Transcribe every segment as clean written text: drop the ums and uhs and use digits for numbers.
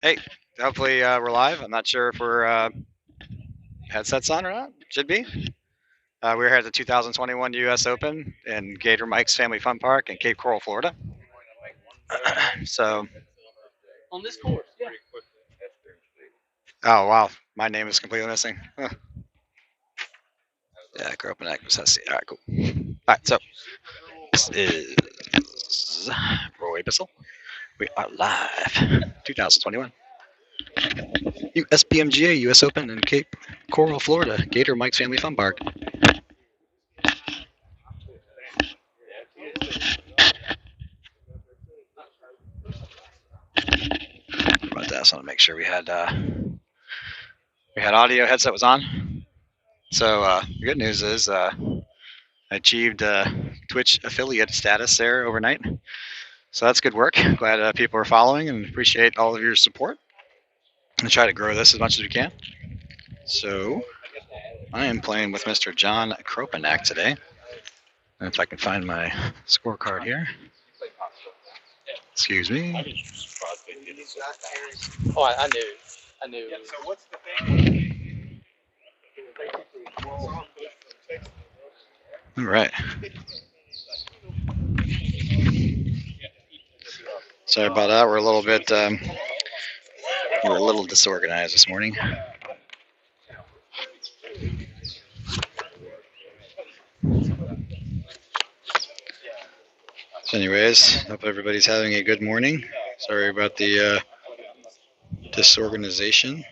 Hey, hopefully we're live. I'm not sure if we're headsets on or not. Should be. We're here at the 2021 U.S. Open in Gator Mike's Family Fun Park in Cape Coral, Florida. So, oh wow, my name is completely missing. Huh. Yeah, I grew up in Agnes. All right, cool. All right, so this is Roy Bissell. We are live. 2021 Uspmga U.S. Open in Cape Coral, Florida. Gator Mike's Family Fun Park. About that, so I want to make sure we had audio. Headset was on. So the good news is I achieved Twitch affiliate status there overnight. So that's good work. Glad people are following and appreciate all of your support. And try to grow this as much as we can. So I am playing with Mr. John Kropanak today. And if I can find my scorecard here. Excuse me. Oh, I knew. Yeah, so what's the thing? All right. Sorry about that. We're a little bit disorganized this morning. So anyways, hope everybody's having a good morning. Sorry about the disorganization.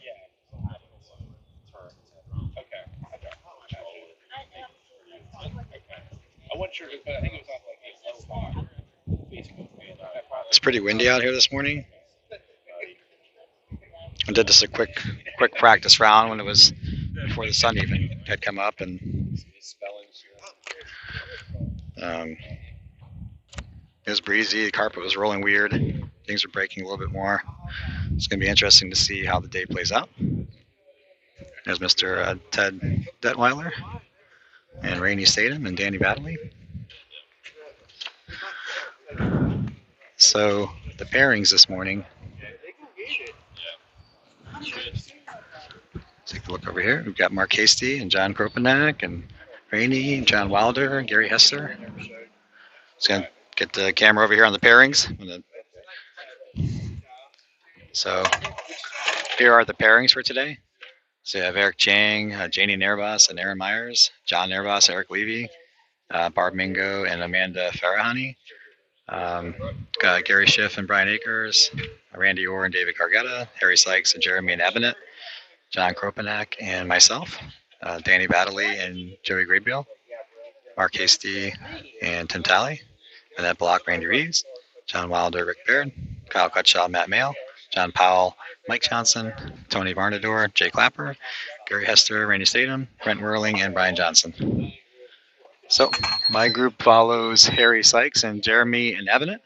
It's pretty windy out here this morning. I did just a quick practice round when it was before the sun even had come up, and it was breezy. The carpet was rolling weird. Things are breaking a little bit more. It's going to be interesting to see how the day plays out. There's Mr. Ted Detweiler and Rainey Statham and Danny Badley. So the pairings this morning. Take a look over here. We've got Mark Hasty and John Kropanak and Rainey, John Wilder, and Gary Hester. Just going to get the camera over here on the pairings. So here are the pairings for today. So you have Eric Chang, Janie Nervas, and Aaron Myers, John Nervas, Eric Levy, Barb Mingo, and Amanda Farahani. Got Gary Schiff and Brian Akers, Randy Orr and David Cargetta, Harry Sykes and Jeremy and Abinet, John Kropanak and myself, Danny Badley and Joey Graybill, Mark Hasty and Tim Talley, Annette Block, Randy Reeves, John Wilder, Rick Baird, Kyle Cutshaw, Matt Mail, John Powell, Mike Johnson, Tony Varnador, Jay Clapper, Gary Hester, Randy Statham, Brent Whirling, and Brian Johnson. So my group follows Harry Sykes and Jeremy and Abinet.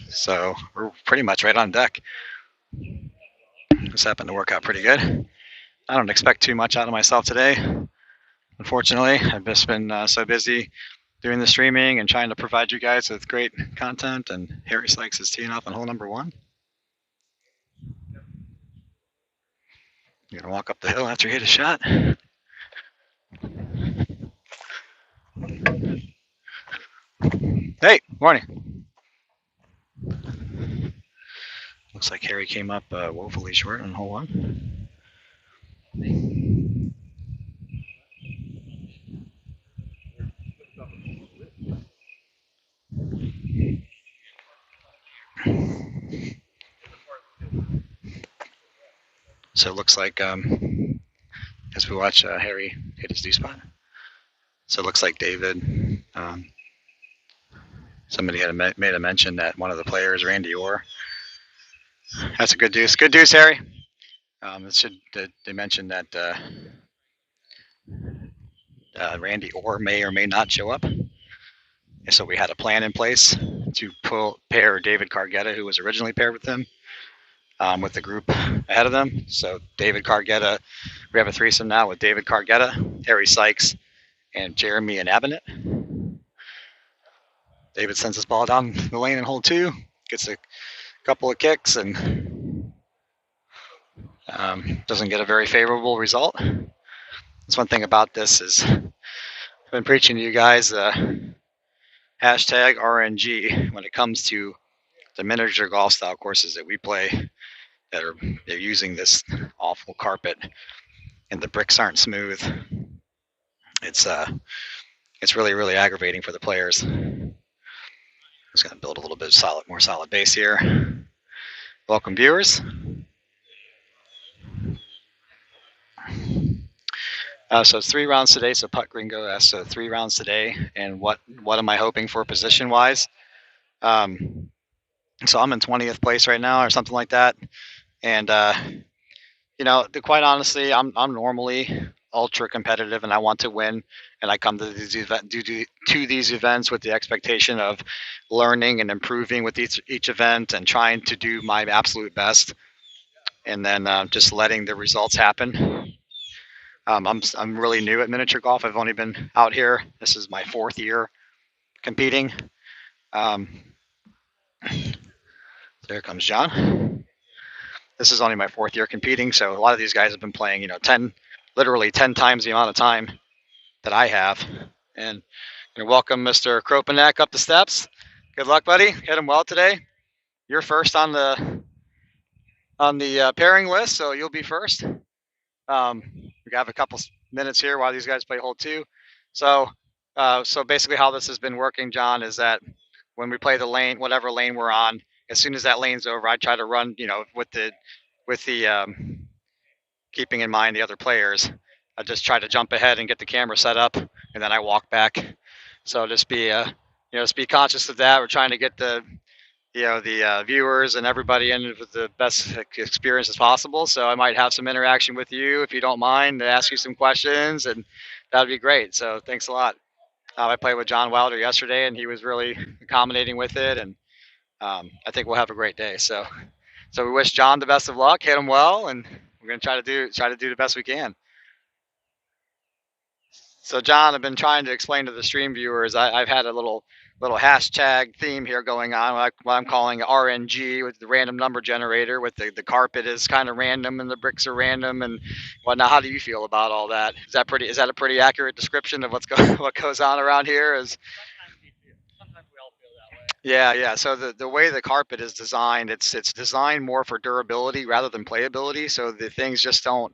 So we're pretty much right on deck. This happened to work out pretty good. I don't expect too much out of myself today. Unfortunately, I've just been so busy doing the streaming and trying to provide you guys with great content, and Harry Sykes is teeing up on hole number 1. You're gonna walk up the hill after you hit a shot. Hey, morning. Looks like Harry came up woefully short on hole 1. So it looks like as we watch Harry hit his D spot. So it looks like David, somebody had made a mention that one of the players, Randy Orr. That's a good deuce. Good deuce, Harry. They mentioned that Randy Orr may or may not show up. And so we had a plan in place to pair David Cargetta, who was originally paired with him, with the group ahead of them. So David Cargetta, we have a threesome now with David Cargetta, Harry Sykes, and Jeremy and Abinet. David sends his ball down the lane in hole 2, gets a couple of kicks, and doesn't get a very favorable result. That's one thing about this is I've been preaching to you guys hashtag RNG when it comes to the miniature golf style courses that we play that they're using this awful carpet and the bricks aren't smooth. It's really aggravating for the players. I'm just going to build a little bit of more solid base here. Welcome, viewers. So it's 3 rounds today. So Putt Gringo asked, so 3 rounds today, and what am I hoping for position wise? So I'm in 20th place right now, or something like that, and quite honestly, I'm normally ultra competitive, and I want to win, and I come to these events with the expectation of learning and improving with each event, and trying to do my absolute best, and then just letting the results happen. I'm really new at miniature golf. I've only been out here. This is my 4th year competing. There comes John. This is only my 4th year competing, so a lot of these guys have been playing, literally 10 times the amount of time that I have. And welcome Mr. Kropanek up the steps. Good luck, buddy. Hit him well today. You're first on the pairing list, so you'll be first. We have a couple minutes here while these guys play hole 2. So basically how this has been working, John, is that when we play the lane, whatever lane we're on, as soon as that lane's over, I try to run, with the keeping in mind the other players. I just try to jump ahead and get the camera set up, and then I walk back. So just be conscious of that. We're trying to get the viewers and everybody in with the best experience as possible. So I might have some interaction with you if you don't mind, to ask you some questions, and that'd be great. So thanks a lot. I played with John Wilder yesterday, and he was really accommodating with it, and I think we'll have a great day. So we wish John the best of luck. Hit him well, and we're gonna try to do the best we can. So John, I've been trying to explain to the stream viewers. I've had a little hashtag theme here going on, what I'm calling RNG, with the random number generator. With the carpet is kind of random and the bricks are random and whatnot. How do you feel about all that? Is that a pretty accurate description of what goes on around here? Sometimes we all feel that way. Yeah. So the way the carpet is designed, it's designed more for durability rather than playability. So the things just don't.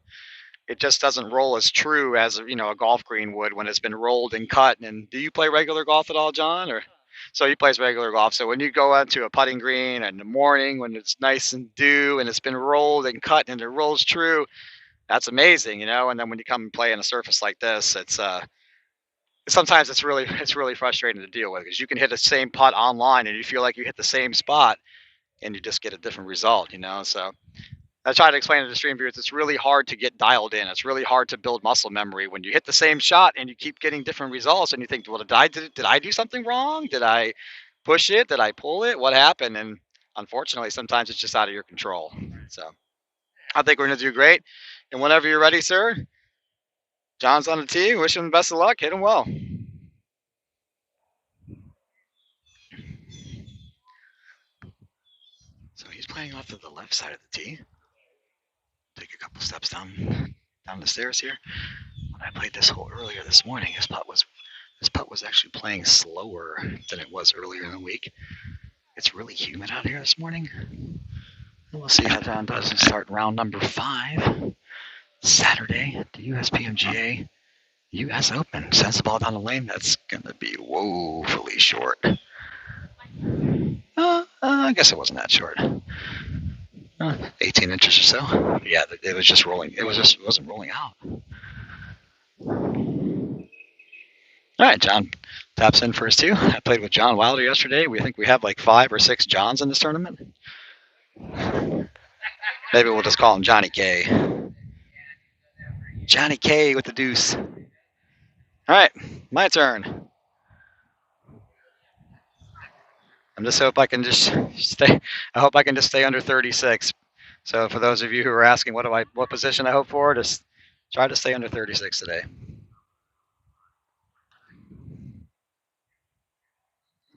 It just doesn't roll as true as a golf green would when it's been rolled and cut. And do you play regular golf at all, John? Or so he plays regular golf. So when you go out to a putting green in the morning when it's nice and dew and it's been rolled and cut and it rolls true, that's amazing, And then when you come and play on a surface like this, it's sometimes it's really frustrating to deal with, because you can hit the same putt online and you feel like you hit the same spot and you just get a different result, So I try to explain to the stream viewers, it's really hard to get dialed in. It's really hard to build muscle memory when you hit the same shot and you keep getting different results, and you think, well, did I do something wrong? Did I push it? Did I pull it? What happened? And unfortunately, sometimes it's just out of your control. So I think we're going to do great. And whenever you're ready, sir, John's on the tee. Wish him the best of luck. Hit him well. So he's playing off to the left side of the tee. Take a couple steps down the stairs here. When I played this hole earlier this morning, his putt was actually playing slower than it was earlier in the week. It's really humid out here this morning. We'll see how John does and start round number 5. Saturday at the Uspmga US Open. Sends the ball down the lane. That's gonna be woefully short. I guess it wasn't that short. 18 inches or so. Yeah, it was just rolling. It wasn't rolling out. All right, John taps in for his 2. I played with John Wilder yesterday. We think we have like 5 or 6 Johns in this tournament. Maybe we'll just call him Johnny K. Johnny K with the deuce. All right, my turn. I hope I can just stay. I hope I can just stay under 36. So for those of you who are asking, what position I hope for, just try to stay under 36 today.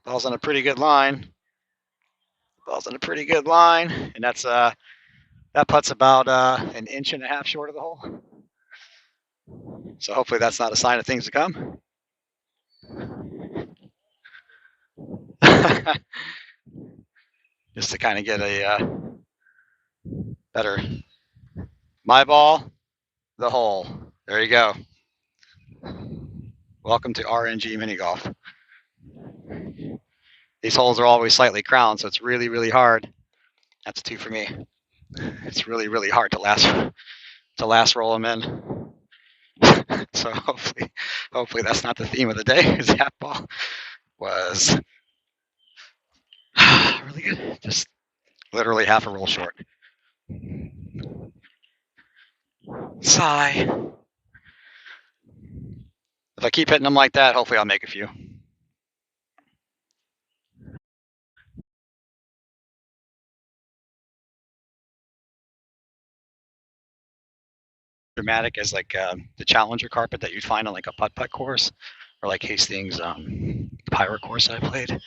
Ball's on a pretty good line. Ball's on a pretty good line, and that's that putt's about an inch and a half short of the hole. So hopefully that's not a sign of things to come. Just to kind of get a better. My ball, the hole. There you go. Welcome to RNG mini golf. These holes are always slightly crowned, so it's really, really hard. That's a 2 for me. It's really, really hard to last roll them in. So hopefully that's not the theme of the day. That ball was really good. Just literally half a roll short. Sigh. If I keep hitting them like that, hopefully I'll make a few. Dramatic as like the Challenger carpet that you'd find on like a putt-putt course, or like Hastings pirate course that I played.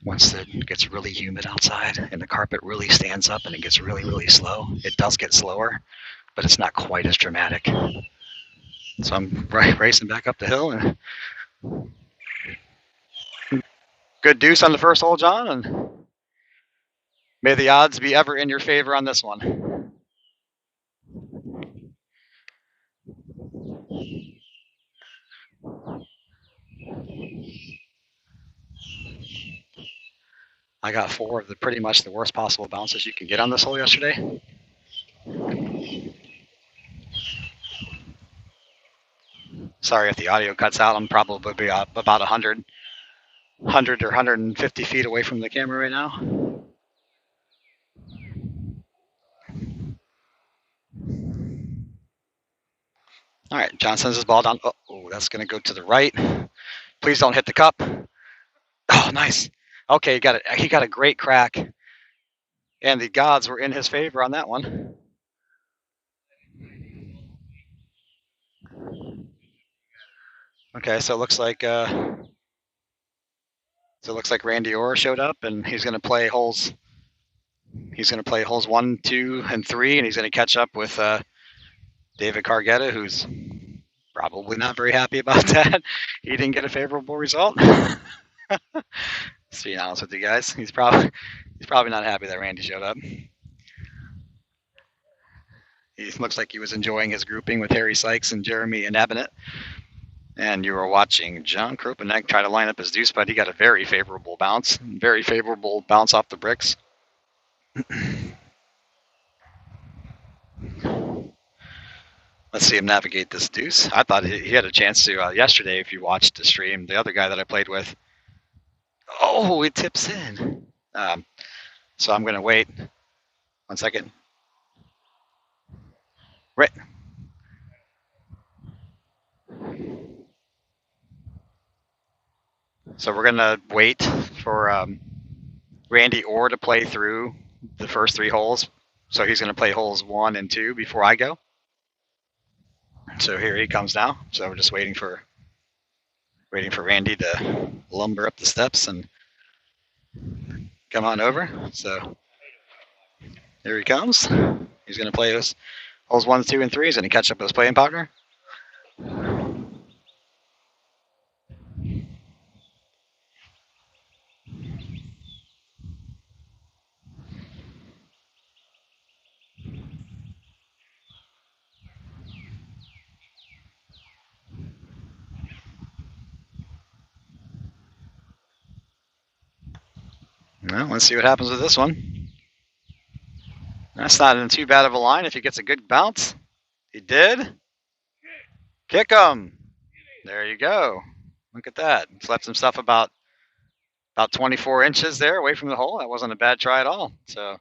Once it gets really humid outside and the carpet really stands up and it gets really, really slow, it does get slower, but it's not quite as dramatic. So I'm racing back up the hill, and good deuce on the first hole, John, and may the odds be ever in your favor on this one. I got 4 of the pretty much the worst possible bounces you can get on this hole yesterday. Sorry if the audio cuts out. I'm probably about 100 or 150 feet away from the camera right now. All right, John sends his ball down. Oh, that's going to go to the right. Please don't hit the cup. Oh, nice. Okay, he got a great crack, and the gods were in his favor on that one. Okay, so it looks like Randy Orr showed up, and he's going to play holes. He's going to play holes 1, 2, and 3, and he's going to catch up with David Cargetta, who's probably not very happy about that. He didn't get a favorable result. To be honest with you guys, he's probably not happy that Randy showed up. He looks like he was enjoying his grouping with Harry Sykes and Jeremy and Abinet. And you were watching John Kropanek try to line up his deuce, but he got a very favorable bounce off the bricks. Let's see him navigate this deuce. I thought he had a chance to yesterday. If you watched the stream, the other guy that I played with, oh, it tips in. So I'm going to wait 1 second. Right. So we're going to wait for Randy Orr to play through the first 3 holes. So he's going to play holes 1 and 2 before I go. So here he comes now. So we're just waiting for Randy to lumber up the steps and come on over. So here he comes. He's going to play those holes 1, 2, and 3. He's going to catch up with his playing partner. Well, let's see what happens with this one. That's not in too bad of a line if he gets a good bounce. He did. Kick him. There you go. Look at that. He's left himself about 24 inches there away from the hole. That wasn't a bad try at all. So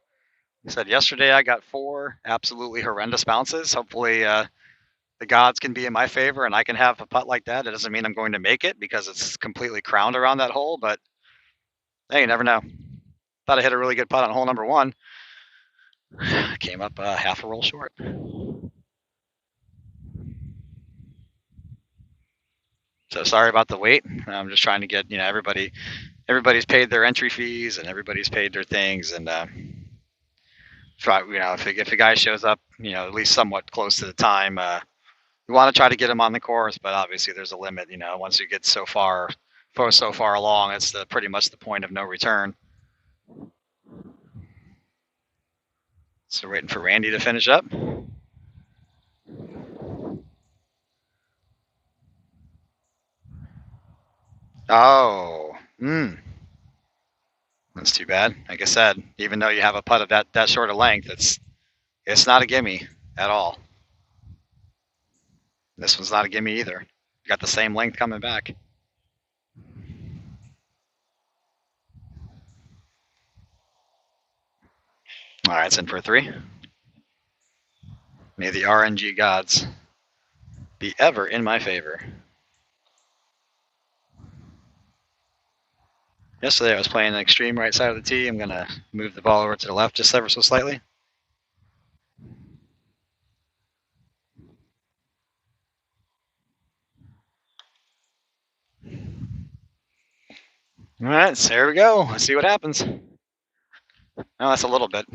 I said yesterday I got 4 absolutely horrendous bounces. Hopefully the gods can be in my favor and I can have a putt like that. It doesn't mean I'm going to make it because it's completely crowned around that hole, but hey, you never know. Thought I hit a really good putt on hole number 1. Came up half a roll short. So sorry about the wait. I'm just trying to get everybody everybody's paid their entry fees and everybody's paid their things, and try, if a guy shows up, at least somewhat close to the time, you want to try to get him on the course, but obviously there's a limit. Once you get so far along, it's pretty much the point of no return. So waiting for Randy to finish up. Oh, that's too bad. Like I said, even though you have a putt of that sort of length, it's not a gimme at all. This one's not a gimme either. You got the same length coming back. All right, it's in for a 3. May the RNG gods be ever in my favor. Yesterday I was playing the extreme right side of the tee. I'm going to move the ball over to the left just ever so slightly. All right, so there we go. Let's see what happens. Oh, that's a little bit,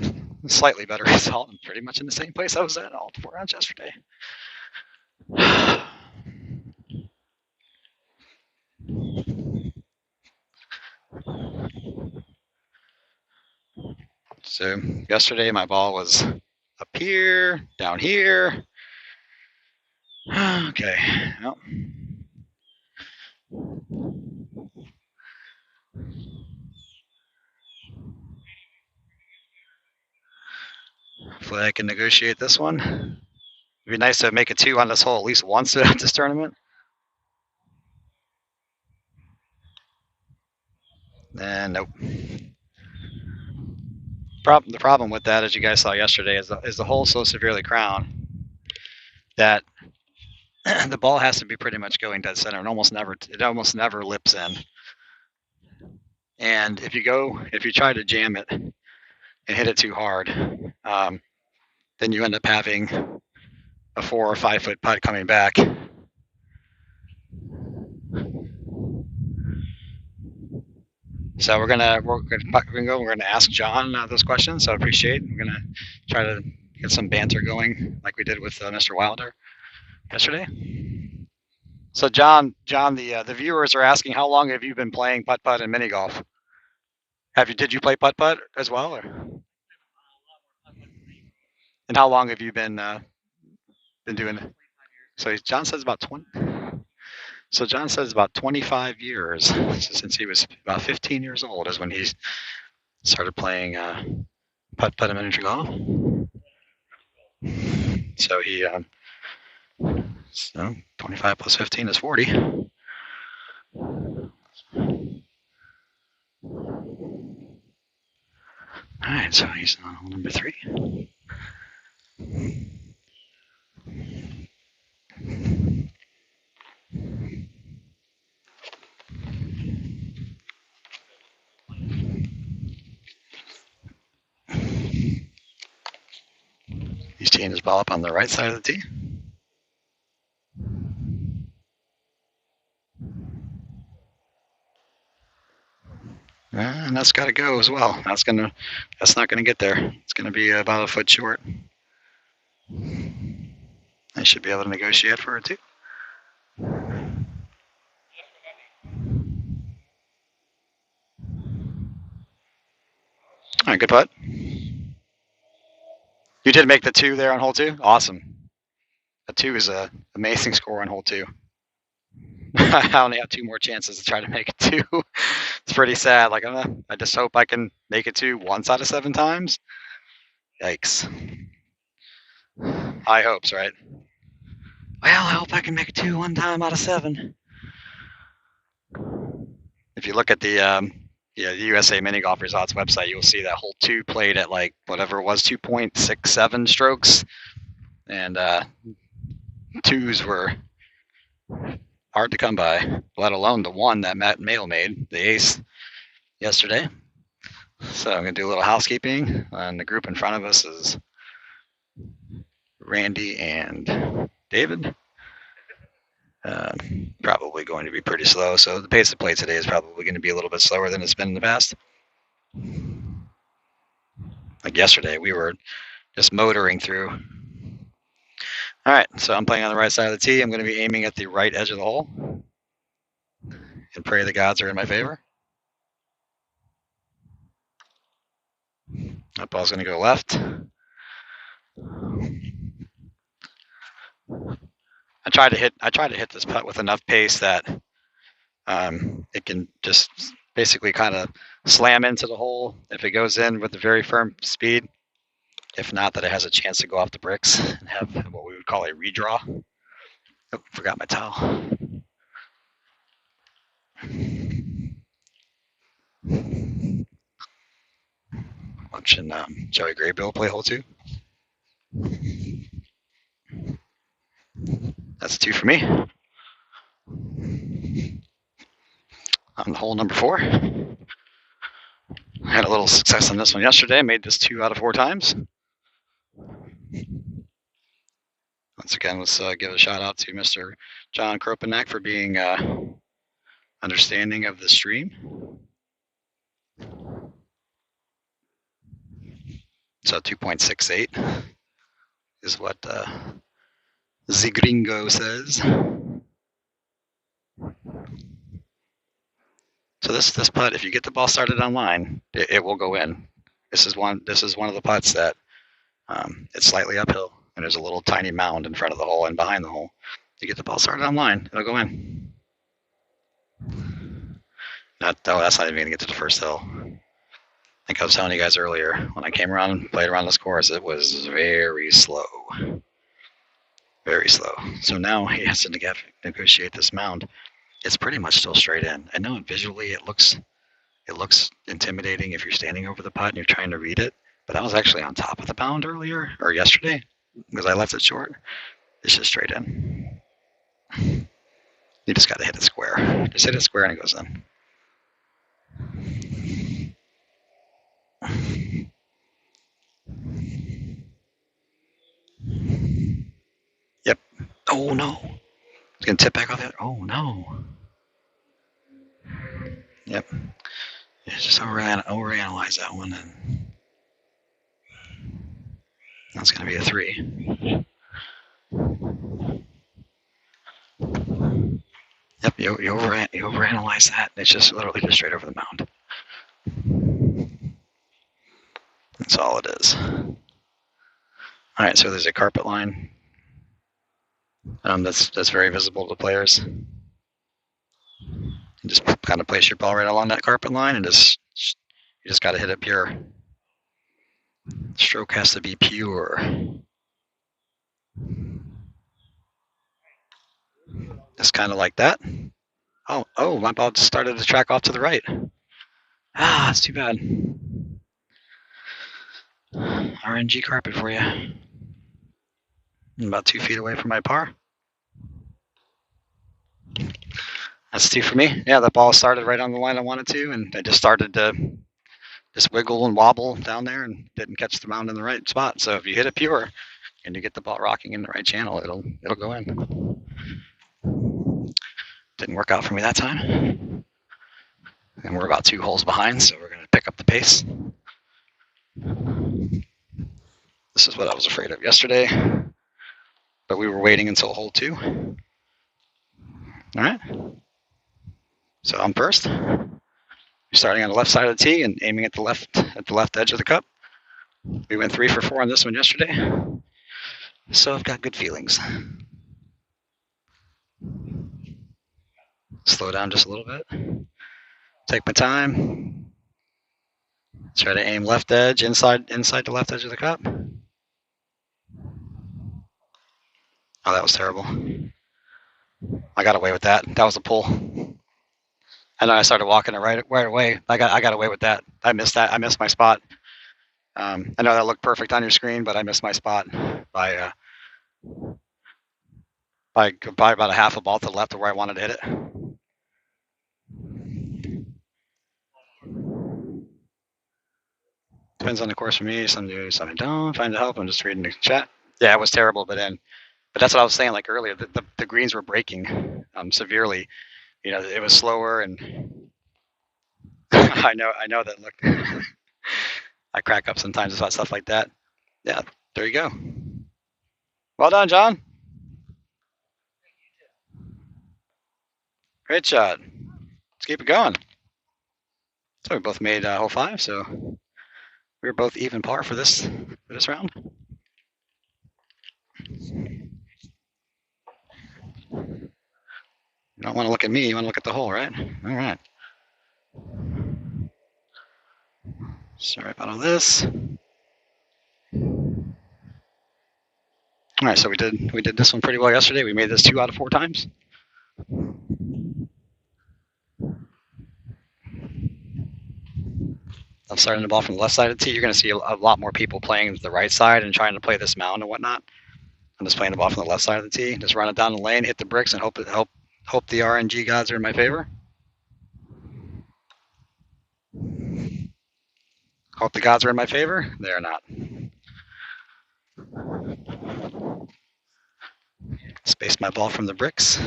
slightly better result. I'm pretty much in the same place I was at all 4 rounds yesterday. So yesterday my ball was up here, down here. Okay. Well. Hopefully I can negotiate this one. It'd be nice to make a 2 on this hole at least once at this tournament. And nope. The problem with that, as you guys saw yesterday, is the hole so severely crowned that the ball has to be pretty much going dead center, and it almost never lips in. And if you try to jam it and hit it too hard, then you end up having a 4 or 5 foot putt coming back. So we're gonna ask John those questions. So I appreciate. We're gonna try to get some banter going, like we did with Mr. Wilder yesterday. So John, the viewers are asking, how long have you been playing putt putt and mini golf? Did you play putt putt as well, or? And how long have you been doing it? So John says about 20. So John says about 25 years, since he was about 15 years old is when he started playing putt putt and miniature golf. So he 25 plus 15 is 40. All right, so he's on hole number 3. He's teeing his ball up on the right side of the tee. And that's got to go as well. That's not gonna get there. It's gonna be about a foot short. I should be able to negotiate for it too. All right, good putt. You did make the 2 there on hole 2. Awesome. A 2 is an amazing score on hole 2. I only have 2 more chances to try to make it 2. It's pretty sad. Like I just hope I can make it 2 once out of 7 times. Yikes. High hopes, right? Well, I hope I can make it 2 one time out of 7. If you look at the USA Mini Golf Results website, you'll see that hole 2 played at like whatever it was, 2.67 strokes, and 2s were hard to come by, let alone the one that Matt Mail made, the ace, yesterday. So I'm going to do a little housekeeping, and the group in front of us is Randy and David. Probably going to be pretty slow. So the pace of play today is probably going to be a little bit slower than it's been in the past. Like yesterday, we were just motoring through. All right, so I'm playing on the right side of the tee. I'm going to be aiming at the right edge of the hole and pray the gods are in my favor. That ball's going to go left. I try to hit this putt with enough pace that it can just basically kind of slam into the hole if it goes in with a very firm speed. If not, that it has a chance to go off the bricks and have what we would call a redraw. Oh, forgot my towel. Watching Joey Graybill play hole 2. That's a 2 for me. On hole number 4. I had a little success on this one yesterday. Made this 2 out of 4 times. Once again, let's give a shout out to Mr. John Kropanek for being understanding of the stream. So 2.68 is what the gringo says. So this putt, if you get the ball started online, it will go in. This is one of the putts that it's slightly uphill, and there's a little tiny mound in front of the hole and behind the hole. You get the ball started online, it'll go in. That's not even gonna get to the first hill. I think I was telling you guys earlier, when I came around and played around this course, it was very slow. Very slow. So now he has to negotiate this mound. It's pretty much still straight in. I know visually it looks intimidating if you're standing over the putt and you're trying to read it, but I was actually on top of the mound earlier, or yesterday, because I left it short. It's just straight in. You just got to hit it square. Just hit it square and it goes in. Yep. Oh no. It's gonna tip back off the other. Oh no. Yep. Yeah, just overanalyze that one, and that's gonna be a 3. Yep. You overanalyze that. It's just literally just straight over the mound. That's all it is. All right, so there's a carpet line that's very visible to players. You just kind of place your ball right along that carpet line, and you just got to hit it pure. Stroke has to be pure. Just kind of like that. Oh, my ball just started to track off to the right. That's too bad. RNG carpet for you. I'm about 2 feet away from my par. That's 2 for me. Yeah, the ball started right on the line I wanted to, and I just started to just wiggle and wobble down there and didn't catch the mound in the right spot. So if you hit it pure and you get the ball rocking in the right channel, it'll go in. Didn't work out for me that time. And we're about 2 holes behind, so we're going to pick up the pace. This is what I was afraid of yesterday, but we were waiting until hole 2. All right. So I'm first. Starting on the left side of the tee and aiming at the left edge of the cup. We went 3 for 4 on this one yesterday, so I've got good feelings. Slow down just a little bit. Take my time. Try to aim left edge, inside the left edge of the cup. Oh, that was terrible. I got away with that. That was a pull. And then I started walking it right away. I got away with that. I missed that. I missed my spot. I know that looked perfect on your screen, but I missed my spot by about a half a ball to the left of where I wanted to hit it. Depends on the course for me. Some do, some don't. Find the help. I'm just reading the chat. Yeah, it was terrible, but that's what I was saying like earlier. The greens were breaking. severely. It was slower, and I know that. Look, I crack up sometimes about stuff like that. Yeah, there you go. Well done, John. Great shot. Let's keep it going. So we both made hole 5, so we were both even par for this round. You don't want to look at me, you want to look at the hole, right? All right. Sorry about all this. All right, so we did this one pretty well yesterday. We made this 2 out of 4 times. I'm starting the ball from the left side of the tee. You're going to see a lot more people playing the right side and trying to play this mound and whatnot. I'm just playing the ball from the left side of the tee. Just run it down the lane, hit the bricks, and hope the RNG gods are in my favor. Hope the gods are in my favor. They are not. Space my ball from the bricks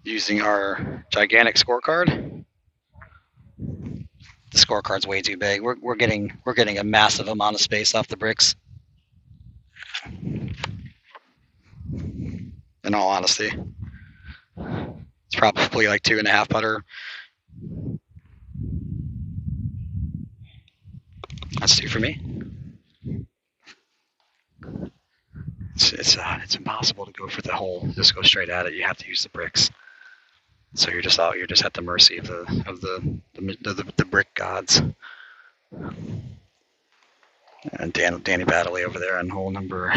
using our gigantic scorecard. The scorecard's way too big. We're getting a massive amount of space off the bricks. In all honesty, it's probably like 2.5 putter. That's 2 for me. It's impossible to go for the hole. Just go straight at it. You have to use the bricks. So you're just at the mercy of the brick gods. And Danny Baddeley over there on hole number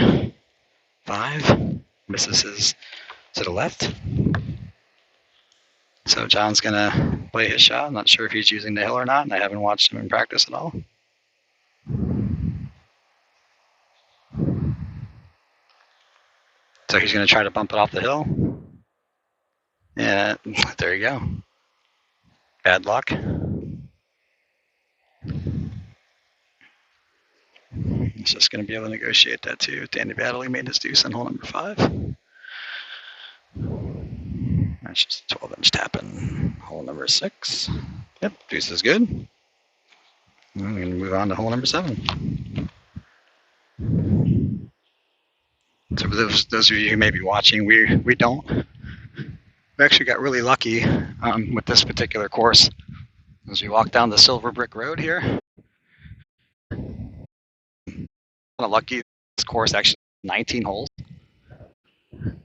5 misses his to the left. So John's gonna play his shot. I'm not sure if he's using the hill or not, and I haven't watched him in practice at all. So he's gonna try to bump it off the hill. Yeah, there you go. Bad luck. He's just gonna be able to negotiate that too. Danny Baddeley made his deuce on hole number 5. That's just a 12-inch tap in hole number 6. Yep, deuce is good. We're going to move on to hole number 7. So for those of you who may be watching, we actually got really lucky with this particular course. As we walk down the Silver Brick Road here, kind of lucky. This course actually 19 holes,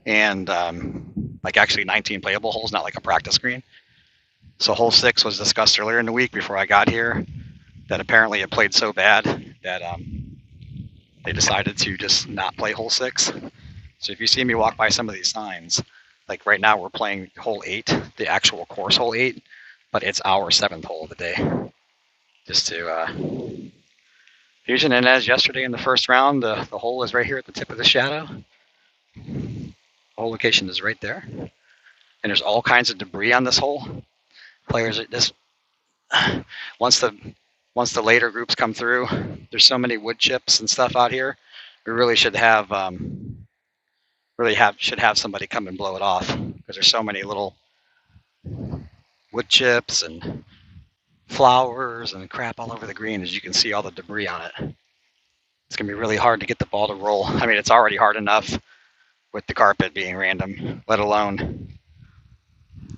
and like actually 19 playable holes, not like a practice green. So hole 6 was discussed earlier in the week before I got here. That apparently it played so bad that they decided to just not play hole 6. So if you see me walk by some of these signs, like right now we're playing hole 8, the actual course hole 8, but it's our 7th hole of the day. Just to fusion. And as yesterday in the first round, the hole is right here at the tip of the shadow. The hole location is right there. And there's all kinds of debris on this hole. Players just once the later groups come through, there's so many wood chips and stuff out here. We really should have somebody come and blow it off, because there's so many little wood chips and flowers and crap all over the green. As you can see, all the debris on it. It's gonna be really hard to get the ball to roll. I mean, it's already hard enough with the carpet being random, let alone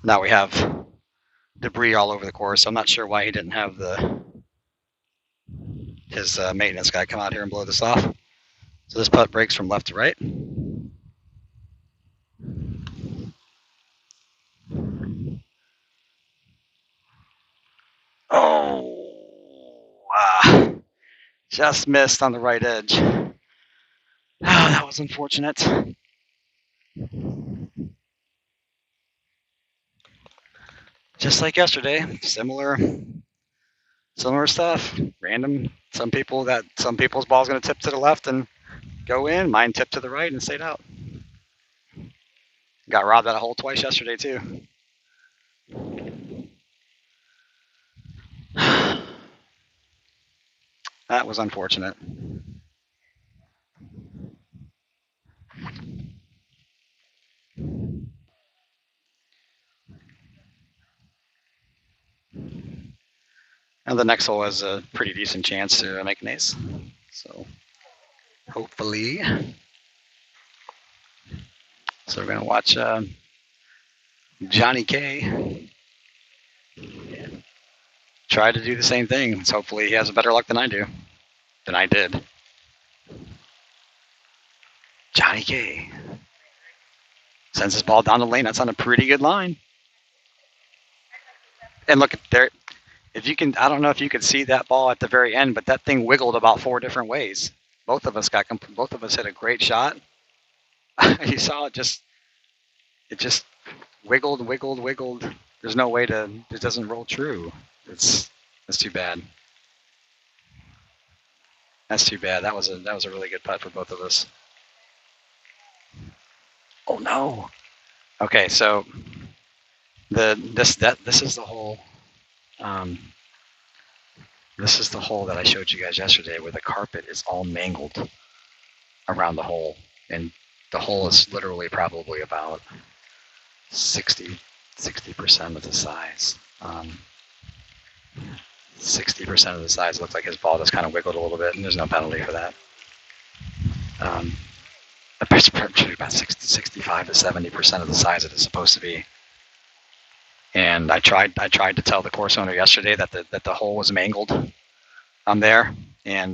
now we have debris all over the course. I'm not sure why he didn't have his maintenance guy come out here and blow this off. So this putt breaks from left to right. Oh, just missed on the right edge. Oh, that was unfortunate. Just like yesterday, similar stuff. Random. Some people's ball's going to tip to the left and go in. Mine tipped to the right and stayed out. Got robbed at a hole twice yesterday too. That was unfortunate. And the next hole has a pretty decent chance to make an ace. So hopefully. So we're going to watch Johnny K try to do the same thing. So hopefully he has better luck than I did. Johnny K sends his ball down the lane. That's on a pretty good line. And look there. If you can, I don't know if you could see that ball at the very end, but that thing wiggled about 4 different ways. Both of us hit a great shot. You saw it just wiggled. There's no way it doesn't roll true. That's too bad. That's too bad. That was a really good putt for both of us. Oh no. Okay, so this is the hole. This is the hole that I showed you guys yesterday where the carpet is all mangled around the hole. And the hole is literally probably about 60% of the size. 60% of the size. Looks like his ball just kind of wiggled a little bit, and there's no penalty for that. About 65 to 70% of the size it is supposed to be. And I tried to tell the course owner yesterday that the hole was mangled on there, and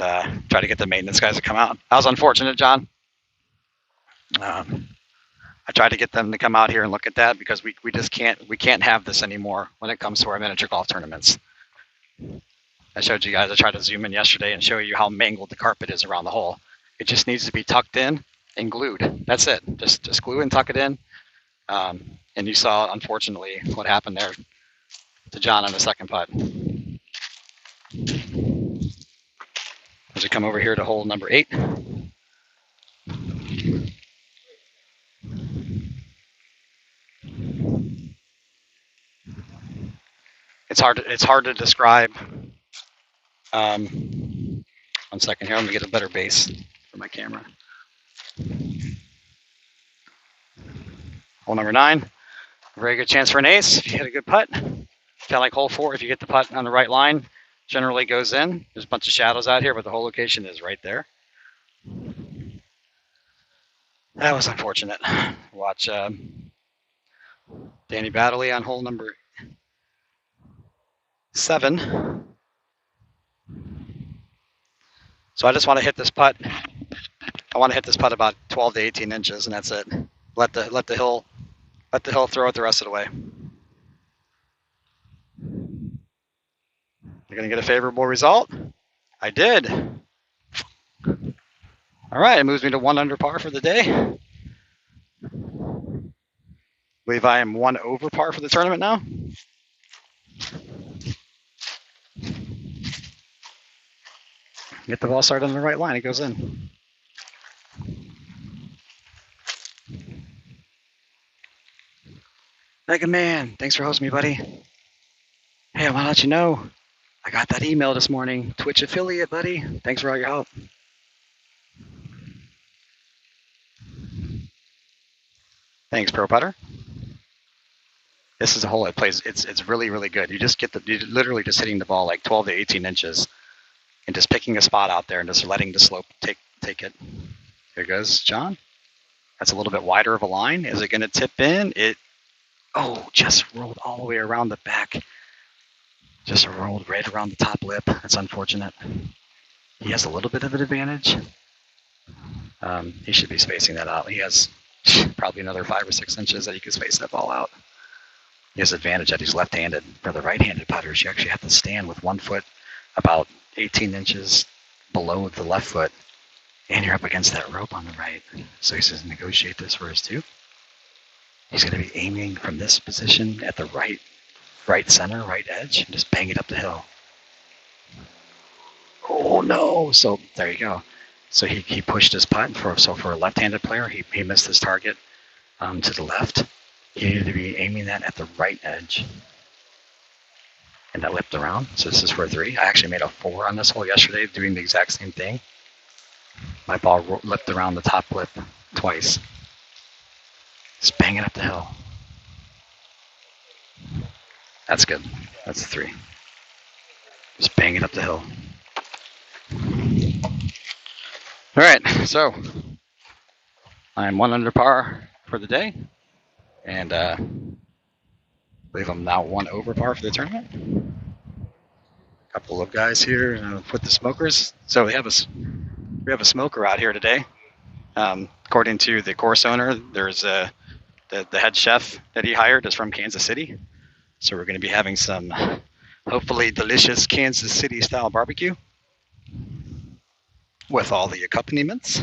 try to get the maintenance guys to come out. That was unfortunate, John. I tried to get them to come out here and look at that because we just can't have this anymore when it comes to our miniature golf tournaments. I showed you guys. I tried to zoom in yesterday and show you how mangled the carpet is around the hole. It just needs to be tucked in and glued. That's it. Just glue and tuck it in. And you saw, unfortunately, what happened there to John on the second putt. As we come over here to hole number 8. It's hard to describe. 1 second here. Let me get a better base for my camera. Hole number 9. Very good chance for an ace if you hit a good putt. Kind of like hole 4, if you get the putt on the right line, generally goes in. There's a bunch of shadows out here, but the hole location is right there. That was unfortunate. Watch Danny Baddeley on hole number 7. So I just want to hit this putt. I want to hit this putt about 12 to 18 inches, and that's it. Let the hill throw it the rest of the way. You're going to get a favorable result? I did. All right, it moves me to 1 under par for the day. I believe I am 1 over par for the tournament now. Get the ball started on the right line, it goes in. Mega Man, thanks for hosting me, buddy. Hey, I want to let you know, I got that email this morning. Twitch affiliate, buddy. Thanks for all your help. Thanks, Pro Putter. This is a hole that plays. It's really, really good. You just you're literally just hitting the ball like 12 to 18 inches, and just picking a spot out there and just letting the slope take it. Here goes John. That's a little bit wider of a line. Is it going to tip in? Just rolled all the way around the back. Just rolled right around the top lip. That's unfortunate. He has a little bit of an advantage. He should be spacing that out. He has probably another 5 or 6 inches that he can space that ball out. He has advantage that he's left-handed. For the right-handed putters, you actually have to stand with 1 foot about 18 inches below the left foot, and you're up against that rope on the right. So he says negotiate this for his 2. He's going to be aiming from this position at the right center, right edge, and just bang it up the hill. Oh no! So there you go. So he pushed his putt. For a left-handed player, he missed his target to the left. He needed to be aiming that at the right edge. And that lipped around. So this is for a 3. I actually made a 4 on this hole yesterday doing the exact same thing. My ball lipped around the top lip twice. Just bang it up the hill. That's good. That's a 3. Just playing it up the hill. All right, so I'm 1 under par for the day, and I believe I'm now 1 over par for the tournament. A couple of guys here with the smokers. So we have a smoker out here today. According to the course owner, there's the head chef that he hired is from Kansas City. So we're going to be having some hopefully delicious Kansas City style barbecue with all the accompaniments.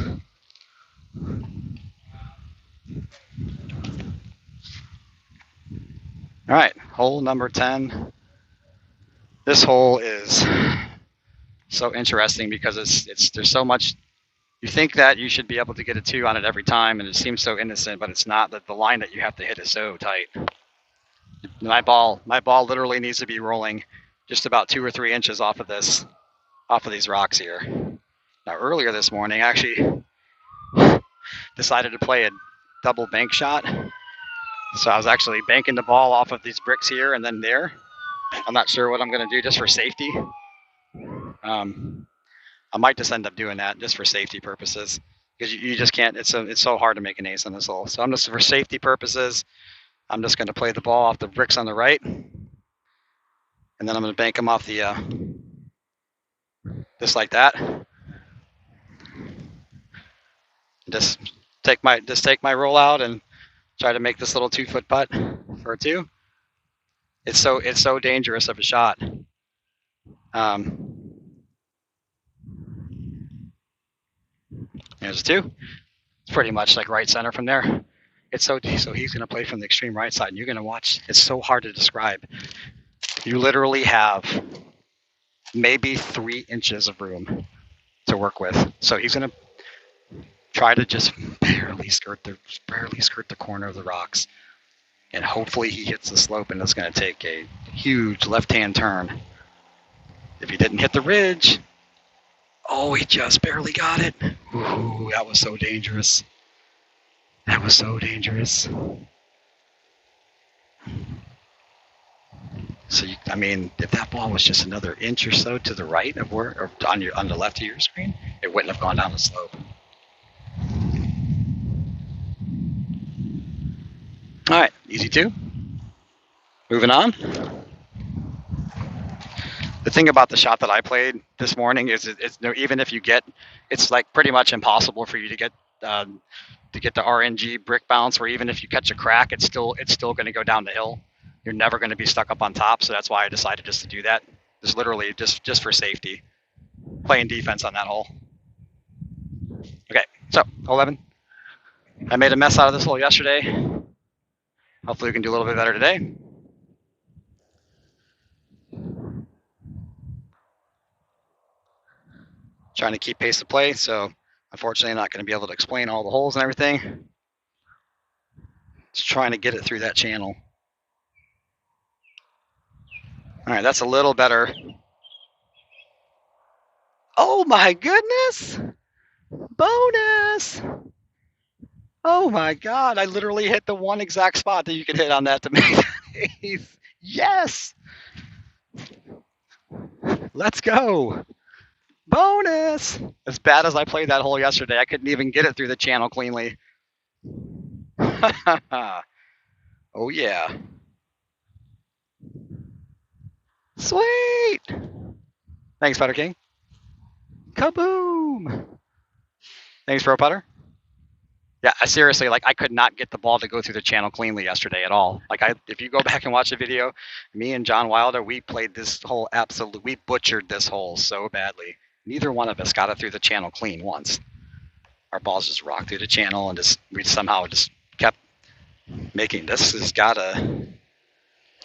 All right, hole number 10. This hole is so interesting because there's so much. You think that you should be able to get a 2 on it every time, and it seems so innocent, but it's not. The line that you have to hit is so tight. My ball literally needs to be rolling just about 2 or 3 inches off of these rocks here. Now earlier this morning, I actually decided to play a double bank shot. So I was actually banking the ball off of these bricks here and then there. I'm not sure what I'm going to do just for safety. I might just end up doing that just for safety purposes because you just can't. It's so hard to make an ace on this hole. So I'm just for safety purposes. I'm just going to play the ball off the bricks on the right, and then I'm going to bank them off the just like that. Just take my roll out and try to make this little 2-foot putt for a 2. It's so dangerous of a shot. There's a 2. It's pretty much like right center from there. It's so he's going to play from the extreme right side, and you're going to watch. It's so hard to describe. You literally have maybe 3 inches of room to work with. So he's going to try to just barely skirt the corner of the rocks, and hopefully he hits the slope, and it's going to take a huge left-hand turn. If he didn't hit the ridge, oh, he just barely got it. Ooh, that was so dangerous. That was so dangerous. So, I mean, if that ball was just another inch or so to the right of where, or on the left of your screen, it wouldn't have gone down the slope. All right, easy 2. Moving on. The thing about the shot that I played this morning is even if you get, it's like pretty much impossible for you to get the RNG brick bounce, where even if you catch a crack, it's still going to go down the hill. You're never going to be stuck up on top. So that's why I decided just to do that. Just literally just for safety, playing defense on that hole. Okay, so 11. I made a mess out of this hole yesterday. Hopefully we can do a little bit better today. Trying to keep pace of play, so unfortunately I'm not going to be able to explain all the holes and everything. Just trying to get it through that channel. All right, that's a little better. Oh my goodness! Bonus! Oh my God, I literally hit the one exact spot that you could hit on that to make that ace. Yes! Let's go! Bonus! As bad as I played that hole yesterday, I couldn't even get it through the channel cleanly. Oh yeah. Sweet! Thanks, Putter King. Kaboom! Thanks, Pro Putter. Yeah, I seriously, I could not get the ball to go through the channel cleanly yesterday at all. If you go back and watch the video, me and John Wilder, we played this hole we butchered this hole so badly. Neither one of us got it through the channel clean once. Our balls just rocked through the channel, and we somehow just kept making. This has got to.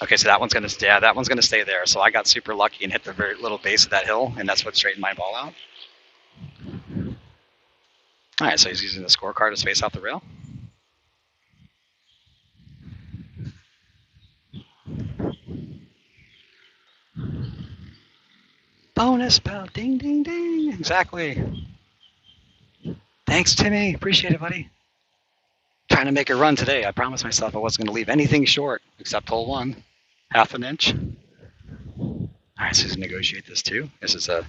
Okay, so that one's gonna stay there. So I got super lucky and hit the very little base of that hill, and that's what straightened my ball out. All right, so he's using the scorecard to space out the rail. Bonus bell, ding, ding, ding. Exactly. Thanks, Timmy. Appreciate it, buddy. Trying to make a run today. I promised myself I wasn't going to leave anything short except hole 1, half an inch. All right, so let's negotiate this too. This is a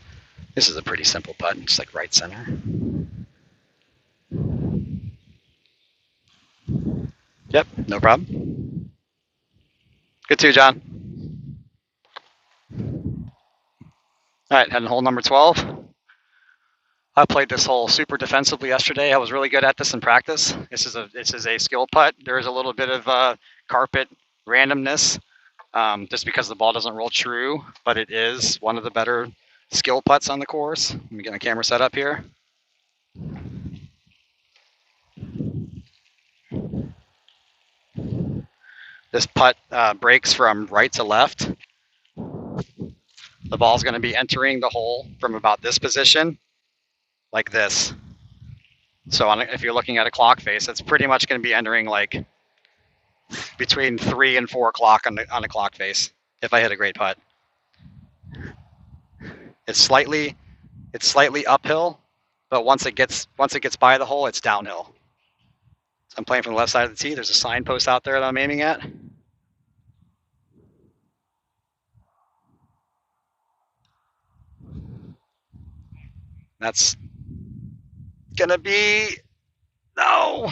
pretty simple putt, just like right center. Yep, no problem. Good too, John. All right, heading hole number 12. I played this hole super defensively yesterday. I was really good at this in practice. This is a skill putt. There is a little bit of carpet randomness, just because the ball doesn't roll true, but it is one of the better skill putts on the course. Let me get my camera set up here. This putt breaks from right to left. The ball's going to be entering the hole from about this position, like this. So if you're looking at a clock face, it's pretty much going to be entering like between 3 and 4 o'clock on a clock face if I hit a great putt. It's slightly uphill, but once it gets by the hole, it's downhill. So I'm playing from the left side of the tee. There's a signpost out there that I'm aiming at. That's gonna be no.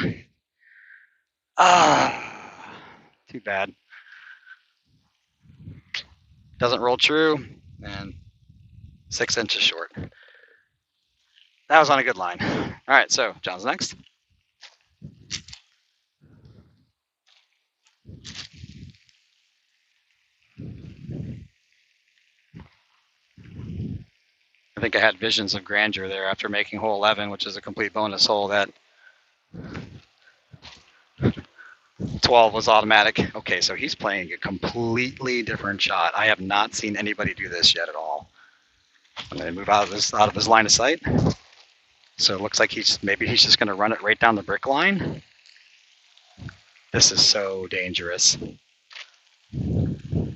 Too bad. Doesn't roll true, and 6 inches short. That was on a good line. All right, so John's next. I think I had visions of grandeur there after making hole 11, which is a complete bonus hole. That 12 was automatic. Okay, so he's playing a completely different shot. I have not seen anybody do this yet at all. I'm going to move out of his line of sight. So it looks like maybe he's just going to run it right down the brick line. This is so dangerous. He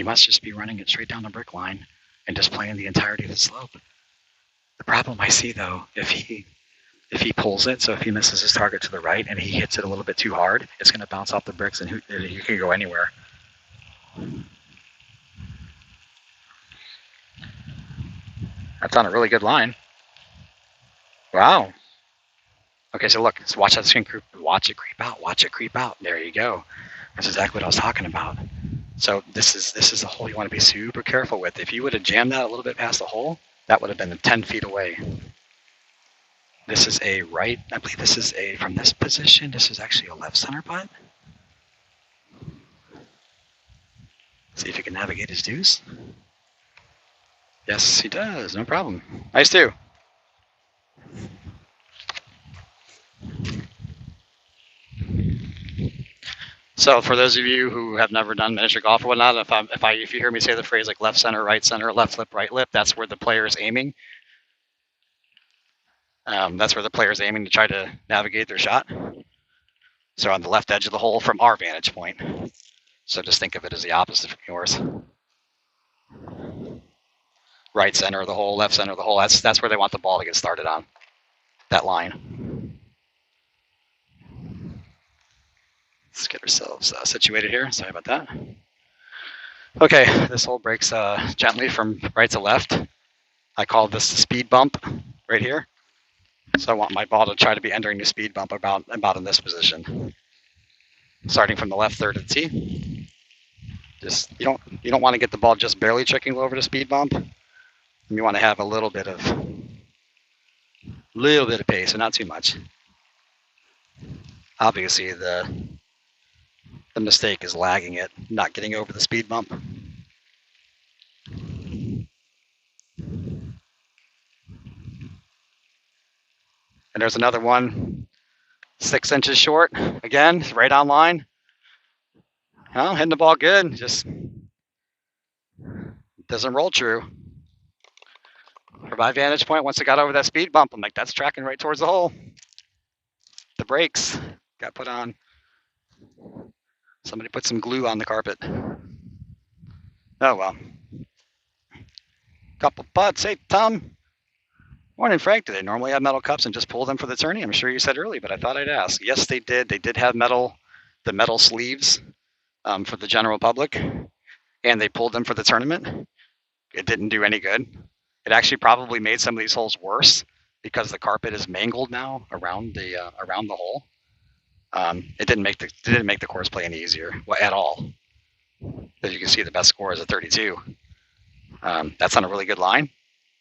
must just be running it straight down the brick line and just playing the entirety of the slope. The problem I see, though, if he pulls it, so if he misses his target to the right and he hits it a little bit too hard, it's going to bounce off the bricks and he can go anywhere. That's on a really good line. Wow. Okay, so look, watch that screen creep. Watch it creep out. Watch it creep out. There you go. That's exactly what I was talking about. So this is a hole you want to be super careful with. If you would have jammed that a little bit past the hole, that would have been 10 feet away. This is a right. I believe this is from this position. This is actually a left center putt. See if he can navigate his deuce. Yes, he does. No problem. Nice too. So for those of you who have never done miniature golf or whatnot, if you hear me say the phrase like left center, left lip, right lip, that's where the player is aiming. That's where the player is aiming to try to navigate their shot. So on the left edge of the hole from our vantage point. So just think of it as the opposite from yours. Right center of the hole, left center of the hole. That's where they want the ball to get started on. That line. Let's get ourselves situated here. Sorry about that. Okay, this hole breaks gently from right to left. I call this the speed bump right here. So I want my ball to try to be entering the speed bump about in this position. Starting from the left third of the tee. Just you don't want to get the ball just barely checking over the speed bump. You want to have a little bit of pace, and not too much. Obviously, the mistake is lagging it, not getting over the speed bump. And there's another one, 6 inches short. Again, right on line. Well, hitting the ball good, just doesn't roll true. From my vantage point, once it got over that speed bump, I'm like, that's tracking right towards the hole. The brakes got put on. Somebody put some glue on the carpet. Oh, well. Couple putts. Hey, Tom. Morning, Frank. Do they normally have metal cups and just pull them for the tourney? I'm sure you said early, but I thought I'd ask. Yes, they did. They did have the metal sleeves for the general public. and they pulled them for the tournament, it didn't do any good. It actually probably made some of these holes worse because the carpet is mangled now around the hole. It didn't make the course play any easier at all. As you can see, the best score is a 32. That's on a really good line.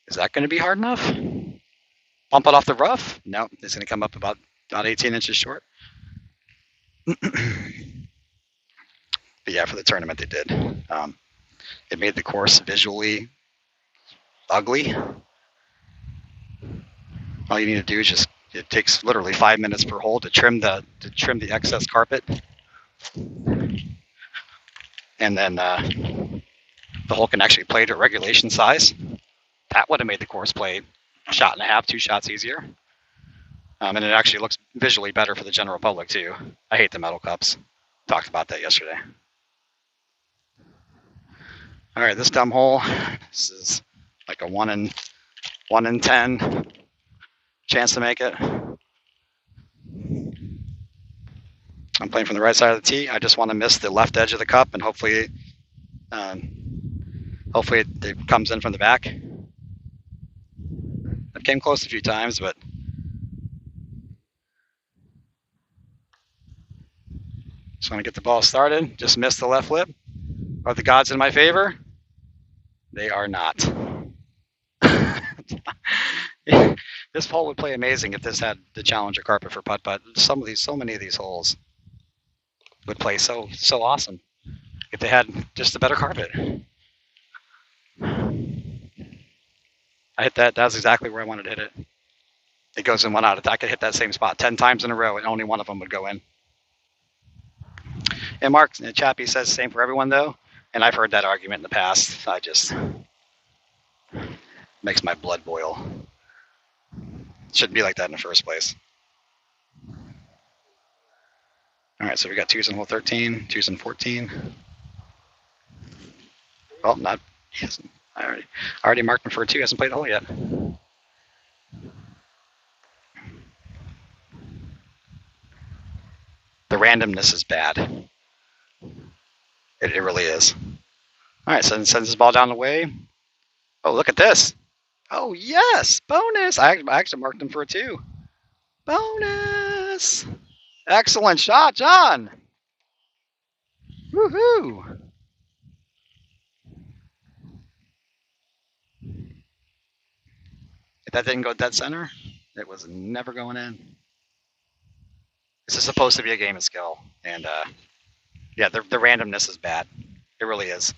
Is that going to be hard enough? Bump it off the rough? No, it's going to come up about 18 inches short. But yeah, for the tournament they did. It made the course visually ugly. All you need to do is just, it takes literally 5 minutes per hole to trim the excess carpet. And then the hole can actually play to regulation size. That would have made the course play a shot and a half, 2 shots easier. And it actually looks visually better for the general public too. I hate the metal cups. Talked about that yesterday. All right, this dumb hole. This is like a 1 in 10 chance to make it. I'm playing from the right side of the tee. I just want to miss the left edge of the cup, and hopefully it comes in from the back. I came close a few times, but just want to get the ball started. Just missed the left lip. Are the gods in my favor? They are not. This hole would play amazing if this had the Challenger carpet for putt-putt. So many of these holes would play so awesome if they had just a better carpet. I hit that. That's exactly where I wanted to hit it. It goes in one out. I could hit that same spot 10 times in a row, and only one of them would go in. And Mark Chappie says same for everyone, though. And I've heard that argument in the past. I just makes my blood boil. Shouldn't be like that in the first place. All right, so we got 2s in hole 13, 2s in 14. Well, not. He hasn't. I already marked him for a 2. He hasn't played the hole yet. The randomness is bad. It really is. All right, so then sends his ball down the way. Oh, look at this. Oh, yes, bonus. I actually marked him for a 2. Bonus. Excellent shot, John. Woohoo. If that didn't go dead center, it was never going in. This is supposed to be a game of skill. And yeah, the randomness is bad. It really is.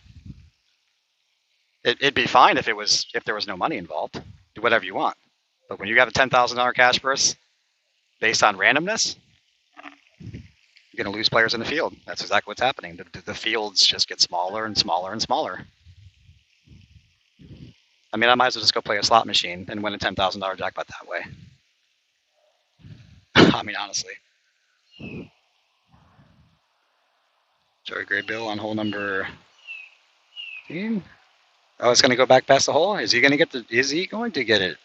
It'd be fine if there was no money involved. Do whatever you want. But when you have a $10,000 cash purse based on randomness, you're going to lose players in the field. That's exactly what's happening. The fields just get smaller and smaller and smaller. I mean, I might as well just go play a slot machine and win a $10,000 jackpot that way. I mean, honestly. Joey Gray Bill on hole number 15. Oh, it's going to go back past the hole. Is he going to get it?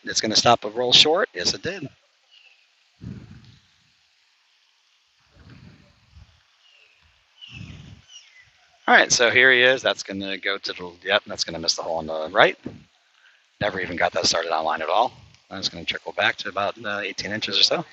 It's going to stop a roll short. Yes, it did. All right, so here he is. That's going to go to the, yep, that's going to miss the hole on the right. Never even got that started online at all. That's going to trickle back to about 18 inches or so.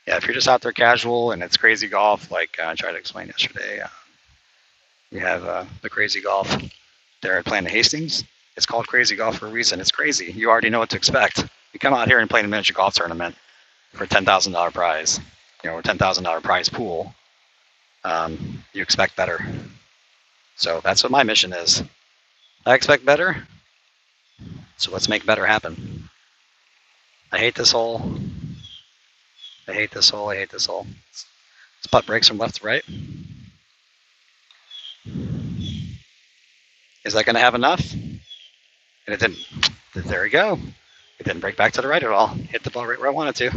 Yeah, if you're just out there casual and it's crazy golf, like I tried to explain yesterday, we have the crazy golf there at Planet Hastings. It's called crazy golf for a reason. It's crazy. You already know what to expect. You come out here and play in a miniature golf tournament for a $10,000 prize, or a $10,000 prize pool. You expect better. So that's what my mission is. I expect better. So let's make better happen. I hate this hole. I hate this hole. This putt breaks from left to right. Is that going to have enough? And it didn't. There we go. It didn't break back to the right at all. Hit the ball right where I wanted to.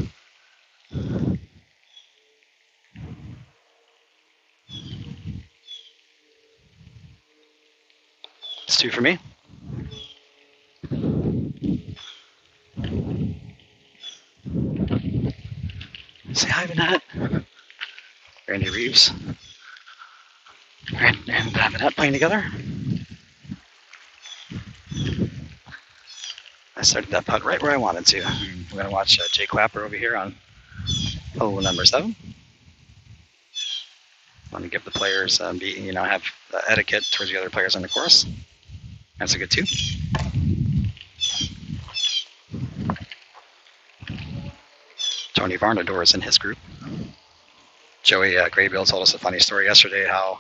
2 for me. Say hi, Vanette. Randy Reeves. And Vanette playing together. I started that putt right where I wanted to. We're going to watch Jay Clapper over here on hole number 7. Want to give the players, have etiquette towards the other players on the course. That's a good 2. Tony Varnador is in his group. Joey Graybill told us a funny story yesterday how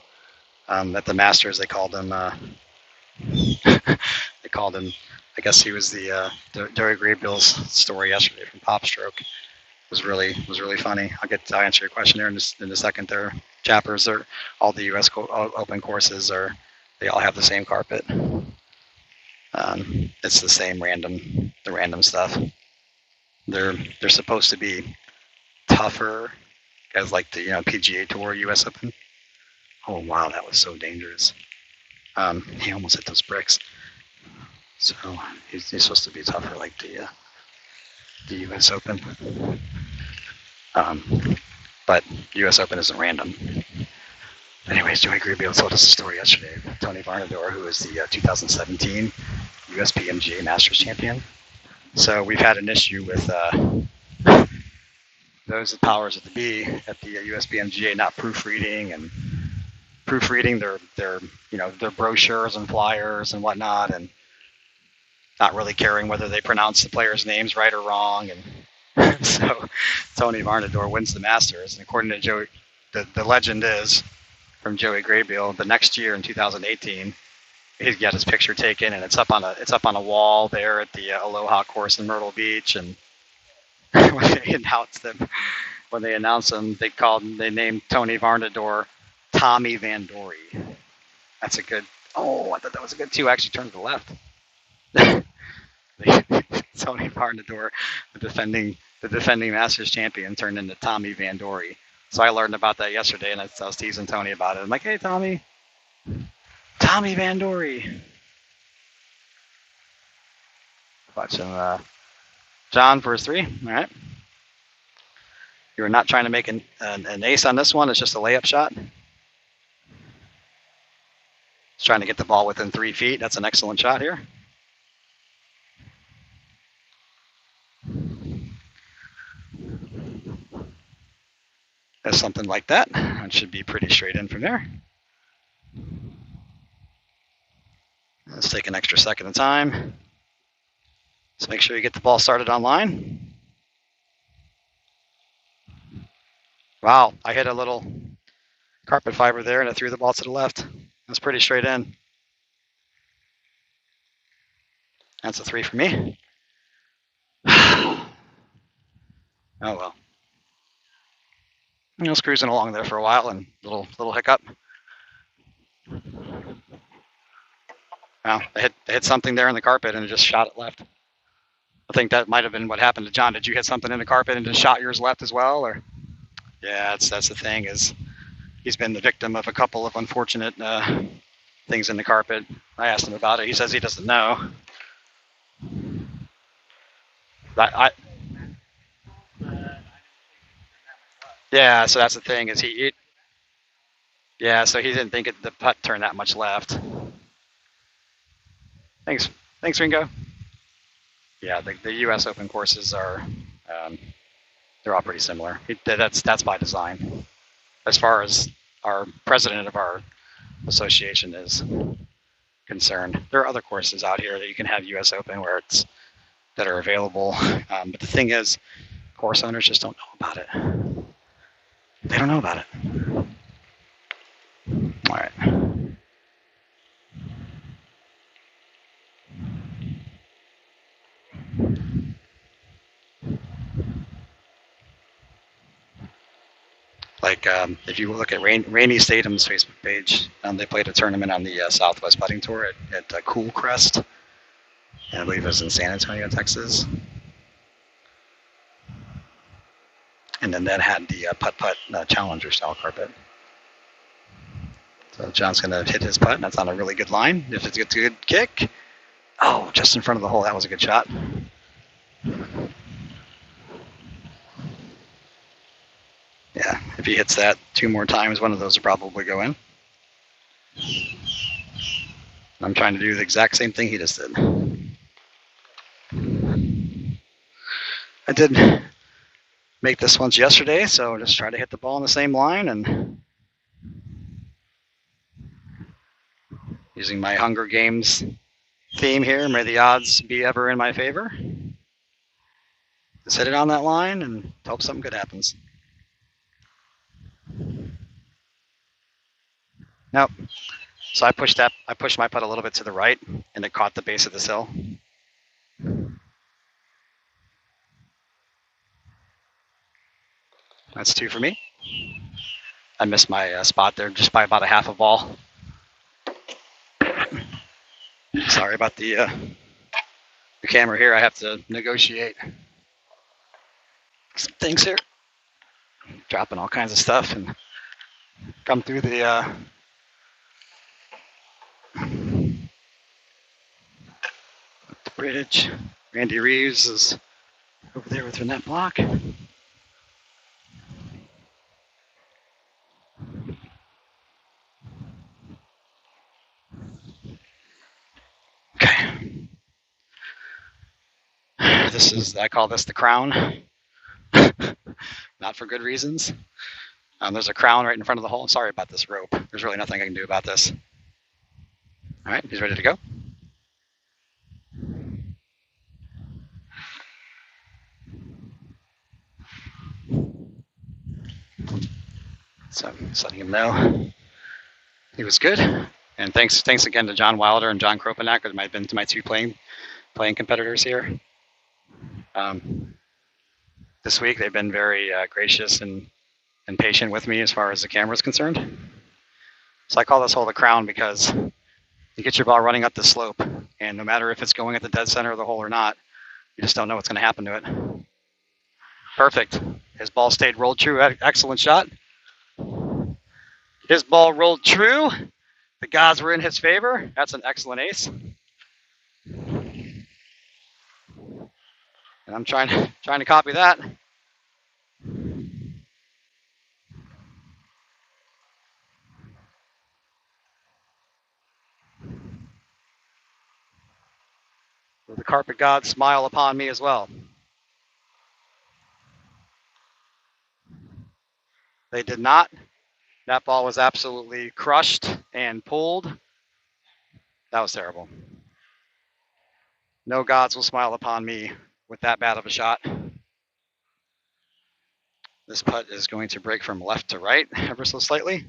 at the Masters they called him, I guess he was the Joey Graybill's story yesterday from Popstroke. Was really funny. I'll answer your question there in a second. There, Chappers are all the U.S. Open courses they all have the same carpet. It's the same random stuff. They're supposed to be tougher as like the PGA Tour U.S. Open. Oh wow, that was so dangerous. He almost hit those bricks. So he's supposed to be tougher like the U.S. Open. But U.S. Open isn't random. Anyways, Joey Graybill told us a story yesterday. Tony Varnador, who is the 2017 Uspmga Masters champion. So we've had an issue with those powers at the USPMGA not proofreading their brochures and flyers and whatnot, and not really caring whether they pronounce the players' names right or wrong. And so Tony Varnador wins the Masters, and according to Joey, the legend is from Joey Graybill, the next year in 2018, he got his picture taken, and it's up on a wall there at the Aloha course in Myrtle Beach. And when they announced him, they named Tony Varnador Tommy Van Dory. That's a good. Oh, I thought that was a good 2. Actually, turned to the left. Tony Varnador, the defending Masters champion, turned into Tommy Van Dory. So I learned about that yesterday, and I was teasing Tony about it. I'm like, hey, Tommy Van Dory. Watching John for his 3. All right. You were not trying to make an ace on this one. It's just a layup shot. He's trying to get the ball within 3 feet. That's an excellent shot here. There's something like that. It should be pretty straight in from there. Let's take an extra second of time. Let's make sure you get the ball started on line. Wow, I hit a little carpet fiber there and it threw the ball to the left. That's pretty straight in. That's a 3 for me. Oh well. I was cruising along there for a while and little hiccup. Wow, they hit something there in the carpet and it just shot it left. I think that might have been what happened to John. Did you hit something in the carpet and just shot yours left as well? Or yeah, that's the thing, is he's been the victim of a couple of unfortunate things in the carpet. I asked him about it. He says he doesn't know. Yeah, so that's the thing, is so he didn't think the putt turned that much left. Thanks, Ringo. Yeah, the U.S. Open courses are, they're all pretty similar. That's by design. As far as our president of our association is concerned, there are other courses out here that you can have U.S. Open that are available. But the thing is, course owners just don't know about it. They don't know about it. All right. Like if you look at Rainy Stathem's Facebook page, they played a tournament on the Southwest Putting Tour at Cool Crest. And I believe it was in San Antonio, Texas. And then that had the putt-putt Challenger style carpet. So John's going to hit his putt. That's on a really good line. If it's a good kick. Oh, just in front of the hole. That was a good shot. Yeah, if he hits that 2 more times, one of those will probably go in. I'm trying to do the exact same thing he just did. I did make this once yesterday, so just try to hit the ball on the same line and using my Hunger Games theme here, may the odds be ever in my favor. Just hit it on that line and hope something good happens. Nope. So I pushed my putt a little bit to the right, and it caught the base of this hill. That's 2 for me. I missed my spot there just by about a half a ball. Sorry about the camera here. I have to negotiate some things here. Dropping all kinds of stuff and come through the bridge. Randy Reeves is over there with her net block. Okay. I call this the crown. Not for good reasons. There's a crown right in front of the hole. Sorry about this rope. There's really nothing I can do about this. All right, he's ready to go. So just letting him know he was good. And thanks again to John Wilder and John Kropanak, who might have been my 2 playing competitors here. This week they've been very gracious and patient with me as far as the camera is concerned. So I call this hole the crown because you get your ball running up the slope, and no matter if it's going at the dead center of the hole or not, you just don't know what's going to happen to it. Perfect. His ball stayed rolled true. Excellent shot. His ball rolled true. The gods were in his favor. That's an excellent ace. And I'm trying to copy that. Will the carpet gods smile upon me as well? They did not. That ball was absolutely crushed and pulled. That was terrible. No gods will smile upon me with that bad of a shot. This putt is going to break from left to right ever so slightly.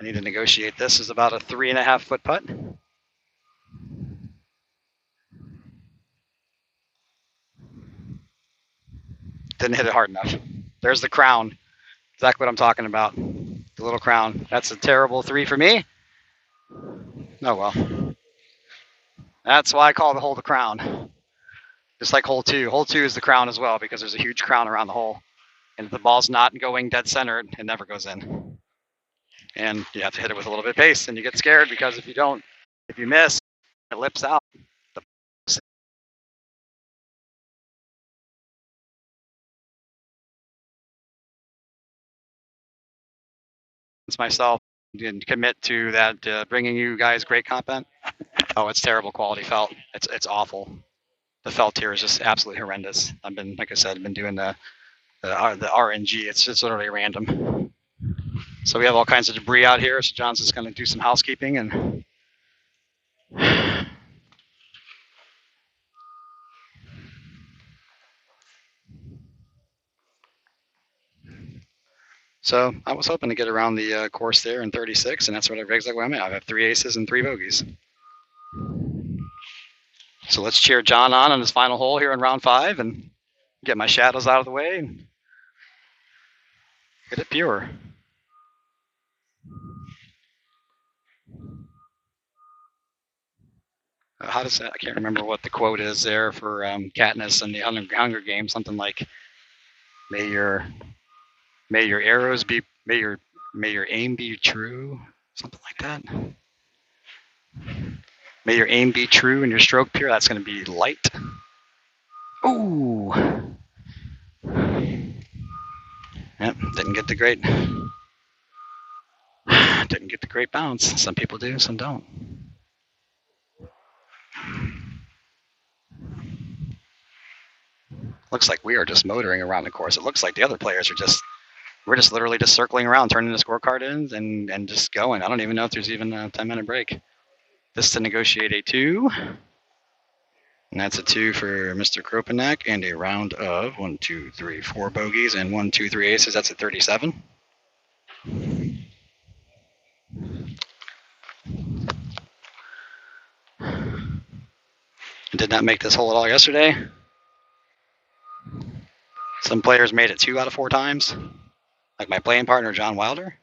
I need to negotiate this as about a 3.5 foot putt. Didn't hit it hard enough. There's the crown. Exactly what I'm talking about. The little crown. That's a terrible 3 for me. Oh well. That's why I call the hole the crown. Just like hole 2. Hole 2 is the crown as well because there's a huge crown around the hole. And if the ball's not going dead center, it never goes in. And you have to hit it with a little bit of pace, and you get scared because if you miss, it lips out. Myself didn't commit to that bringing you guys great content. Oh, it's terrible quality felt. It's awful. The felt here is just absolutely horrendous. Like I said, been doing the RNG. It's just literally random. So we have all kinds of debris out here. So John's just going to do some housekeeping and. So I was hoping to get around the course there in 36, and that's what I exactly I'm at. I have 3 aces and 3 bogeys. So let's cheer John on his final hole here in round 5 and get my shadows out of the way and get it pure. How does that? I can't remember what the quote is there for Katniss and the Hunger Games. Something like, "May your arrows be, may your aim be true." something like that. May your aim be true and your stroke pure. That's going to be light. Ooh. Yep, didn't get the great bounce. Some people do, some don't. Looks like we are just motoring around the course. It looks like the other players are we're just literally just circling around, turning the scorecard in and just going. I don't even know if there's even a 10-minute break. This to negotiate a 2. And that's a 2 for Mr. Kropanek and a round of 1, 2, 3, 4 bogeys and 1, 2, 3 aces. That's a 37. Did not make this hole at all yesterday. Some players made it 2 out of 4 times, like my playing partner, John Wilder.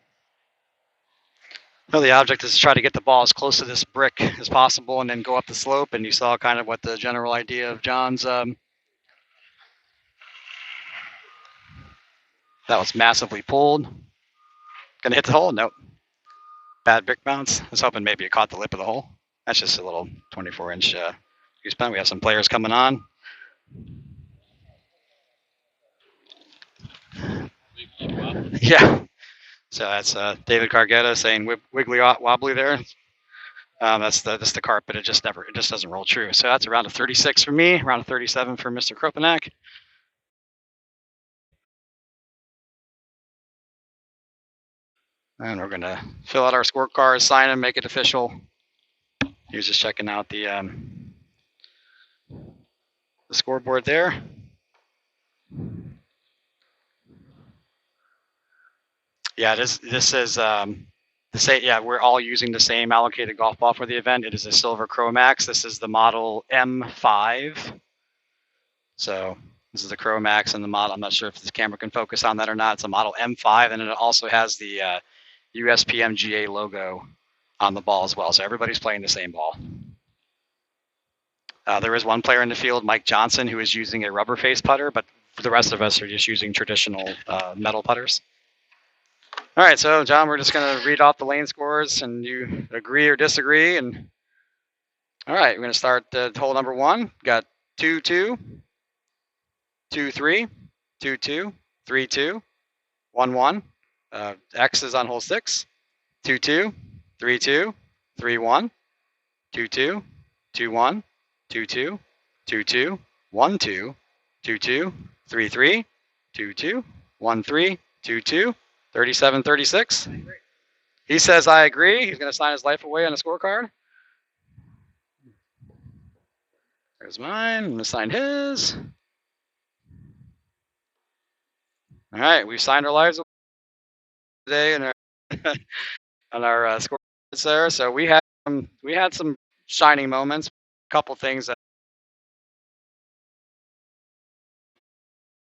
Well, the object is to try to get the ball as close to this brick as possible and then go up the slope. And you saw kind of what the general idea of John's. That was massively pulled. Gonna hit the hole? Nope. Bad brick bounce. I was hoping maybe it caught the lip of the hole. That's just a little 24-inch Uspmga. We have some players coming on. Yeah. So that's David Cargetta saying wiggly wobbly there. That's the carpet. It just doesn't roll true. So that's a round of 36 for me, round of 37 for Mr. Kropanek. And we're gonna fill out our scorecards, sign them, make it official. He was just checking out the scoreboard there. Yeah, this is we're all using the same allocated golf ball for the event. It is a silver Chromax. This is the model M5. So this is the Chromax and the model. I'm not sure if the camera can focus on that or not. It's a model M5, and it also has the Uspmga logo on the ball as well. So everybody's playing the same ball. There is one player in the field, Mike Johnson, who is using a rubber face putter, but the rest of us are just using traditional metal putters. All right, so John, we're just going to read off the lane scores, and you agree or disagree. And all right, we're going to start hole number 1. Got 2-2, 2-3, 2-2, 3-2, 1-1. X is on hole 6. 2-2, 3-2, 3-1, 2-2, 2-1, 2-2, 2-2, 1-2, 2-2, 3-3, 2-2, 1-3, 2-2, 37-36. He says, I agree. He's going to sign his life away on a scorecard. There's mine. I'm going to sign his. All right, we've signed our lives today and on our scorecards there. So we had some shining moments, a couple things that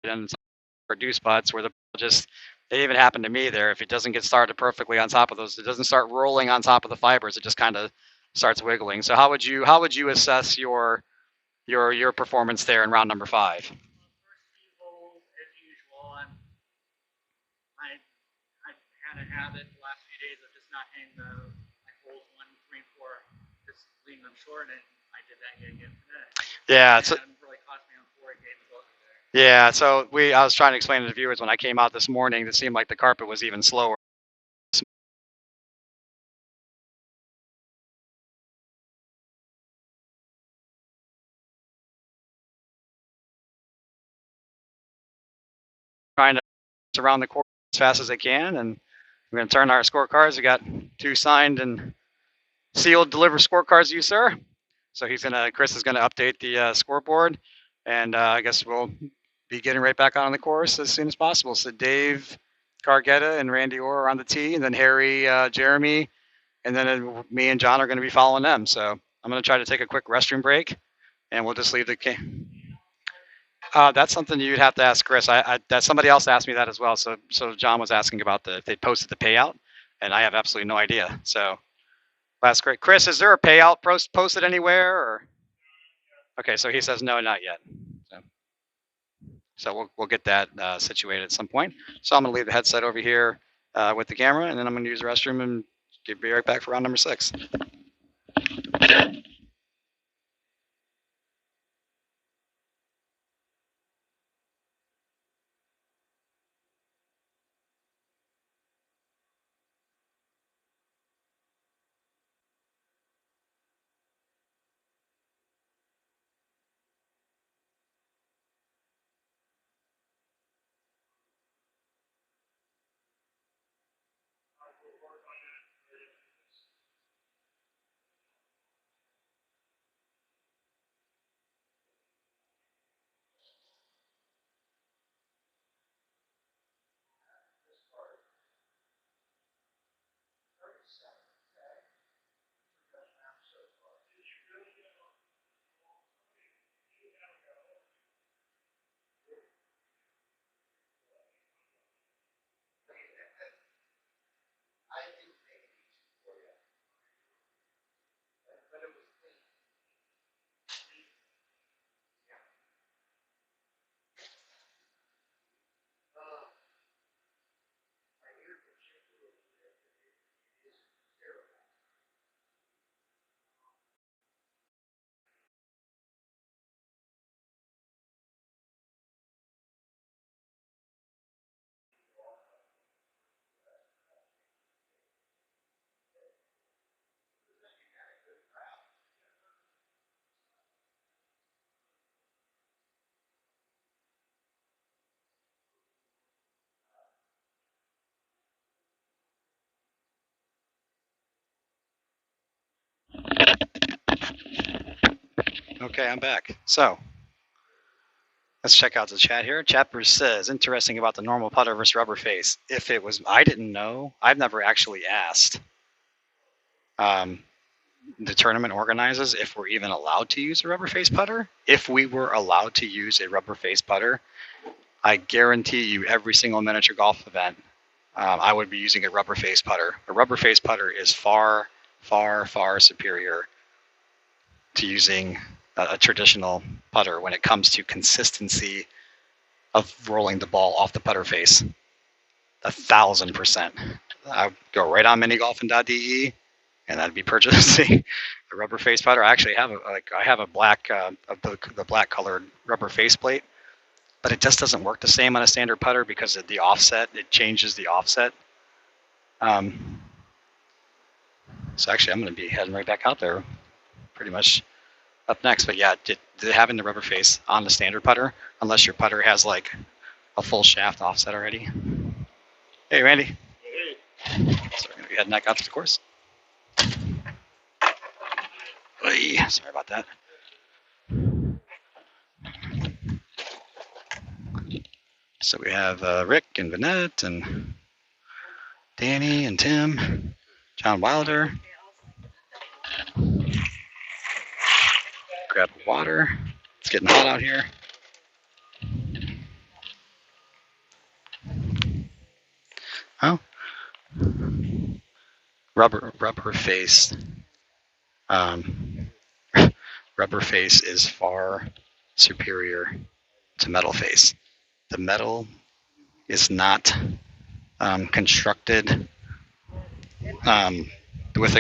and reduce putts where the ball just, it even happened to me there. If it doesn't get started perfectly on top of those, it doesn't start rolling on top of the fibers. It just kind of starts wiggling. So how would you assess your performance there in round number 5? First few holes, as usual, I had a habit the last few days of just not hitting the holes 1, 3, and 4, just leaving them short, and I did that again today. Yeah, and it really cost me on 4 games over there. Yeah, so I was trying to explain to the viewers when I came out this morning, it seemed like the carpet was even slower. Trying to around the course as fast as I can, and we're going to turn our scorecards. We got 2 signed and sealed, delivered scorecards to you, sir. So Chris is gonna update the scoreboard, and I guess we'll be getting right back on the course as soon as possible. So Dave Cargetta and Randy Orr are on the tee, and then Harry, Jeremy, and then me and John are going to be following them. So I'm going to try to take a quick restroom break, and we'll just leave the that's something you'd have to ask Chris. That somebody else asked me that as well. So John was asking about if they posted the payout, and I have absolutely no idea. So that's great. Chris, is there a payout posted anywhere? Or? Okay, so he says no, not yet. So we'll get that situated at some point. So I'm going to leave the headset over here with the camera, and then I'm going to use the restroom and be right back for round number 6. Okay, I'm back. So let's check out the chat here. Chapter says, interesting about the normal putter versus rubber face. If it was, I didn't know. I've never actually asked the tournament organizers if we're even allowed to use a rubber face putter. If we were allowed to use a rubber face putter, I guarantee you every single miniature golf event, I would be using a rubber face putter. A rubber face putter is far, far, far superior to using a traditional putter when it comes to consistency of rolling the ball off the putter face. 1,000%. I would go right on minigolfing.de and I'd be purchasing a rubber face putter. I actually have a black the black colored rubber face plate, but it just doesn't work the same on a standard putter because of the offset. It changes the offset. So actually, I'm going to be heading right back out there, pretty much up next. But yeah, having the rubber face on the standard putter, unless your putter has like a full shaft offset already. Hey, Randy. So we're going to be heading back out to the course. Oy, sorry about that. So we have Rick and Vanette and Danny and Tim, John Wilder. Grab water. It's getting hot out here. Oh, rubber face. Rubber face is far superior to metal face. The metal is not constructed with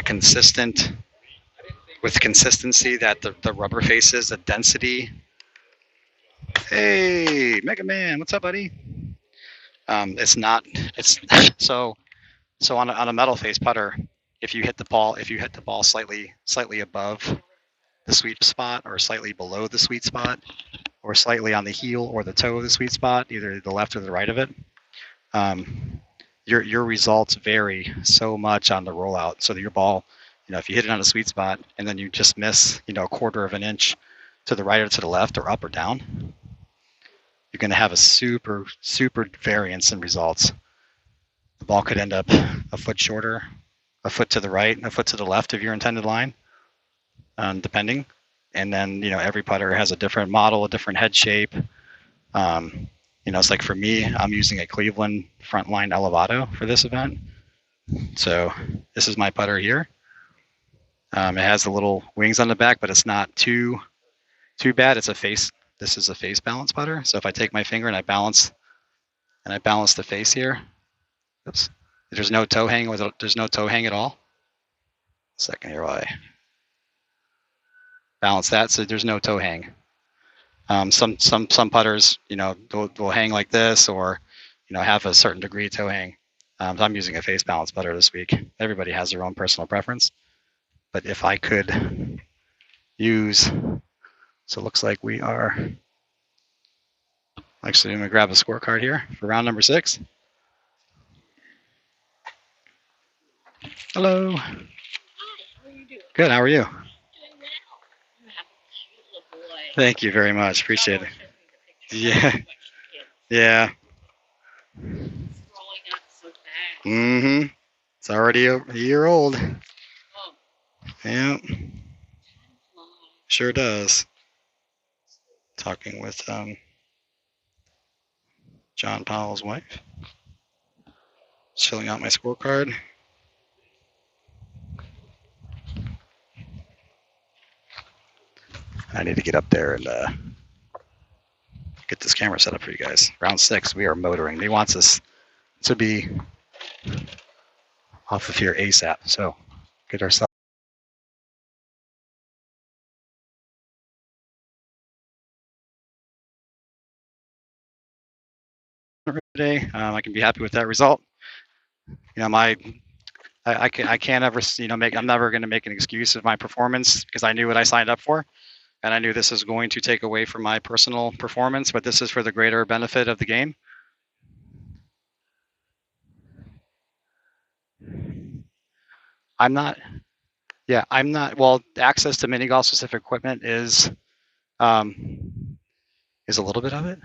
consistency that the rubber face is. The density. Hey, Mega Man, what's up, buddy? It's not. It's so on a metal face putter. If you hit the ball slightly above the sweet spot, or slightly below the sweet spot, or slightly on the heel or the toe of the sweet spot, either the left or the right of it, your results vary so much on the rollout. So that your ball, if you hit it on a sweet spot and then you just miss, a quarter of an inch to the right or to the left or up or down, you're going to have a super variance in results. The ball could end up a foot shorter, a foot to the right, a foot to the left of your intended line, depending. And then, every putter has a different model, a different head shape. It's like for me, I'm using a Cleveland Frontline Elevado for this event. So this is my putter here. It has the little wings on the back, but it's not too bad. It's a face. This is a face balance putter. So if I take my finger and I balance the face here, oops, there's no toe hang. There's no toe hang at all. Second here while I balance that so there's no toe hang. Some putters, will hang like this, or have a certain degree of toe hang. So I'm using a face balance putter this week. Everybody has their own personal preference, but if I could use, so it looks like we are actually going to grab a scorecard here for round number 6. Hello. Hi, how are you doing? Good. How are you? Doing well. You have a cute little boy. Thank you very much. Appreciate it. Yeah. Yeah. It's growing up so fast. Mm-hmm. It's already a year old. Oh, Yeah. time flies. Sure does. Talking with John Powell's wife. Just filling out my scorecard. I need to get up there and get this camera set up for you guys. Round 6, we are motoring. He wants us to be off of here ASAP. So get ourselves today. I can be happy with that result. I can't ever, I'm never going to make an excuse of my performance because I knew what I signed up for. And I knew this is going to take away from my personal performance, but this is for the greater benefit of the game. I'm not, well, access to mini golf specific equipment is a little bit of it.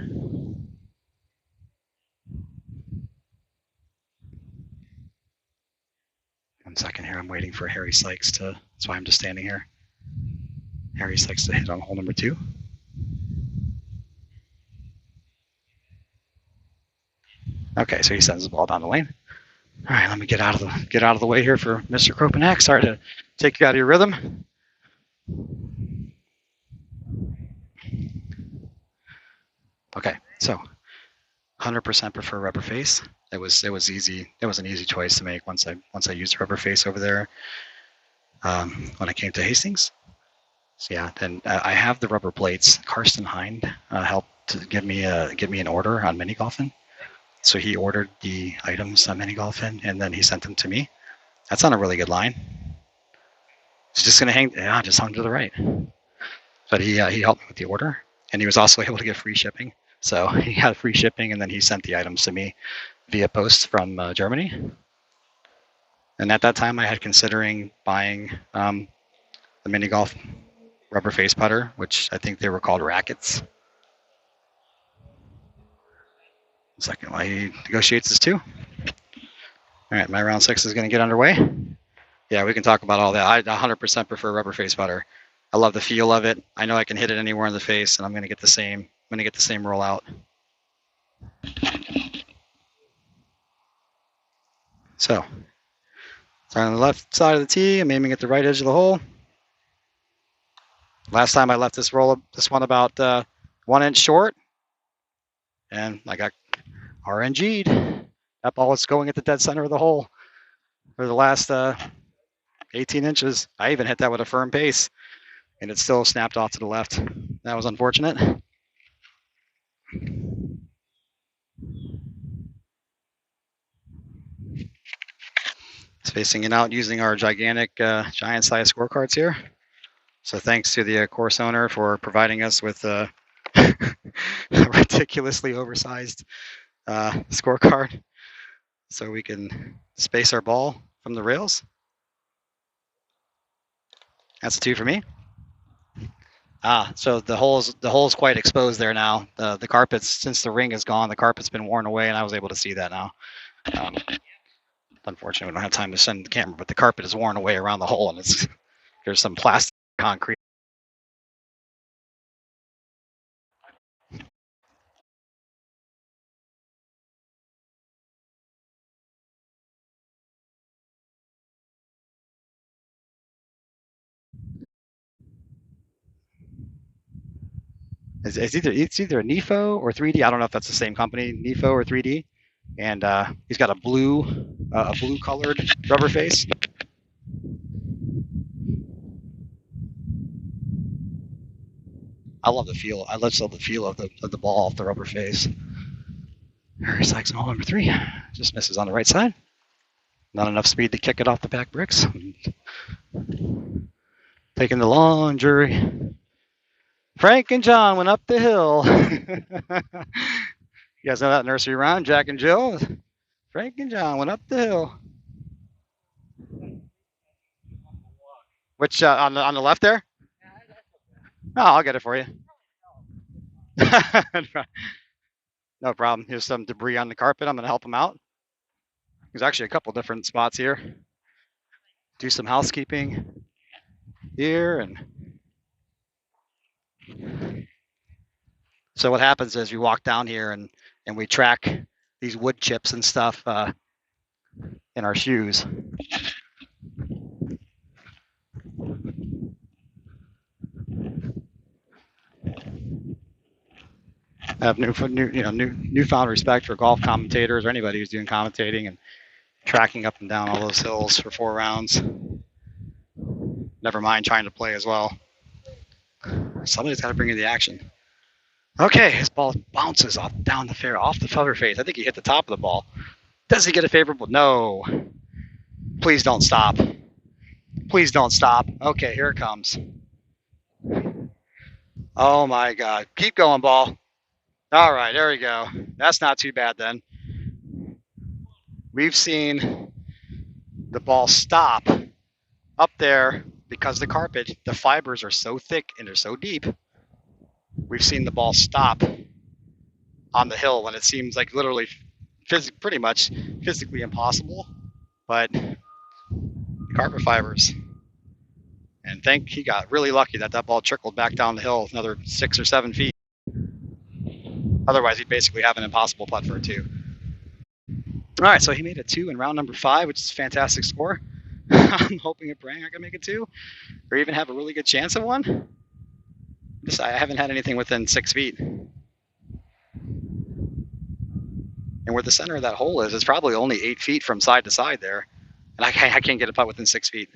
1 second here, I'm waiting for Harry Sykes that's why I'm just standing here. Harry Sykes to hit on hole number 2. Okay, so he sends the ball down the lane. All right, let me get out of the way here for Mr. Kropanak. Sorry to take you out of your rhythm. Okay, so 100% prefer rubber face. It was easy. It was an easy choice to make once I used rubber face over there when I came to Hastings. So yeah, then I have the rubber plates. Karsten Hind helped to give me an order on mini golfing. So he ordered the items on mini golfing and then he sent them to me. That's on a really good line. It's just gonna hang. Yeah, just hung to the right. But he helped me with the order, and he was also able to get free shipping. So he got free shipping, and then he sent the items to me via post from Germany. And at that time, I had considering buying the mini golf rubber face putter, which I think they were called rackets. 1 second while he negotiates this too. All right, my round 6 is going to get underway. Yeah, we can talk about all that. I 100% prefer rubber face putter. I love the feel of it. I know I can hit it anywhere in the face, and I'm going to get the same. I'm going to get the same rollout. So, starting on the left side of the tee, I'm aiming at the right edge of the hole. Last time I left this one about 1 inch short, and I got RNG'd. That ball was going at the dead center of the hole for the last 18 inches. I even hit that with a firm pace, and it still snapped off to the left. That was unfortunate. Spacing it out using our giant size scorecards here. So thanks to the course owner for providing us with a ridiculously oversized scorecard so we can space our ball from the rails. That's a 2 for me. So the hole's quite exposed there now. The carpets, since the ring is gone, the carpet's been worn away, and I was able to see that now. Unfortunately, we don't have time to send the camera, but the carpet is worn away around the hole, and there's some plastic concrete. It's either a NIFO or 3D. I don't know if that's the same company, NIFO or 3D. And he's got a blue colored rubber face. I love the feel. I love the feel of the ball off the rubber face. Harry Sykes on hole number 3. Just misses on the right side. Not enough speed to kick it off the back bricks. Taking the laundry. Frank and John went up the hill. You guys know that nursery rhyme, Jack and Jill? Frank and John went up the hill. Which on the left there? Oh, I'll get it for you. No problem. Here's some debris on the carpet. I'm going to help him out. There's actually a couple different spots here. Do some housekeeping here. And so what happens is you walk down here and we track these wood chips and stuff in our shoes. I have newfound respect for golf commentators or anybody who's doing commentating and tracking up and down all those hills for 4 rounds. Never mind trying to play as well. Somebody's got to bring in the action. Okay, his ball bounces down the fair, off the feather face. I think he hit the top of the ball. Does he get a favorable? No. Please don't stop. Please don't stop. Okay, here it comes. Oh my God. Keep going, ball. All right, there we go. That's not too bad then. We've seen the ball stop up there because the carpet, the fibers are so thick and they're so deep. We've seen the ball stop on the hill when it seems like literally pretty much physically impossible, but carpet fibers. And he got really lucky that ball trickled back down the hill another 6 or 7 feet. Otherwise, he'd basically have an impossible putt for a 2. All right, so he made a 2 in round number 5, which is a fantastic score. I'm hoping and praying I can make a 2 or even have a really good chance of one. I haven't had anything within 6 feet. And where the center of that hole is, it's probably only 8 feet from side to side there. And I can't get a putt within 6 feet.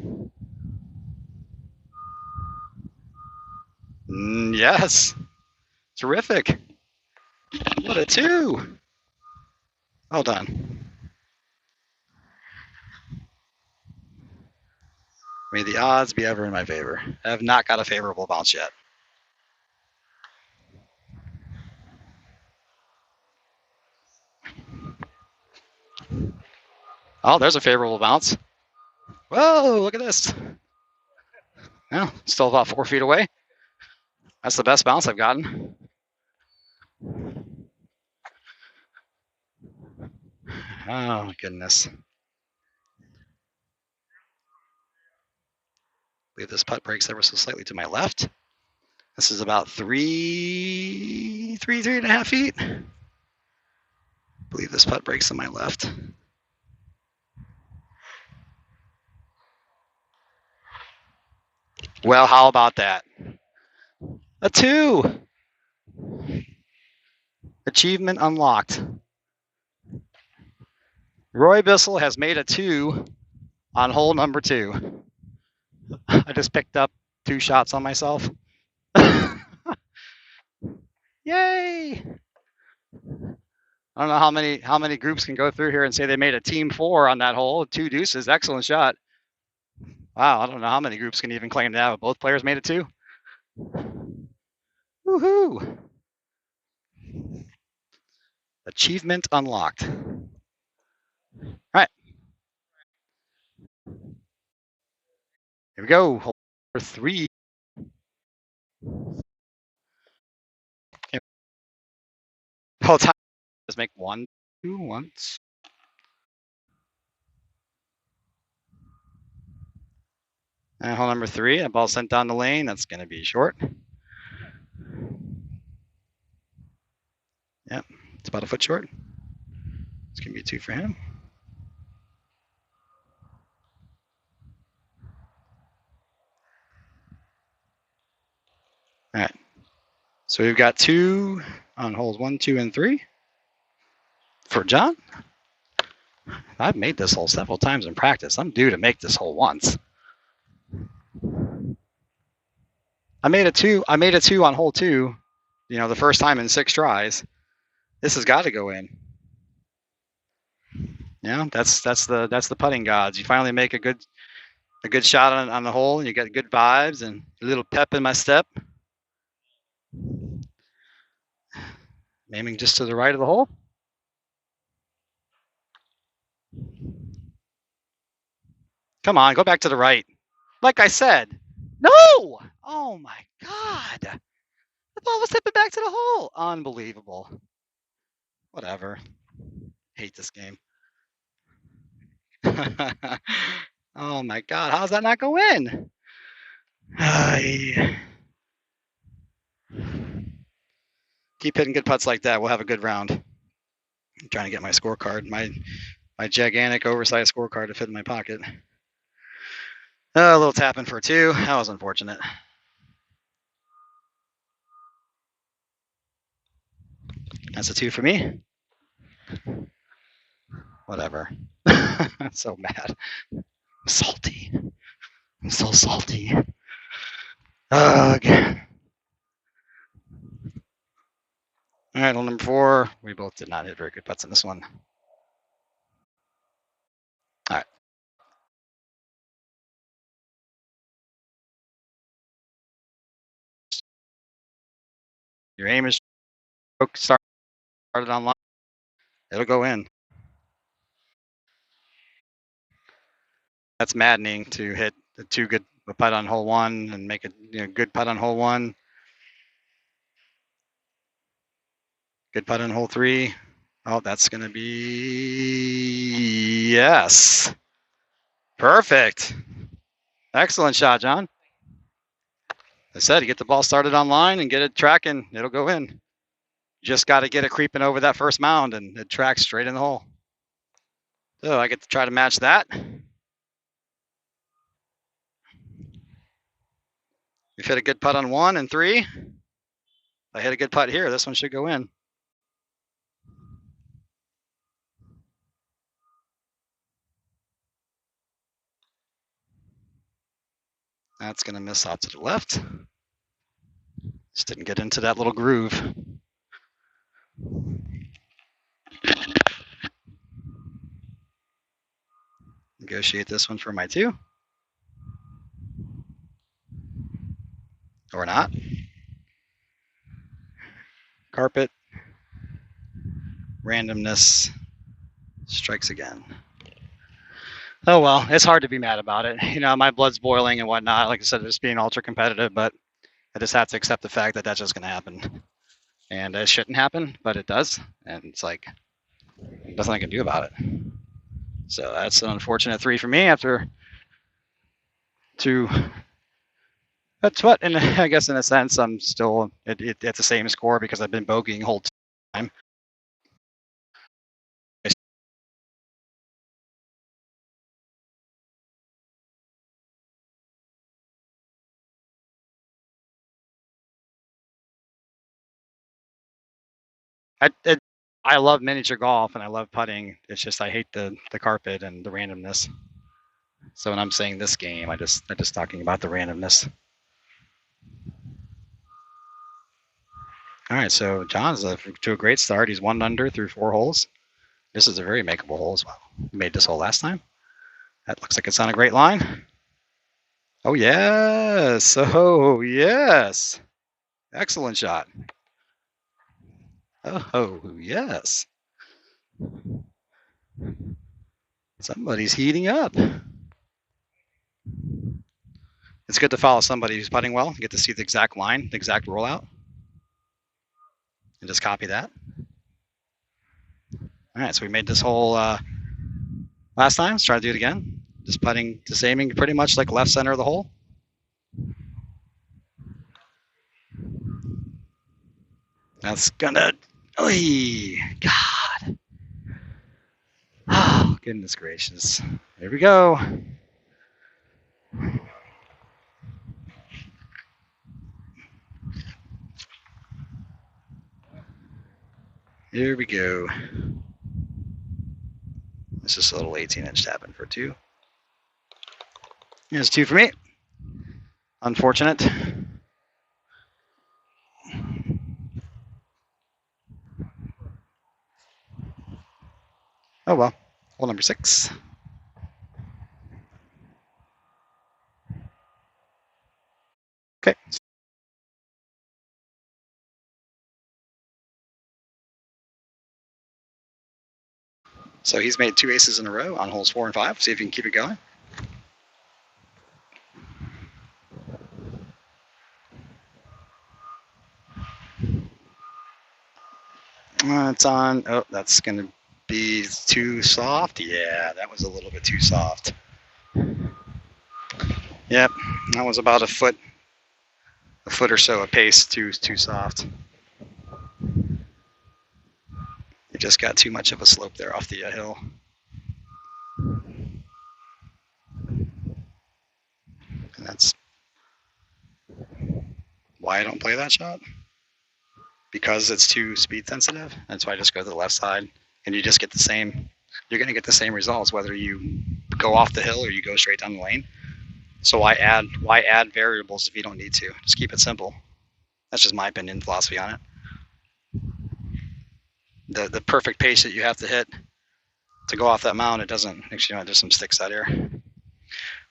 Yes. Terrific. What a 2. Well done. May the odds be ever in my favor. I have not got a favorable bounce yet. Oh, there's a favorable bounce. Whoa, look at this. Well, still about 4 feet away. That's the best bounce I've gotten. Oh, my goodness. I believe this putt breaks ever so slightly to my left. This is about 3.5 feet. I believe this putt breaks to my left. Well, how about that? A 2. Achievement unlocked. Roy Bissell has made a 2 on hole number 2. I just picked up 2 shots on myself. Yay! I don't know how many groups can go through here and say they made a team 4 on that hole. 2 deuces, excellent shot. Wow, I don't know how many groups can even claim that. Both players made it 2. Woohoo! Achievement unlocked. All right. Here we go. Hole number 3. Okay. Whole time. Just make 1, 2 once. And hole number 3, a ball sent down the lane. That's going to be short. Yep, it's about a foot short. It's going to be a 2 for him. All right. So we've got 2 on holes 1, 2, and 3 for John. I've made this hole several times in practice. I'm due to make this hole once. I made a two on hole 2, you know, the first time in 6 tries. This has got to go in. Yeah, that's the putting gods. You finally make a good shot on the hole, and you get good vibes and a little pep in my step. Aiming just to the right of the hole. Come on, go back to the right. Like I said. No! Oh my God. The ball was tipping back to the hole. Unbelievable. Whatever. Hate this game. Oh my God, how's that not go in? Keep hitting good putts like that. We'll have a good round. I'm trying to get my scorecard, my gigantic oversized scorecard to fit in my pocket. A little tapping for 2. That was unfortunate. That's a 2 for me. Whatever. I'm so mad. I'm salty. I'm so salty. Ugh. All right, hole number 4. We both did not hit very good putts in this one. All right. Your aim is started online. It'll go in. That's maddening to hit the 2 good putt on hole 1 and make a good putt on hole 1. Good putt on hole 3. Oh, that's going to be yes. Perfect. Excellent shot, John. I said, you get the ball started online and get it tracking, it'll go in. Just got to get it creeping over that first mound, and it tracks straight in the hole. So I get to try to match that. We've hit a good putt on 1 and 3. If I hit a good putt here, this one should go in. That's going to miss off to the left. Just didn't get into that little groove. Negotiate this one for my 2. Or not. Carpet. Randomness. Strikes again. Oh well, it's hard to be mad about it. You know, my blood's boiling and whatnot. Like I said, just being ultra competitive, but I just have to accept the fact that that's just going to happen. And it shouldn't happen, but it does. And it's like, nothing I can do about it. So that's an unfortunate 3 for me after 2. That's what, and I guess in a sense, I'm still at the same score because I've been bogeying whole time. I love miniature golf and I love putting. It's just I hate the carpet and the randomness. So when I'm saying this game, I'm just talking about the randomness. All right, so John's to a great start. He's 1 under through 4 holes. This is a very makeable hole as well. We made this hole last time. That looks like it's on a great line. Oh yes! Oh yes! Excellent shot. Oh yes! Somebody's heating up. It's good to follow somebody who's putting well. You get to see the exact line, the exact rollout, and just copy that. All right, so we made this hole last time. Let's try to do it again. Just putting, just aiming pretty much like left center of the hole. That's gonna, oy, God. Oh, goodness gracious. Here we go. Here we go. It's just a little 18-inch tapping for 2. Here's 2 for me. Unfortunate. Oh well. Hole number 6. Okay. So he's made 2 aces in a row on holes 4 and 5. See if he can keep it going. It's on. Oh, that's going to be too soft. Yeah, that was a little bit too soft. Yep, that was about a foot or so of pace too soft. You just got too much of a slope there off the hill. And that's why I don't play that shot. Because it's too speed sensitive. That's why I just go to the left side, and you just get the same. You're going to get the same results whether you go off the hill or you go straight down the lane. So why add variables if you don't need to? Just keep it simple. That's just my opinion, philosophy on it. The perfect pace that you have to hit to go off that mound, it doesn't. Actually, there's some sticks out here.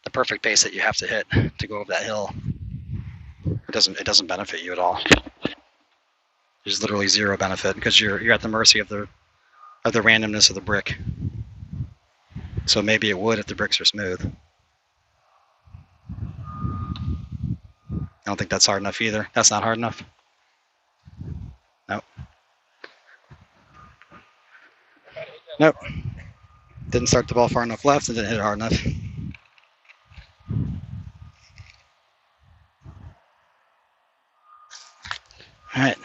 The perfect pace that you have to hit to go up that hill, it doesn't benefit you at all. There's literally zero benefit because you're at the mercy of the randomness of the brick. So maybe it would if the bricks are smooth. I don't think that's hard enough either. That's not hard enough. Nope. Nope. Didn't start the ball far enough left and didn't hit it hard enough. All right.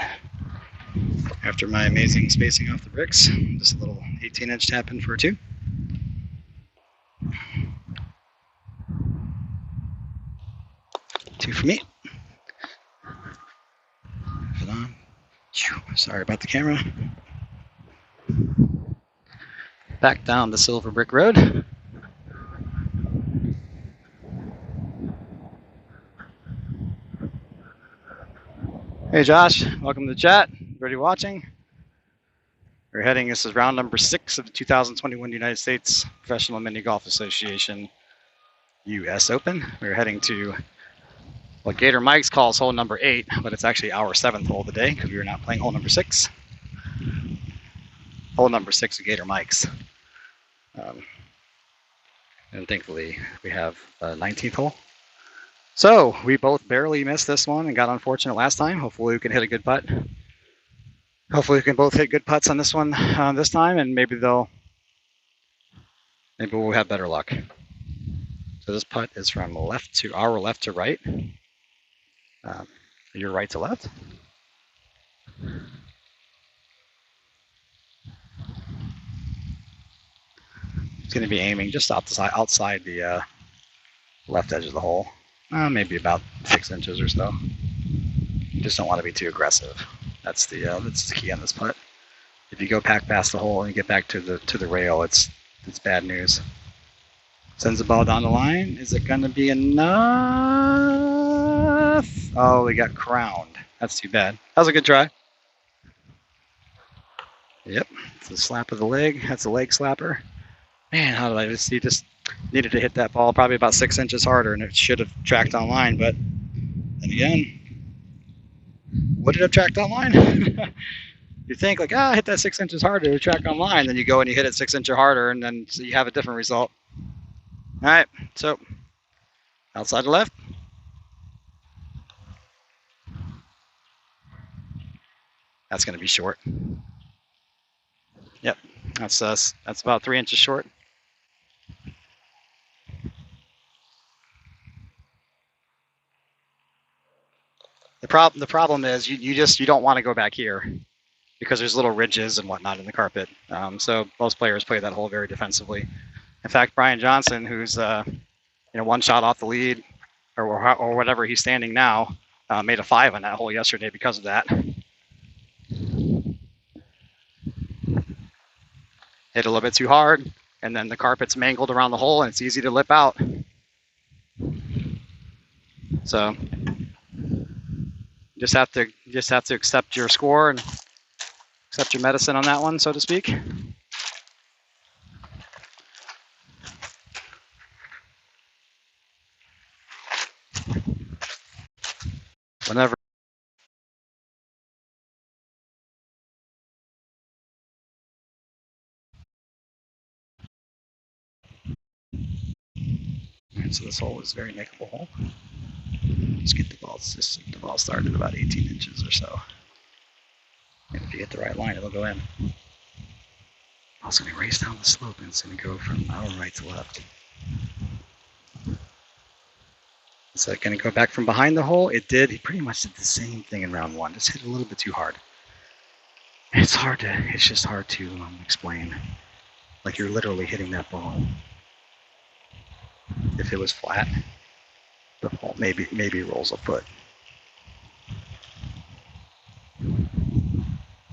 After my amazing spacing off the bricks, just a little 18-inch tap in for a 2. Two for me. Hold on. Sorry about the camera. Back down the Silver Brick Road. Hey Josh, welcome to the chat. Everybody watching? This is round number 6 of the 2021 United States Professional Mini Golf Association US Open. We're heading to what Gator Mike's calls hole number 8, but it's actually our 7th hole of the day because we were not playing hole number 6. Hole number 6 of Gator Mike's. And thankfully we have a 19th hole. So we both barely missed this one and got unfortunate last time. Hopefully we can hit a good putt. Hopefully we can both hit good putts on this one this time, and maybe we'll have better luck. So this putt is from our left to right. Your right to left. It's going to be aiming just outside the left edge of the hole. Maybe about 6 inches or so. You just don't want to be too aggressive. That's the key on this putt. If you go past the hole and you get back to the rail, it's bad news. Sends the ball down the line. Is it going to be enough? Oh, we got crowned. That's too bad. That was a good try. Yep, it's a slap of the leg. That's a leg slapper. Man, how did he just needed to hit that ball probably about 6 inches harder, and it should have tracked on line. But then again, would it have tracked on line? You think like, hit that 6 inches harder to track on line. Then you go and you hit it 6 inches harder, and then so you have a different result. All right, so outside the left. That's going to be short. Yep, that's about 3 inches short. The problem is you don't want to go back here because there's little ridges and whatnot in the carpet. So most players play that hole very defensively. In fact, Brian Johnson, who's one shot off the lead or whatever he's standing now, made a 5 on that hole yesterday because of that. Hit a little bit too hard, and then the carpet's mangled around the hole, and it's easy to lip out. So you just have to accept your score and accept your medicine on that one, so to speak. Alright, so this hole is a very makeable hole. Just get the ball started about 18 inches or so. And if you get the right line, it'll go in. Also, going to race down the slope and it's going to go from our right to left. Is that going to go back from behind the hole? It did. He pretty much did the same thing in round one. Just hit a little bit too hard. It's just hard to explain. Like you're literally hitting that ball. If it was flat, the ball maybe rolls a foot.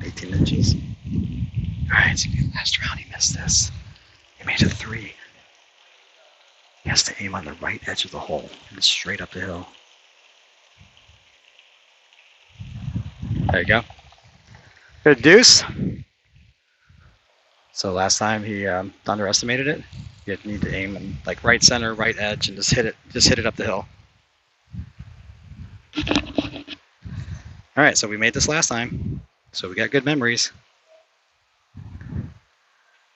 18 inches. Alright, so last round he missed this. He made a 3. He has to aim on the right edge of the hole and straight up the hill. There you go. Good deuce. So last time he underestimated it. You need to aim in like right center, right edge, and just hit it up the hill. All right, so we made this last time, so we got good memories.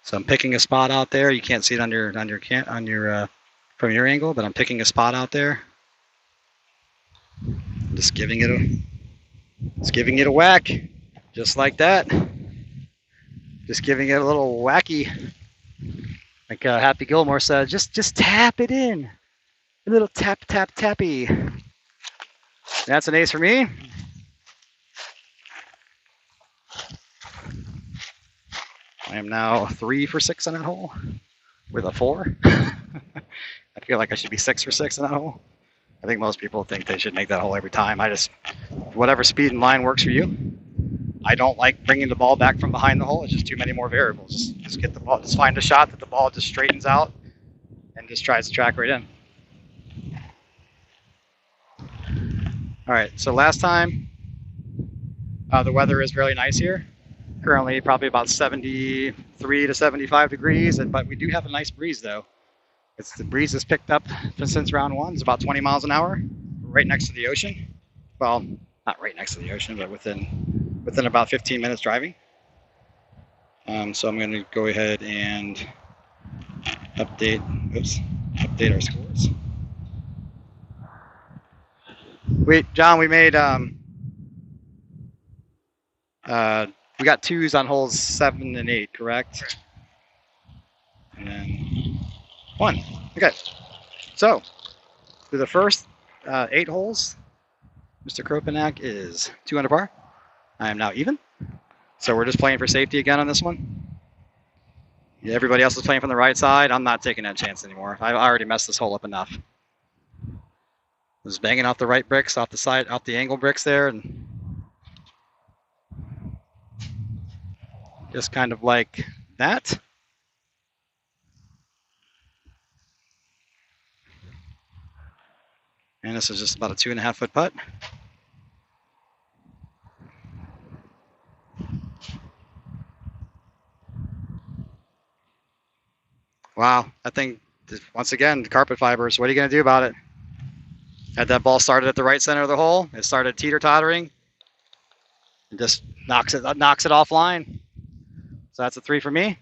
So I'm picking a spot out there. You can't see it from your angle, but I'm picking a spot out there. I'm just giving it a whack, just like that. Just giving it a little wacky. Like Happy Gilmore said, just tap it in. A little tap, tap, tappy. That's an ace for me. I am now 3 for 6 on that hole with a 4. I feel like I should be 6 for 6 on that hole. I think most people think they should make that hole every time. Whatever speed and line works for you. I don't like bringing the ball back from behind the hole. It's just too many more variables. Just get the ball. Just find a shot that the ball just straightens out and just tries to track right in. All right. So last time, the weather is really nice here. Currently, probably about 73 to 75 degrees, but we do have a nice breeze though. The breeze has picked up since round one. It's about 20 miles an hour, right next to the ocean. Well, not right next to the ocean, but within about 15 minutes driving. So I'm going to go ahead and update our scores. Wait, John, we made we got 2s on holes 7 and 8, correct? And then 1. Okay. So through the first 8 holes, Mr. Kropanak is 2 under par. I am now even. So we're just playing for safety again on this one. Yeah, everybody else is playing from the right side. I'm not taking that chance anymore. I already messed this hole up enough. I was banging off the right bricks, off the angle bricks there, and just kind of like that. And this is just about a 2.5 foot putt. Wow, I think, once again, carpet fibers, what are you going to do about it? Had that ball started at the right center of the hole. It started teeter-tottering. And just knocks it offline. So that's a 3 for me.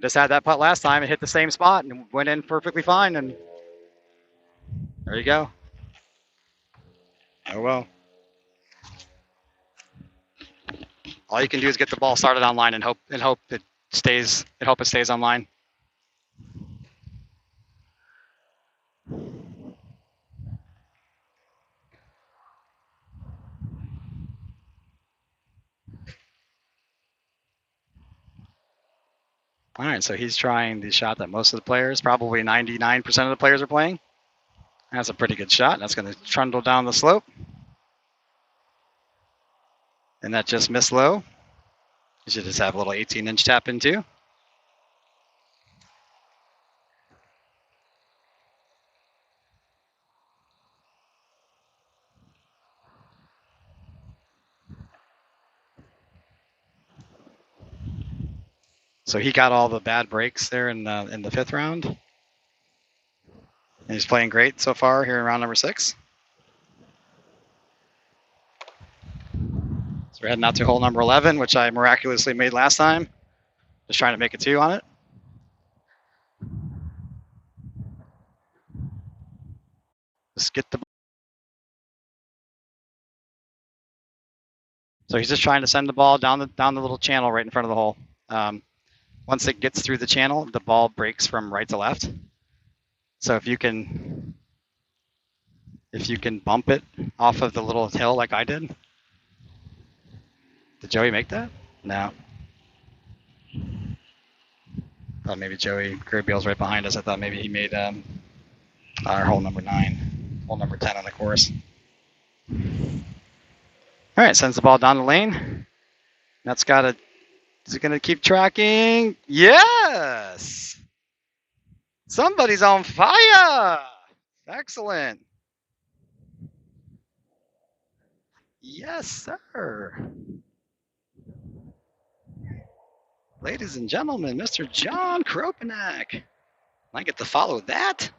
Just had that putt last time. It hit the same spot and went in perfectly fine. And there you go. Oh well. All you can do is get the ball started online and hope it stays online. All right, so he's trying the shot that most of the players, probably 99% of the players, are playing. That's a pretty good shot. That's going to trundle down the slope. And that just missed low. You should just have a little 18-inch tap in too. So he got all the bad breaks there in the 5th round. And he's playing great so far here in round number 6. So we're heading out to hole number 11, which I miraculously made last time. Just trying to make a 2 on it. Just get the. So he's just trying to send the ball down the little channel right in front of the hole. Once it gets through the channel, the ball breaks from right to left. So if you can bump it off of the little hill like I did. Did Joey make that? No. Thought maybe Joey Gribbeal's right behind us. I thought maybe he made our hole number 9, hole number 10 on the course. All right, sends the ball down the lane. That's got to. Is it going to keep tracking? Yes! Somebody's on fire! Excellent. Yes, sir. Ladies and gentlemen, Mr. John Kropanak. I get to follow that?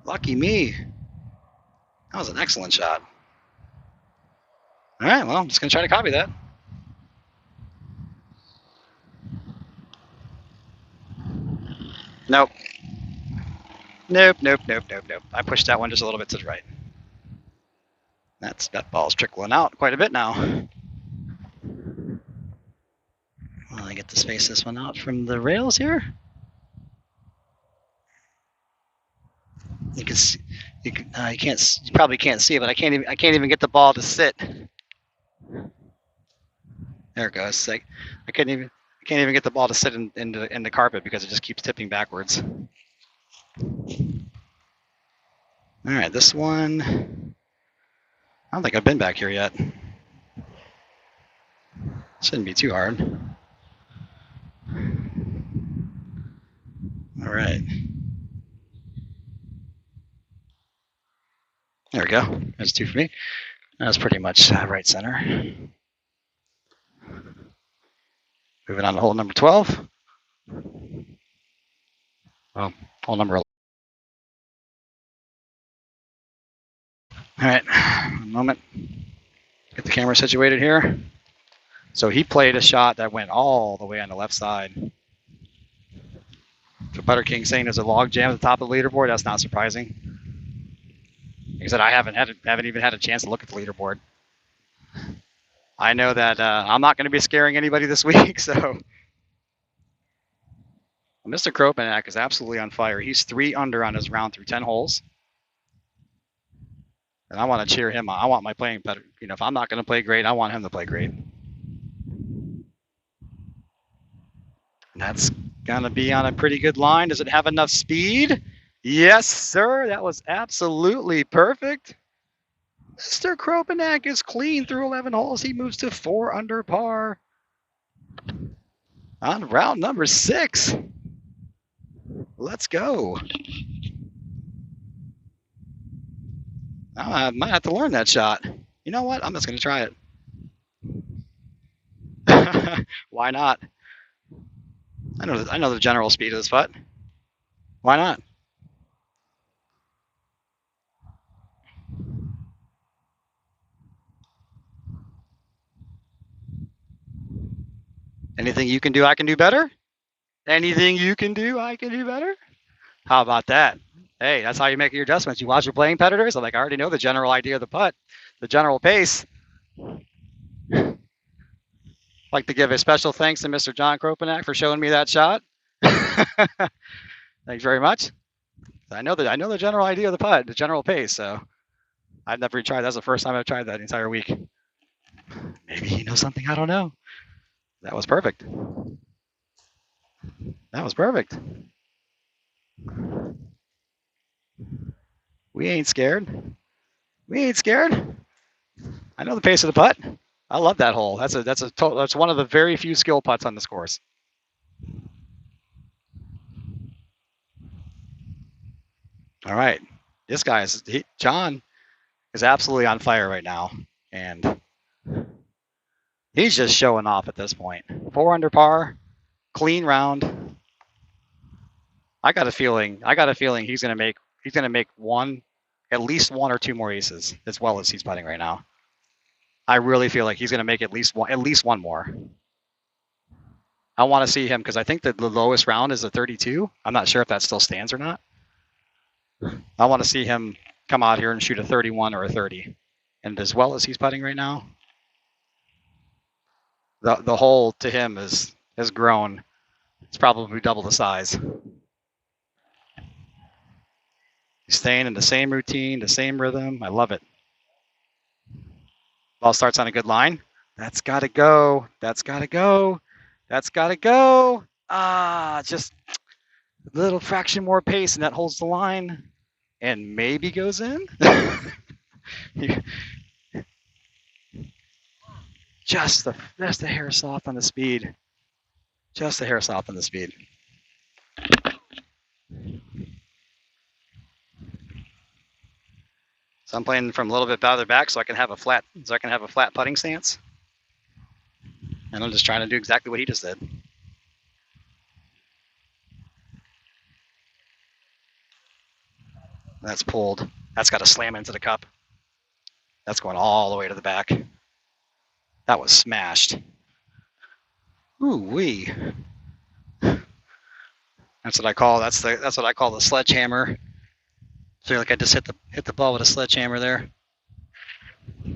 Lucky me. That was an excellent shot. All right, well, I'm just going to try to copy that. Nope. Nope. I pushed that one just a little bit to the right. That ball's trickling out quite a bit now. Well, I get to space this one out from the rails here. You can see, you probably can't see it, but I can't even get the ball to sit. There it goes. Like, I can't even get the ball to sit in the carpet because it just keeps tipping backwards. All right, this one. I don't think I've been back here yet. Shouldn't be too hard. All right. There we go. That's 2 for me. That's pretty much right center. Moving on to hole number 12. Well, hole number 11. All right, one moment. Get the camera situated here. So he played a shot that went all the way on the left side. For Putter King saying there's a log jam at the top of the leaderboard, that's not surprising. Like I said, I haven't even had a chance to look at the leaderboard. I know that I'm not going to be scaring anybody this week, so. Mr. Kropanak is absolutely on fire. He's 3 under on his round through 10 holes. And I want to cheer him on. I want my playing better. You know, if I'm not going to play great, I want him to play great. And that's going to be on a pretty good line. Does it have enough speed? Yes, sir. That was absolutely perfect. Mr. Kropanak is clean through 11 holes. He moves to 4 under par on round number 6. Let's go. I might have to learn that shot. You know what? I'm just going to try it. Why not? I know the general speed of this putt. Why not? Anything you can do, I can do better? Anything you can do, I can do better? How about that? Hey, that's how you make your adjustments. You watch your playing competitors. I'm like, I already know the general idea of the putt, the general pace. I'd like to give a special thanks to Mr. John Kropanak for showing me that shot. Thanks very much. I know the general idea of the putt, the general pace. So I've never tried. That's the first time I've tried that entire week. Maybe he knows something I don't know. That was perfect. That was perfect. We ain't scared. We ain't scared. I know the pace of the putt. I love that hole. That's one of the very few skill putts on this course. All right, this guy John is absolutely on fire right now, and he's just showing off at this point. 4 under par, clean round. I got a feeling he's gonna make at least one or two more aces as well as he's putting right now. I really feel like he's gonna make at least one more. I want to see him because I think that the lowest round is a 32. I'm not sure if that still stands or not. I want to see him come out here and shoot a 31 or a 30. And as well as he's putting right now, the hole to him has grown. It's probably double the size. He's staying in the same routine, the same rhythm. I love it. Ball starts on a good line. That's got to go. That's got to go. That's got to go. Just a little fraction more pace, and that holds the line and maybe goes in. Just a hair soft on the speed. Just a hair soft on the speed. So I'm playing from a little bit farther back so I can have a flat putting stance. And I'm just trying to do exactly what he just did. That's pulled. That's got to slam into the cup. That's going all the way to the back. That was smashed. Ooh-wee. That's what I call the sledgehammer. I feel like I just hit the ball with a sledgehammer there. All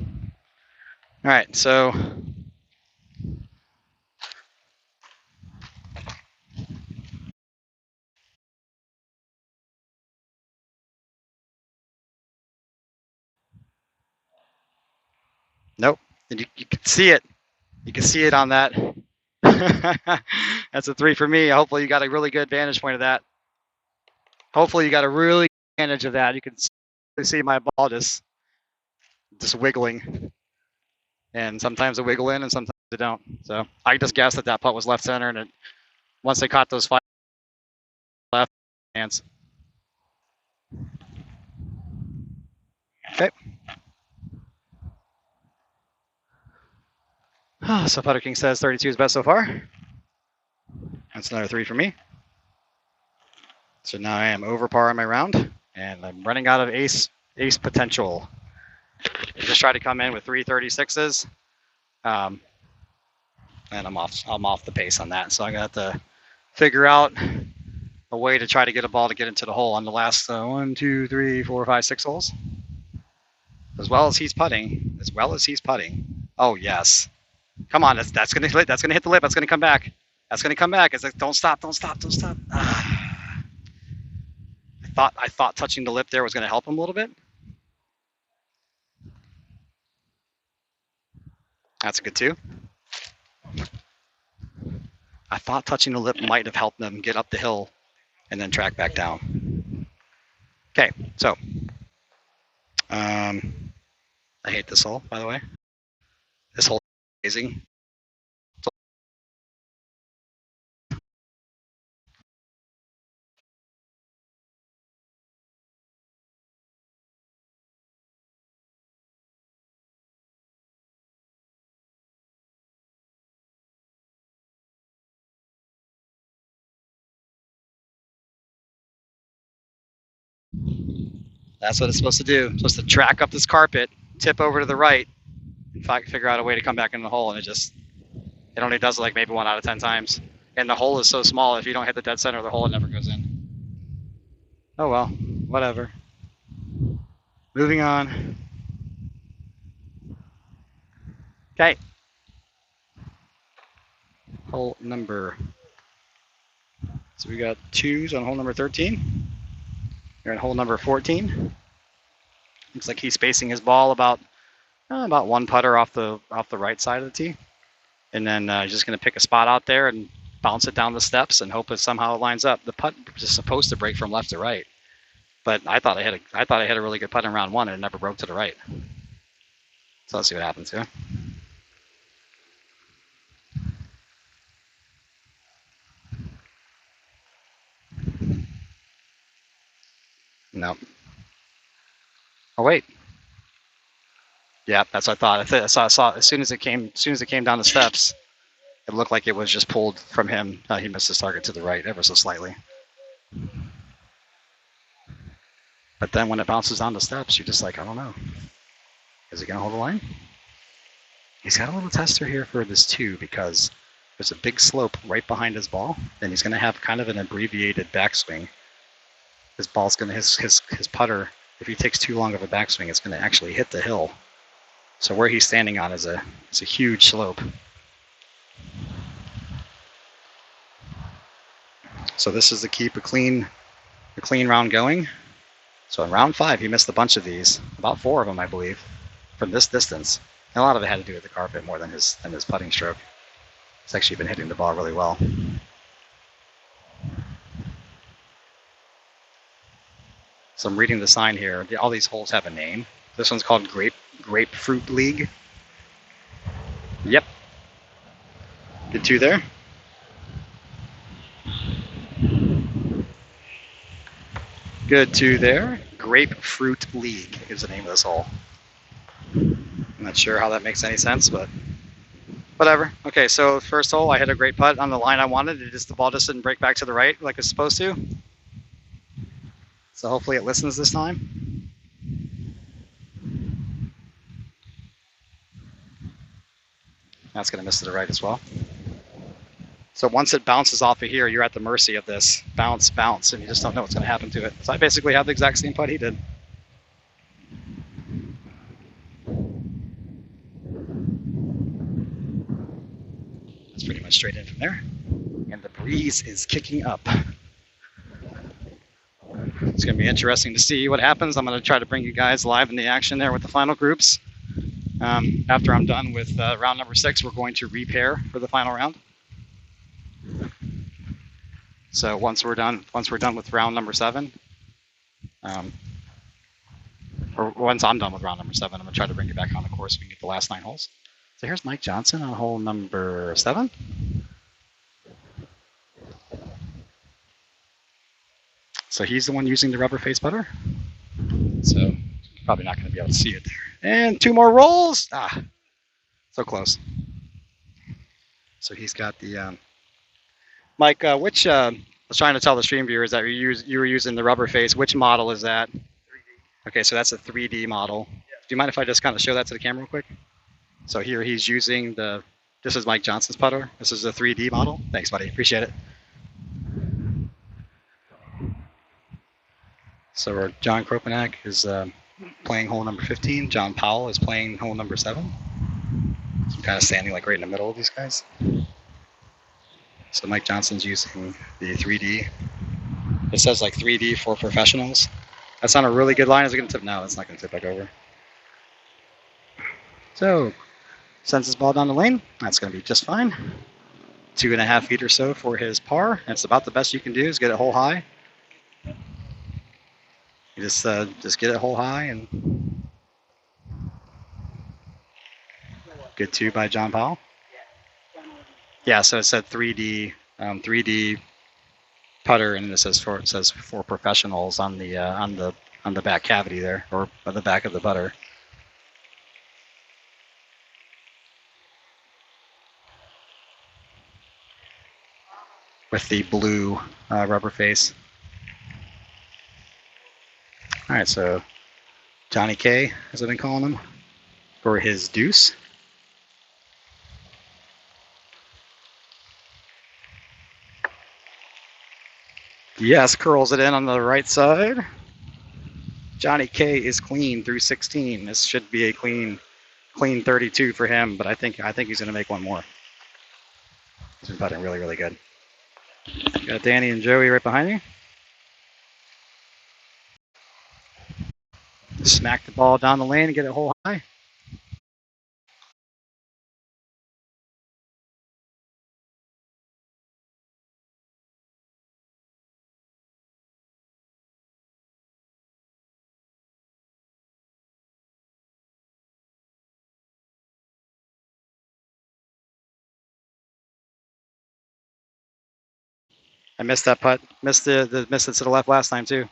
right, so nope. And you can see it. You can see it on that. That's a 3 for me. Hopefully you got a really good vantage point of that. Hopefully you got a really good advantage of that. You can see my ball just wiggling. And sometimes it wiggle in and sometimes it don't. So I just guessed that putt was left center, and once they caught those 5 left hands. Okay. So Putter King says 32 is best so far. That's another 3 for me. So now I am over par on my round, and I'm running out of ace potential. Just try to come in with 336s, and I'm off the pace on that. So I got to figure out a way to try to get a ball to get into the hole on the last 1, 2, 3, 4, 5, 6 holes. As well as he's putting. Oh yes. Come on, that's gonna hit. That's gonna hit the lip. That's gonna come back. It's like don't stop. I thought touching the lip there was gonna help him a little bit. That's a good 2. I thought touching the lip might have helped them get up the hill and then track back down. Okay, so I hate this hole, by the way. This hole is amazing. That's what it's supposed to do. It's supposed to track up this carpet, tip over to the right, and figure out a way to come back in the hole. And it only does it like maybe 1 out of 10 times. And the hole is so small, if you don't hit the dead center of the hole, it never goes in. Oh well, whatever. Moving on. Okay. Hole number. So we got 2s on hole number 13. We're at hole number 14. Looks like he's spacing his ball about 1 putter off the right side of the tee, and then he's just going to pick a spot out there and bounce it down the steps and hope it somehow lines up. The putt is supposed to break from left to right, but I thought I had a really good putt in round 1 and it never broke to the right. So let's see what happens here. No. Oh wait. Yeah, that's what I thought. I saw as soon as it came down the steps, it looked like it was just pulled from him. He missed his target to the right ever so slightly. But then when it bounces down the steps, you're just like, I don't know. Is he gonna hold the line? He's got a little tester here for this too, because there's a big slope right behind his ball, and he's gonna have kind of an abbreviated backswing. His putter if he takes too long of a backswing, it's going to actually hit the hill. So where he's standing on is a huge slope. So this is to keep a clean round going. So in round 5, he missed a bunch of these, about 4 of them, I believe, from this distance. And a lot of it had to do with the carpet more than his putting stroke. He's actually been hitting the ball really well. So I'm reading the sign here. All these holes have a name. This one's called Grapefruit League. Yep. Good 2 there. Good 2 there. Grapefruit League is the name of this hole. I'm not sure how that makes any sense, but whatever. Okay, so first hole, I hit a great putt on the line I wanted. The ball just didn't break back to the right like it's supposed to. So hopefully it listens this time. That's going to miss to the right as well. So once it bounces off of here, you're at the mercy of this bounce, and you just don't know what's going to happen to it. So I basically have the exact same putt he did. That's pretty much straight in from there. And the breeze is kicking up. It's going to be interesting to see what happens. I'm going to try to bring you guys live in the action there with the final groups. After I'm done with round number 6, we're going to repair for the final round. So once we're done with round number 7, or once I'm done with round number 7, I'm going to try to bring you back on the course so we can get the last 9 holes. So here's Mike Johnson on hole number 7. So he's the one using the rubber face putter. So probably not going to be able to see it there. And 2 more rolls. So close. So he's got the Mike. Which I was trying to tell the stream viewers that you were using the rubber face. Which model is that? 3D. Okay, so that's a 3D model. Yeah. Do you mind if I just kind of show that to the camera real quick? So here he's using this is Mike Johnson's putter. This is a 3D model. Thanks, buddy. Appreciate it. So John Kropanak is playing hole number 15. John Powell is playing hole number 7. So I'm kind of standing like right in the middle of these guys. So Mike Johnson's using the 3D. It says like 3D for professionals. That's on a really good line. Is it going to tip? No, it's not going to tip back over. So sends his ball down the lane. That's going to be just fine. 2.5 feet or so for his par. That's about the best you can do is get it hole high. You just get it hole high and good 2 by John Powell. Yeah, so it said 3D putter, and it says for professionals on the back cavity there, or on the back of the putter. With the blue rubber face. All right, so Johnny K, as I've been calling him, for his deuce. Yes, curls it in on the right side. Johnny K is clean through 16. This should be a clean 32 for him, but I think he's going to make one more. He's been putting really, really good. Got Danny and Joey right behind me. Smack the ball down the lane and get it hole high. I missed that putt. Missed it to the left last time too.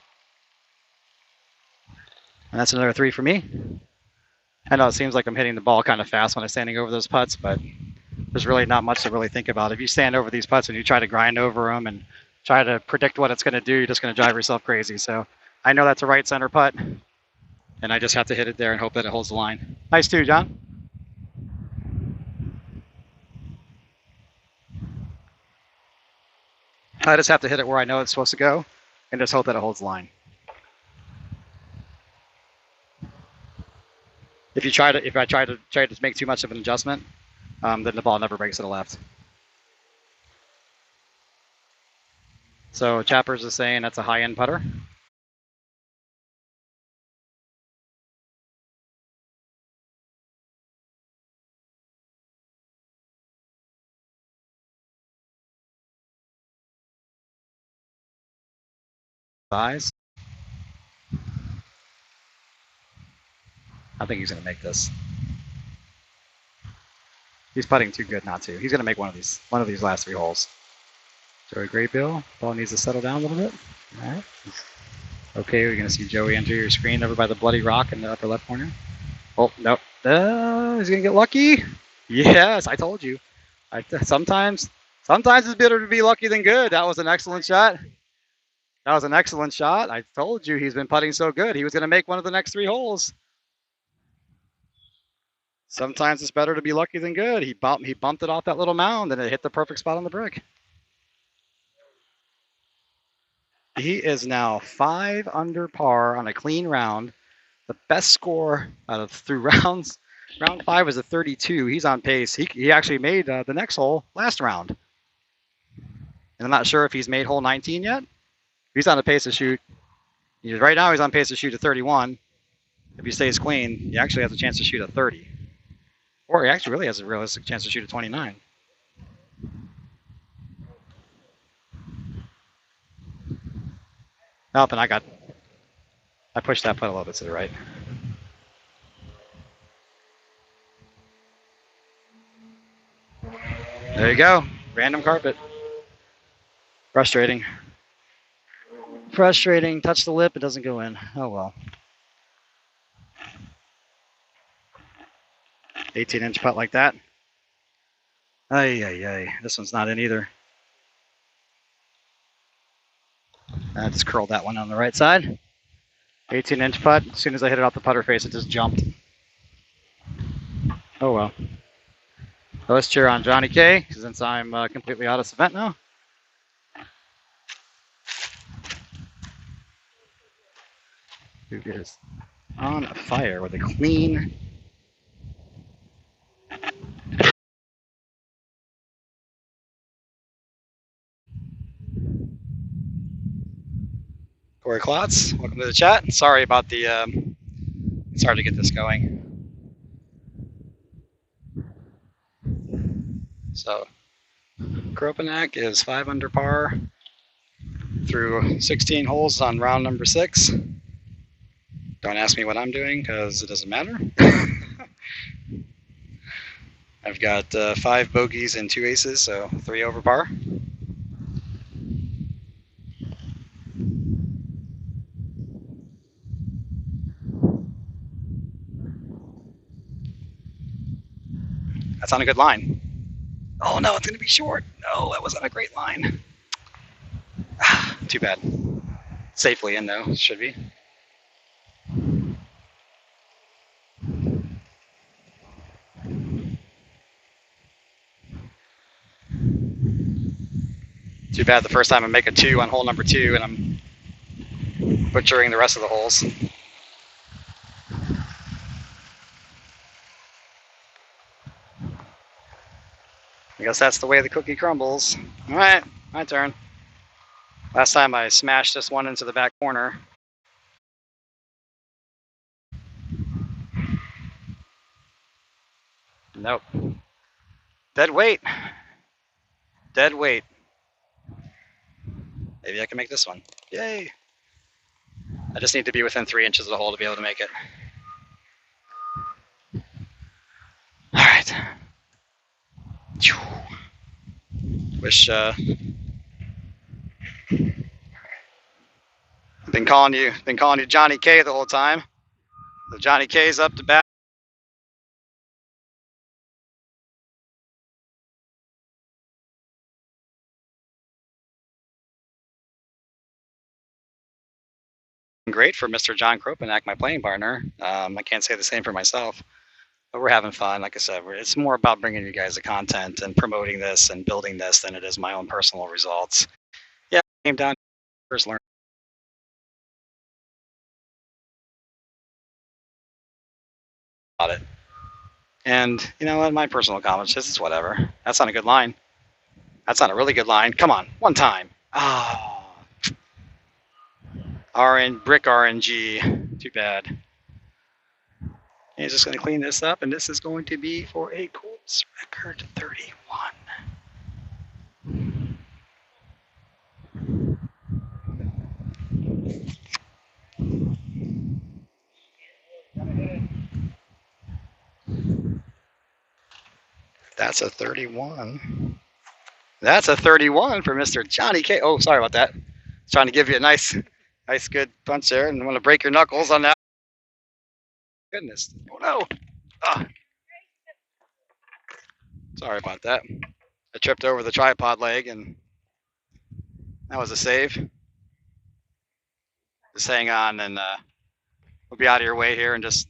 And that's another 3 for me. I know it seems like I'm hitting the ball kind of fast when I'm standing over those putts, but there's really not much to really think about. If you stand over these putts and you try to grind over them and try to predict what it's going to do, you're just going to drive yourself crazy. So I know that's a right center putt, and I just have to hit it there and hope that it holds the line. Nice 2, John. I just have to hit it where I know it's supposed to go and just hope that it holds the line. If I try to make too much of an adjustment, then the ball never breaks to the left. So Chappers is saying that's a high-end putter. Size. I think he's going to make this. He's putting too good not to. He's going to make one of these last 3 holes. Joey Graybill. Ball needs to settle down a little bit. All right. Okay, we're going to see Joey enter your screen over by the bloody rock in the upper left corner. Oh, no. He's going to get lucky. Yes, I told you. Sometimes it's better to be lucky than good. That was an excellent shot. I told you he's been putting so good. He was going to make one of the next 3 holes. Sometimes it's better to be lucky than good. He bumped it off that little mound, and it hit the perfect spot on the brick. He is now 5 under par on a clean round. The best score out of through rounds. Round 5 was a 32. He's on pace. He actually made the next hole last round. And I'm not sure if he's made hole 19 yet. He's on a pace to shoot. Right now he's on pace to shoot a 31. If he stays clean, he actually has a chance to shoot a 30. Or he actually really has a realistic chance to shoot a 29. Oh, and I pushed that putt a little bit to the right. There you go. Random carpet. Frustrating. Touch the lip, it doesn't go in. Oh well. 18-inch putt like that. Ay. This one's not in either. I just curled that one on the right side. 18-inch putt. As soon as I hit it off the putter face, it just jumped. Oh well. So let's cheer on Johnny K, since I'm completely out of cement now. Who is on fire with a clean. Corey Klotz, welcome to the chat. Sorry about the. It's hard to get this going. So, Kropanak is 5 under par through 16 holes on round number 6. Don't ask me what I'm doing because it doesn't matter. I've got 5 bogeys and 2 aces, so 3 over par. That's on a good line. Oh no, it's going to be short. No, that wasn't a great line. Too bad. Safely in though, should be. Too bad the first time I make a 2 on hole number 2 and I'm butchering the rest of the holes. I guess that's the way the cookie crumbles. All right, my turn. Last time I smashed this one into the back corner. Nope. Dead weight. Dead weight. Maybe I can make this one. Yay. I just need to be within 3 inches of the hole to be able to make it. All right. Wish been calling you Johnny K the whole time. So Johnny K's up to bat. Great for Mr. John Kropanak, my playing partner. I can't say the same for myself, but we're having fun. Like I said, it's more about bringing you guys the content and promoting this and building this than it is my own personal results. Yeah, I came down first learn. about it. And you know what? My personal comments, this is whatever. That's not a good line. That's not a really good line. Come on, one time. Oh, brick RNG. Too bad. He's just going to clean this up, and this is going to be for a course record 31. That's a 31. That's a 31 for Mr. Johnny K. Oh, sorry about that. Trying to give you a nice, good punch there, and want to break your knuckles on that. Goodness. Oh no. Ah. Sorry about that. I tripped over the tripod leg, and that was a save. Just hang on, and we'll be out of your way here in just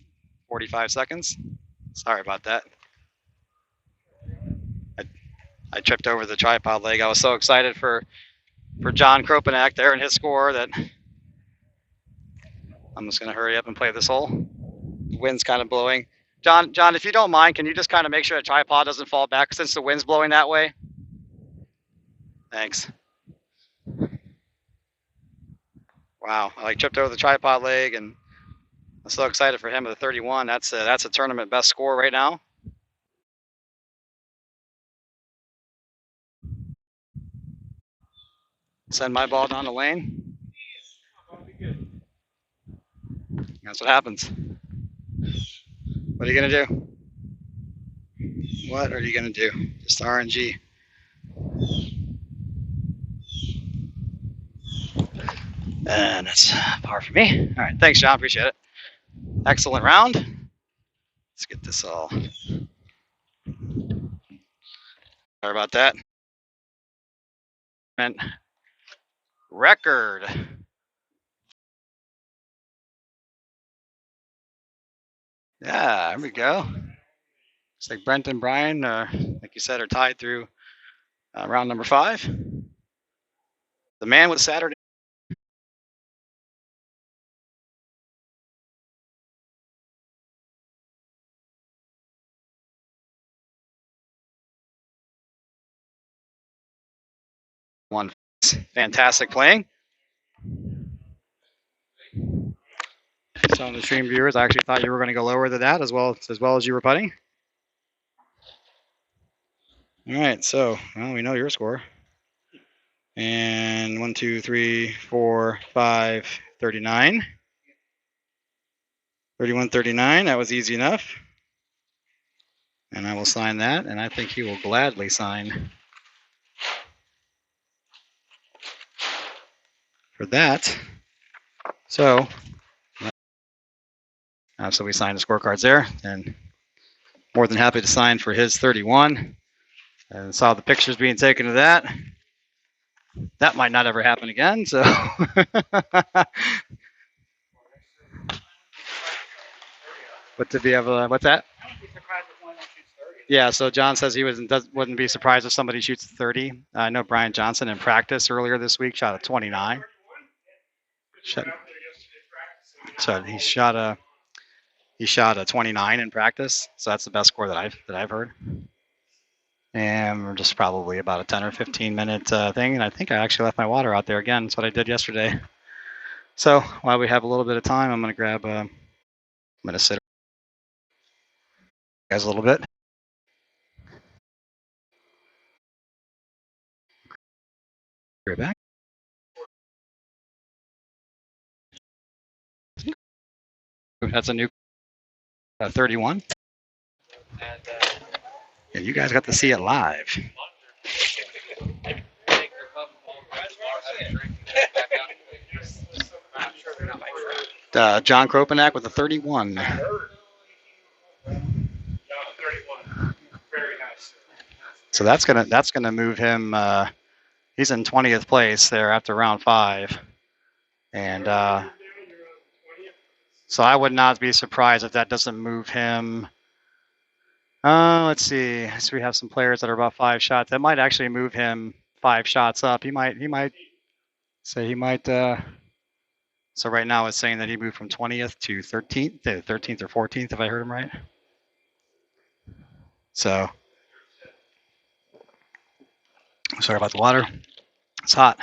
45 seconds. Sorry about that. I tripped over the tripod leg. I was so excited for John Kropanak there and his score that I'm just going to hurry up and play this hole. The wind's kind of blowing. John, if you don't mind, can you just kind of make sure the tripod doesn't fall back since the wind's blowing that way? Thanks. Wow, I tripped over the tripod leg, and I'm so excited for him with a 31. That's a tournament best score right now. Send my ball down the lane. That's what happens. What are you gonna do? What are you gonna do? Just RNG. And that's par for me. All right, thanks, John. Appreciate it. Excellent round. Let's get this all. Sorry about that. Record. Yeah, there we go. Looks like Brent and Brian, like you said, are tied through round number 5. The man with Saturday. One. Fantastic playing. Some of the stream viewers, I actually thought you were going to go lower than that as well as you were putting. All right, so well, we know your score. And 1, 2, 3, 4, 5, 39. 31, 39. That was easy enough. And I will sign that, and I think he will gladly sign for that. So we signed the scorecards there, and more than happy to sign for his 31. And saw the pictures being taken of that. That might not ever happen again. So, but to be able to, what's that? Yeah, so John says he wouldn't be surprised if somebody shoots 30. I know Brian Johnson in practice earlier this week shot a 29. So he shot a 29 in practice. So that's the best score that I've heard. And we're just probably about a 10 or 15 minute thing. And I think I actually left my water out there again. That's what I did yesterday. So while we have a little bit of time, I'm going to grab. I'm going to sit guys a little bit. Right back. That's a new 31. And you guys got to see it live. John Kropanak with a 31. So that's gonna move him. He's in 20th place there after round 5, and so I would not be surprised if that doesn't move him. Let's see. So we have some players that are about 5 shots. That might actually move him 5 shots up. He might. So right now it's saying that he moved from 20th to 13th or 14th, if I heard him right. So sorry about the water. It's hot.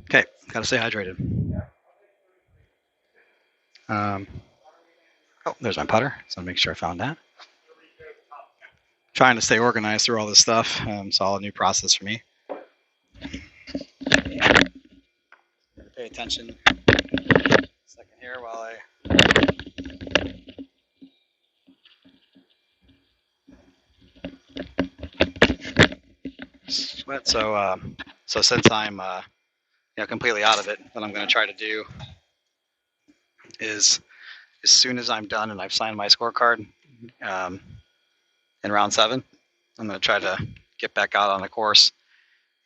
Okay, gotta stay hydrated. Oh, there's my putter. So I'll make sure I found that. Trying to stay organized through all this stuff. It's all a new process for me. Pay attention. Second here while I. Sweat. So since I'm completely out of it, what I'm going to try to do is as soon as I'm done and I've signed my scorecard in round 7, I'm going to try to get back out on the course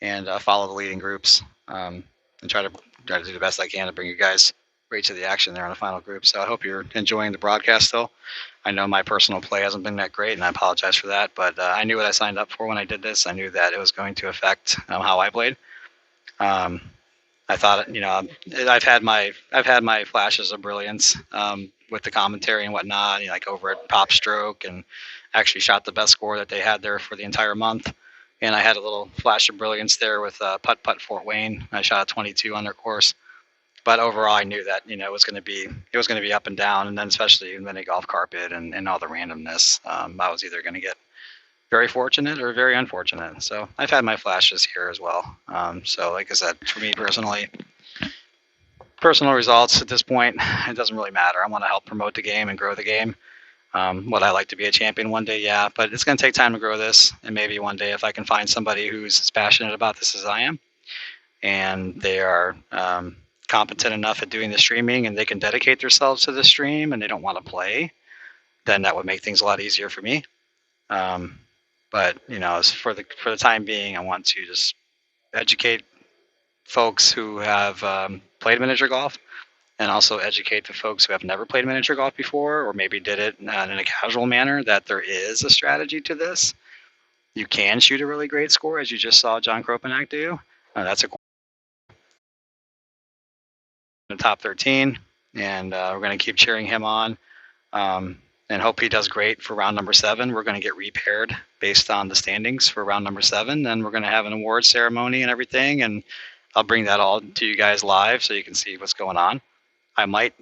and follow the leading groups and try to do the best I can to bring you guys right to the action there on the final group. So I hope you're enjoying the broadcast still. I know my personal play hasn't been that great, and I apologize for that, but I knew what I signed up for when I did this. I knew that it was going to affect how I played. I thought, I've had my flashes of brilliance with the commentary and whatnot, like over at Pop Stroke, and actually shot the best score that they had there for the entire month. And I had a little flash of brilliance there with Putt Putt Fort Wayne. I shot a 22 on their course, but overall, I knew that it was going to be up and down, and then especially in the golf carpet and all the randomness, I was either going to get very fortunate or very unfortunate. So I've had my flashes here as well. So like I said, for me personally, personal results at this point, it doesn't really matter. I want to help promote the game and grow the game. Would I like to be a champion one day? Yeah, but it's going to take time to grow this. And maybe one day if I can find somebody who's as passionate about this as I am, and they are competent enough at doing the streaming and they can dedicate themselves to the stream and they don't want to play, then that would make things a lot easier for me. But for the time being, I want to just educate folks who have played miniature golf, and also educate the folks who have never played miniature golf before, or maybe did it in a casual manner, that there is a strategy to this. You can shoot a really great score, as you just saw John Kropanak do. That's the top 13, and we're going to keep cheering him on. And hope he does great for round number 7. We're going to get repaired based on the standings for round number 7. Then we're going to have an award ceremony and everything, and I'll bring that all to you guys live so you can see what's going on. I might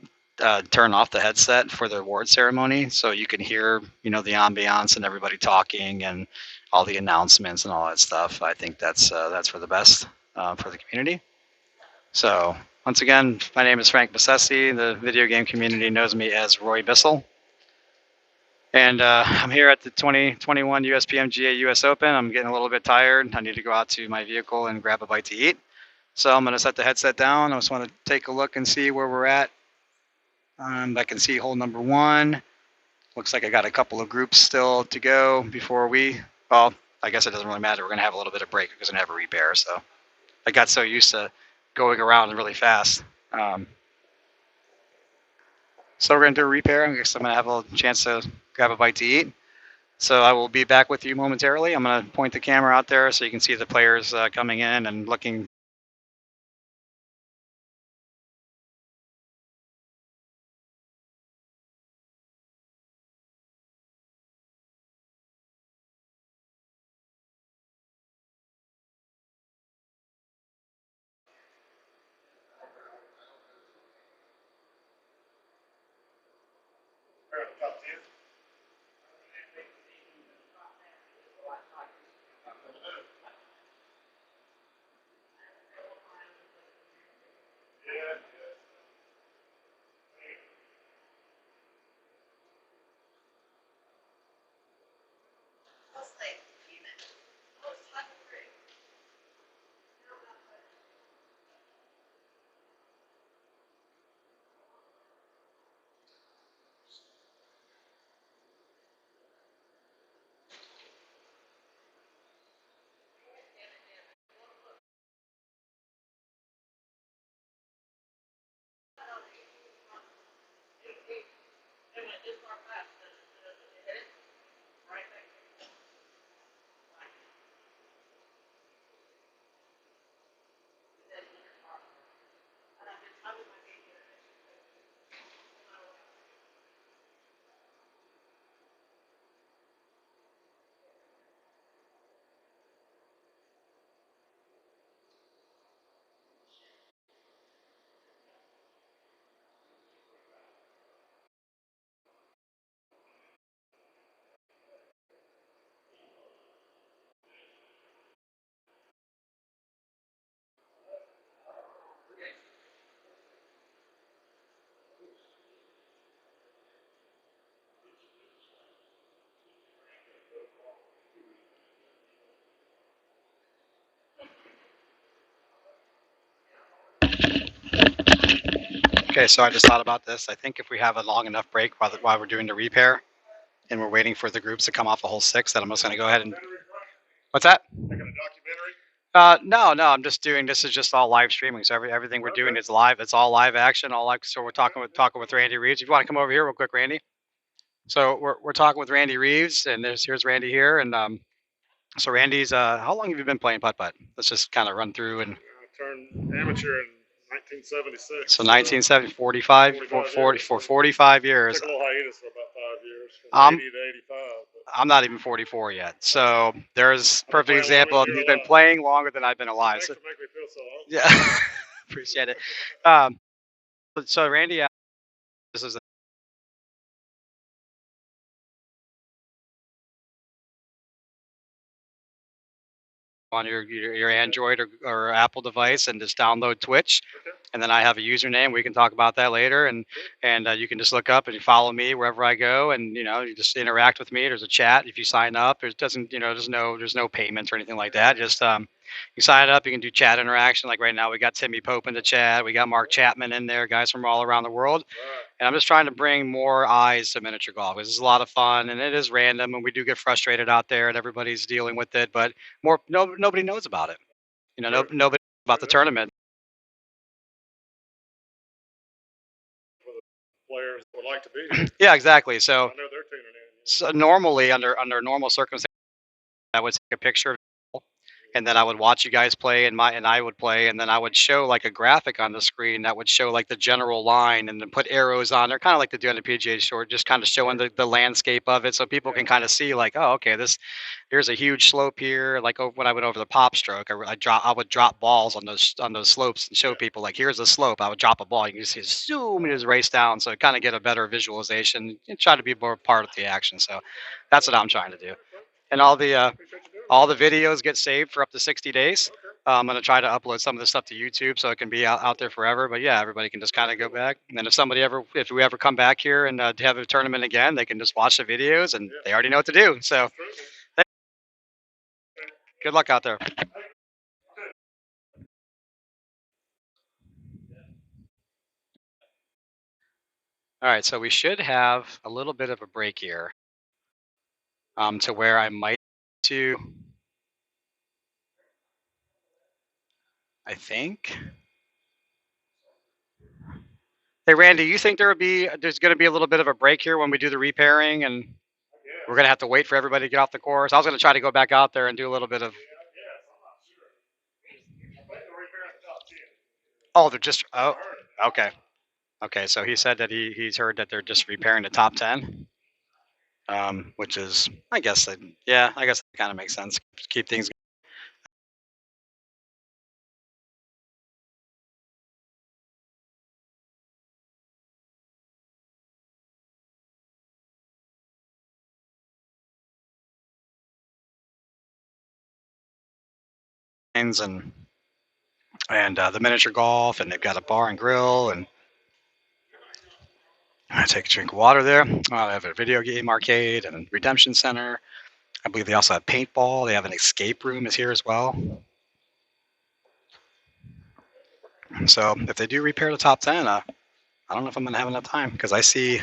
turn off the headset for the award ceremony so you can hear, the ambiance and everybody talking and all the announcements and all that stuff. I think that's for the best for the community. So once again, my name is Frank Bassesi. The video game community knows me as Roy Bissell. And I'm here at the 2021 Uspmga US Open. I'm getting a little bit tired. I need to go out to my vehicle and grab a bite to eat. So I'm going to set the headset down. I just want to take a look and see where we're at. I can see hole number 1. Looks like I got a couple of groups still to go before well, I guess it doesn't really matter. We're going to have a little bit of break because we're going to have a repair. So I got so used to going around really fast. So we're going to do a repair. I guess I'm going to have a chance to grab a bite to eat. So I will be back with you momentarily. I'm going to point the camera out there so you can see the players coming in and looking. Okay, so I just thought about this. I think if we have a long enough break while we're doing the repair and we're waiting for the groups to come off a hole 6, that I'm just going to go ahead and. What's that? No, I'm just doing. This is just all live streaming. So everything we're doing is live. It's all live action. All live. So we're talking with Randy Reeves. If you want to come over here real quick, Randy. So we're talking with Randy Reeves, and here's Randy here, and so Randy's. How long have you been playing putt putt? Let's just kind of run through and. I turned amateur in 1976. So 1970, 45, 45 years. Took a little hiatus for about 5 years, from 80 to 85. I'm not even 44 yet. So there's perfect example of you've been playing longer than I've been alive. Thanks So, for making me feel so old. yeah, appreciate it. So Randy, this is on your Android or Apple device and just download Twitch. And then I have a username. We can talk about that later. And you can just look up and you follow me wherever I go. And, you just interact with me. There's a chat. If you sign up, there's no payments or anything like that. Just you sign up, you can do chat interaction. Like right now, we got Timmy Pope in the chat. We got Mark Chapman in there, guys from all around the world. And I'm just trying to bring more eyes to miniature golf. This is a lot of fun, and it is random, and we do get frustrated out there, and everybody's dealing with it. But nobody knows about it. Nobody knows about the tournament. Players would like to be here. Yeah, exactly. So, I know they're tuning in. so normally, under normal circumstances, I would take a picture of it, and then I would watch you guys play, and I would play, and then I would show like a graphic on the screen that would show like the general line, and then put arrows on there, kind of like they do on the PGA Tour, just kind of showing the landscape of it, so people can kind of see like, oh, okay, here's a huge slope here. Like when I went over the pop stroke, I would drop balls on those slopes and show people like, here's a slope. I would drop a ball, you can see it zoom and just race down, so kind of get a better visualization and try to be more part of the action. So that's what I'm trying to do, and all the videos get saved for up to 60 days. I'm going to try to upload some of this stuff to YouTube so it can be out there forever. But yeah, everybody can just kind of go back. And then if we ever come back here and have a tournament again, they can just watch the videos and they already know what to do. So good luck out there. All right, so we should have a little bit of a break here to where I might I think. Hey, Randy, you think there's going to be a little bit of a break here when we do the repairing, and we're going to have to wait for everybody to get off the course? I was going to try to go back out there and do a little bit of. Oh, they're just. Oh, okay. Okay, so he said that he's heard that they're just repairing the top 10, which is, I guess that kind of makes sense. Keep things. And the miniature golf, and they've got a bar and grill, and I take a drink of water there. I have a video game arcade and redemption center. I believe they also have paintball. They have an escape room is here as well. So if they do repair the top 10, I don't know if I'm going to have enough time, because I see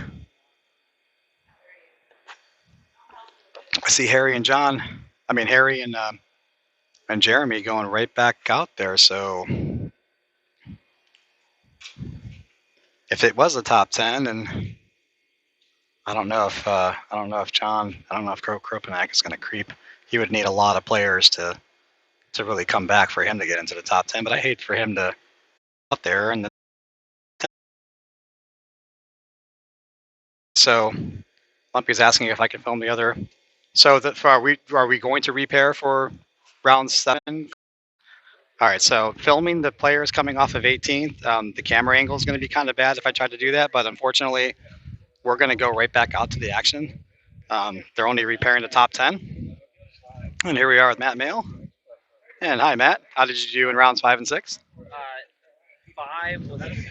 Harry and Jeremy going right back out there. So if it was the top 10, and I don't know if Kropanak is going to creep. He would need a lot of players to really come back for him to get into the top 10. But I hate for him to out there and so Lumpy's asking if I can film the other. So are we going to repair for round 7? All right, so filming the players coming off of 18th, the camera angle is going to be kind of bad if I try to do that, but unfortunately, we're going to go right back out to the action. They're only repairing the top 10. And here we are with Matt Mail. And hi, Matt. How did you do in rounds 5 and 6? 5 was 35, and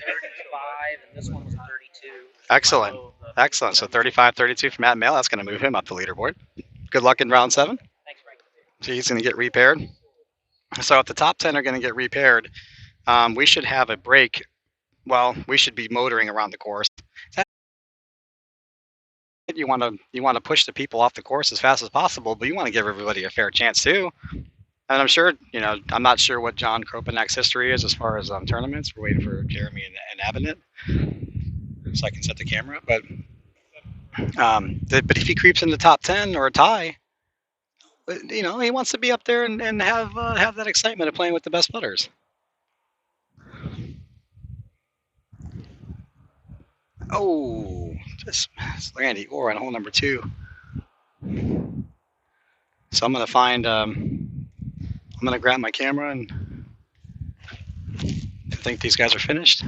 this one was 32. Excellent. Excellent. So 35-32 for Matt Mail. That's going to move him up the leaderboard. Good luck in round 7. Thanks, Frank. So he's going to get repaired. So if the top 10 are going to get repaired, we should have a break well, we should be motoring around the course. You want to push the people off the course as fast as possible, but you want to give everybody a fair chance too. And I'm sure, I'm not sure what John Kropanak's history is as far as tournaments. We're waiting for Jeremy and Avenant so I can set the camera. But if he creeps in the top 10 or a tie, he wants to be up there and have that excitement of playing with the best putters. Oh, just Randy Orr on hole number 2. So I'm going to find, I'm going to grab my camera and I think these guys are finished.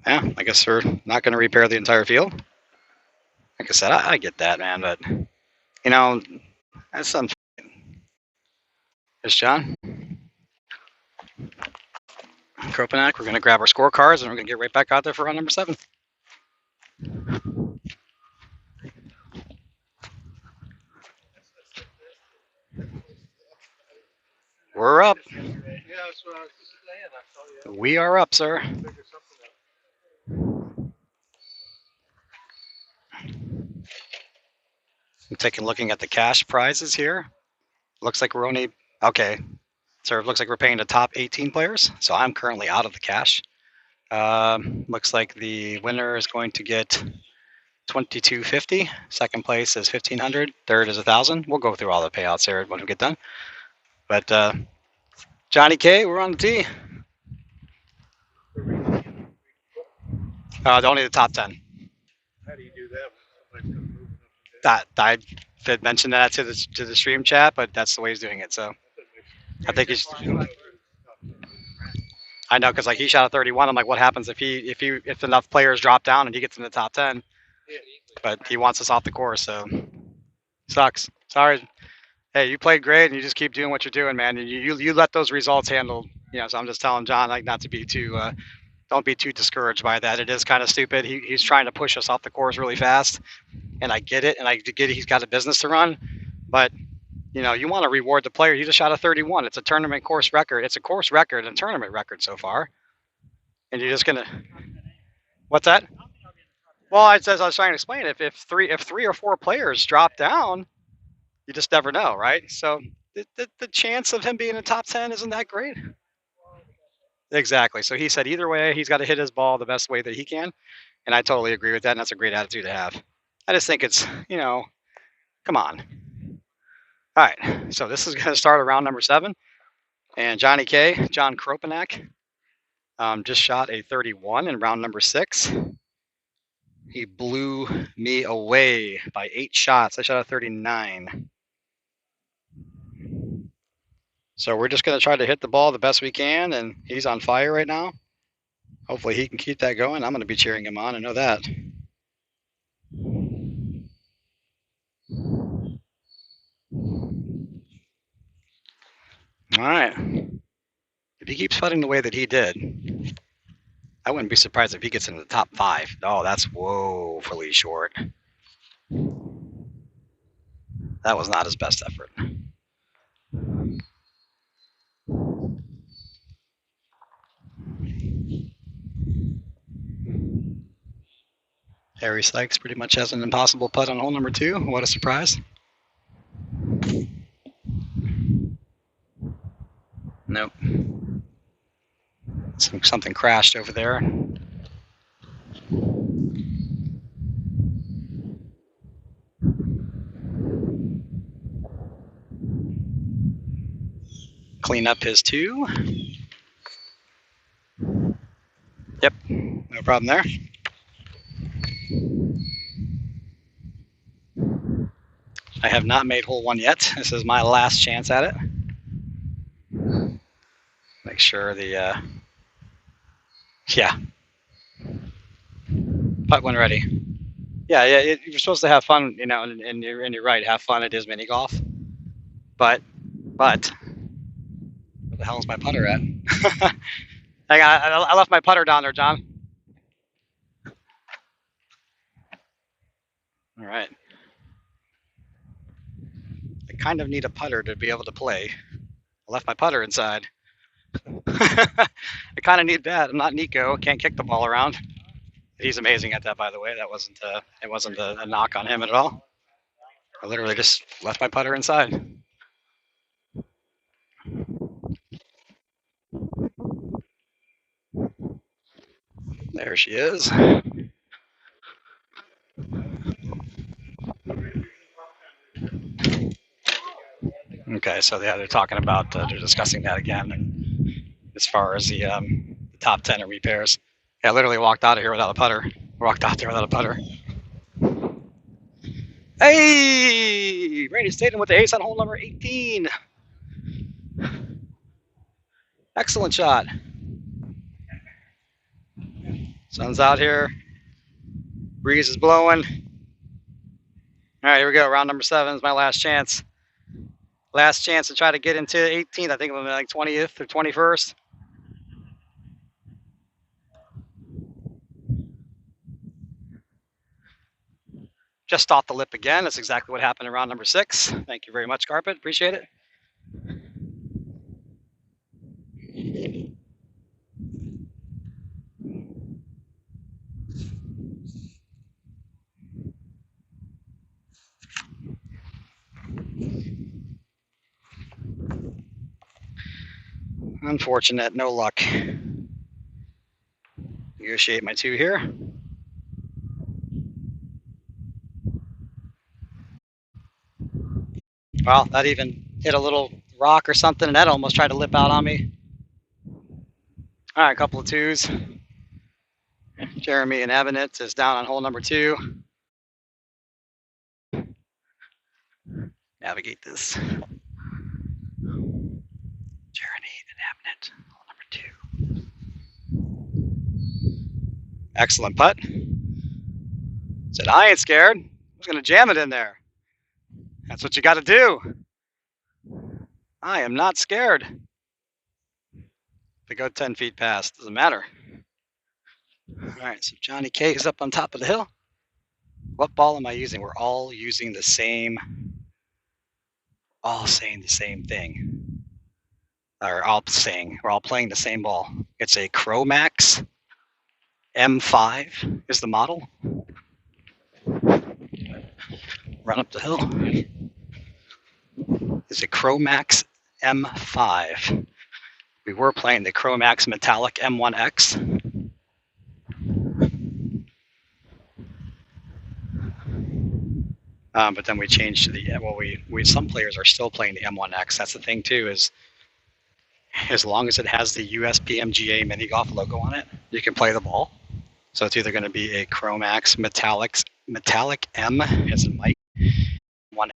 Yeah, I guess we're not going to repair the entire field. Like I said, I get that, man, but, that's something. There's John. Kropanak, we're going to grab our scorecards and we're going to get right back out there for round number 7. We're up. We are up, sir. I'm looking at the cash prizes here. Looks like we're only, okay. So it looks like we're paying the top 18 players. So I'm currently out of the cash. Looks like the winner is going to get $22.50. Second place is $1,500. Third is $1,000. We'll go through all the payouts here when we get done. But Johnny K, we're on the tee. Only the top 10. How do you do that? I did mention that to the stream chat, but that's the way he's doing it. So I think he's. I know, because like he shot a 31. I'm like, what happens if enough players drop down and he gets in the top 10? But he wants us off the course, so sucks. Sorry. Hey, you played great, and you just keep doing what you're doing, man. And you let those results handle. So I'm just telling John, like, not to be too. Don't be too discouraged by that. It is kind of stupid. He's trying to push us off the course really fast, and I get it, and I get it. He's got a business to run, but you want to reward the player. You just shot a 31. It's a tournament course record. It's a course record and tournament record so far, and you're just gonna. What's that? Well, I was trying to explain. If three or four players drop down, you just never know, right? So the chance of him being in the top 10 isn't that great. Exactly. So he said either way, he's got to hit his ball the best way that he can. And I totally agree with that. And that's a great attitude to have. I just think it's, come on. All right. So this is going to start around number 7. And Johnny K, John Kropanak, just shot a 31 in round number 6. He blew me away by 8 shots. I shot a 39. So we're just going to try to hit the ball the best we can, and he's on fire right now. Hopefully he can keep that going. I'm going to be cheering him on. I know that. All right. If he keeps putting the way that he did, I wouldn't be surprised if he gets into the top 5. Oh, that's woefully short. That was not his best effort. Harry Sykes pretty much has an impossible putt on hole number 2. What a surprise. Nope. Something crashed over there. Clean up his 2. Yep, no problem there. I have not made hole 1 yet. This is my last chance at it. Make sure the, yeah. Putt when ready. Yeah, you're supposed to have fun, and you're right, have fun. It is mini golf. But, where the hell is my putter at? Hang on, I left my putter down there, John. All right. I kind of need a putter to be able to play. I left my putter inside. I kind of need that. I'm not Nico. Can't kick the ball around. He's amazing at that, by the way. That wasn't it wasn't a knock on him at all. I literally just left my putter inside. There she is. Okay, so yeah, they're talking about they're discussing that again as far as the top 10 of repairs. Yeah, I literally walked out of here without a putter. Walked out there without a putter. Hey, Randy Staten with the ace on hole number 18. Excellent shot. Sun's out here. Breeze is blowing. All right, here we go. Round number 7 is my last chance. Last chance to try to get into 18th. I think I'm like 20th or 21st. Just off the lip again. That's exactly what happened in round number 6. Thank you very much, Carpet. Appreciate it. Unfortunate, no luck. Negotiate my 2 here. Well, that even hit a little rock or something, and that almost tried to lip out on me. All right, a couple of 2s. Jeremy and Evanet is down on hole number 2. Navigate this. Jeremy and Evanet, hole number 2. Excellent putt. Said, I ain't scared. I was going to jam it in there. That's what you got to do. I am not scared. If I go 10 feet past, doesn't matter. All right, so Johnny K is up on top of the hill. What ball am I using? We're all using the same, all saying the same thing. Or all saying, we're all playing the same ball. It's a Chromax M5 is the model. Run up the hill. It's a Chromax M5. We were playing the Chromax Metallic M1X. But then we changed to the, well, we some players are still playing the M1X. That's the thing too, is as long as it has the Uspmga mini golf logo on it, you can play the ball. So it's either going to be a Chromax Metallic M as in Mike, one.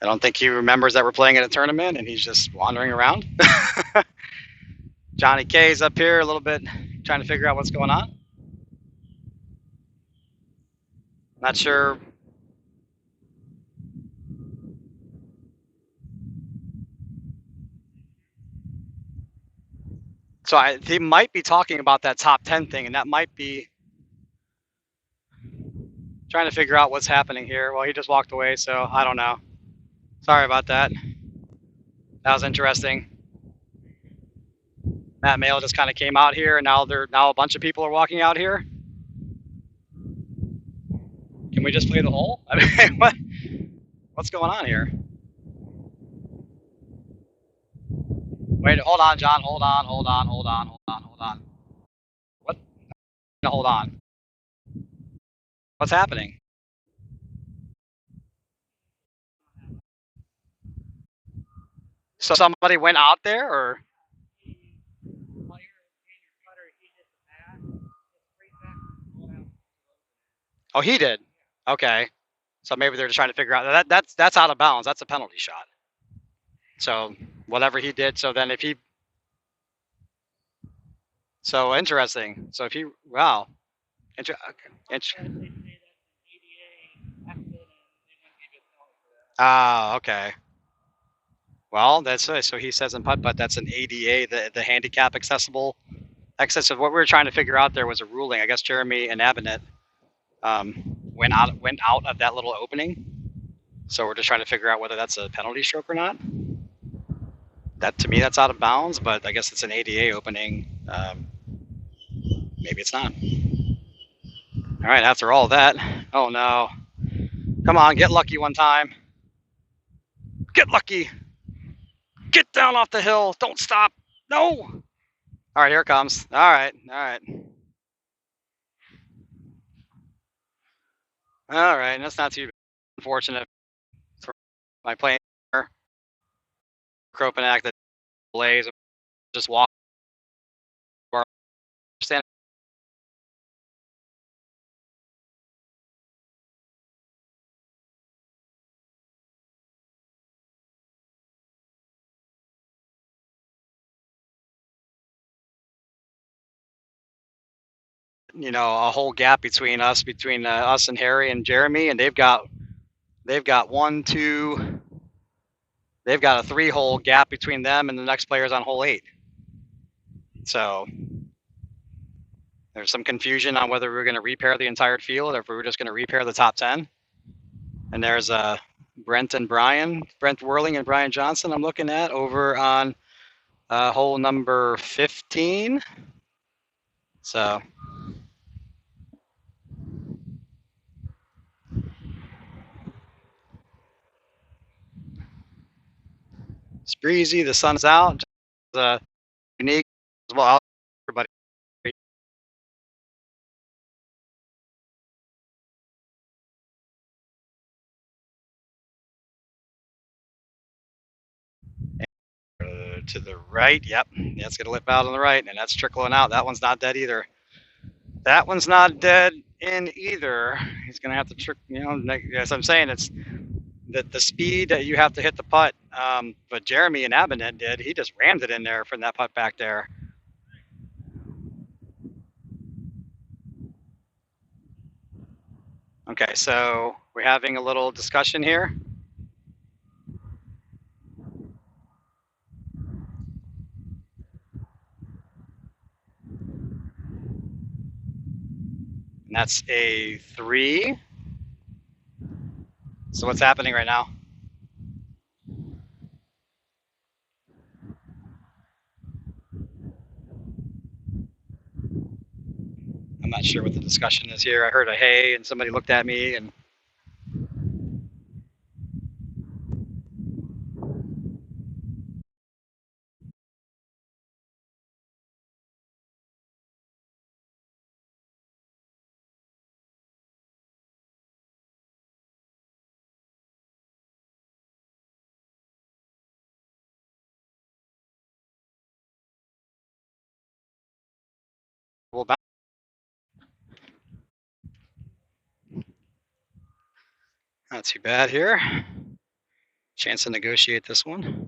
I don't think he remembers that we're playing in a tournament and he's just wandering around. Johnny K's up here a little bit trying to figure out what's going on. Not sure. So he might be talking about that top 10 thing, and that might be trying to figure out what's happening here. Well, he just walked away, so I don't know. Sorry about that. That was interesting. Matt Mail just kind of came out here, and now a bunch of people are walking out here. Can we just play the hole? I mean, what's going on here? Wait, hold on, John. Hold on. What? No, hold on. What's happening? So somebody went out there, or? Oh, he did. Okay. So maybe they're just trying to figure out that's out of bounds. That's a penalty shot. So whatever he did. So then if he. So interesting. So if he, wow. Ah, okay. Well, that's so he says in putt, but that's an ADA, the handicap accessible access. So what we were trying to figure out there was a ruling. I guess Jeremy and Abinet went out of that little opening. So we're just trying to figure out whether that's a penalty stroke or not. That to me, that's out of bounds, but I guess it's an ADA opening. Maybe it's not. All right, after all that, oh no. Come on, get lucky one time. Get lucky. Get down off the hill. Don't stop. No. All right, here it comes. All right. All right, that's not too unfortunate for my playing Kropanak that delays. Just walk. Stand. You know, a whole gap between us and Harry and Jeremy, and they've got they've got a 3-hole gap between them and the next players on hole 8. So there's some confusion on whether we're going to repair the entire field or if we were just going to repair the top 10. And there's Brent Whirling and Brian Johnson I'm looking at over on hole number 15. So it's breezy, the sun's out. Unique as well. Everybody. To the right, yep. Yeah, it's going to lip out on the right, and that's trickling out. That one's not dead either. That one's not dead in either. He's going to have to trick, as I'm saying, it's the speed that you have to hit the putt. But Jeremy and Abinet did. He just rammed it in there from that putt back there. Okay, so we're having a little discussion here. And that's a 3. So what's happening right now? I'm not sure what the discussion is here. I heard a hey, and somebody looked at me, and we'll bounce. Not too bad here. Chance to negotiate this one.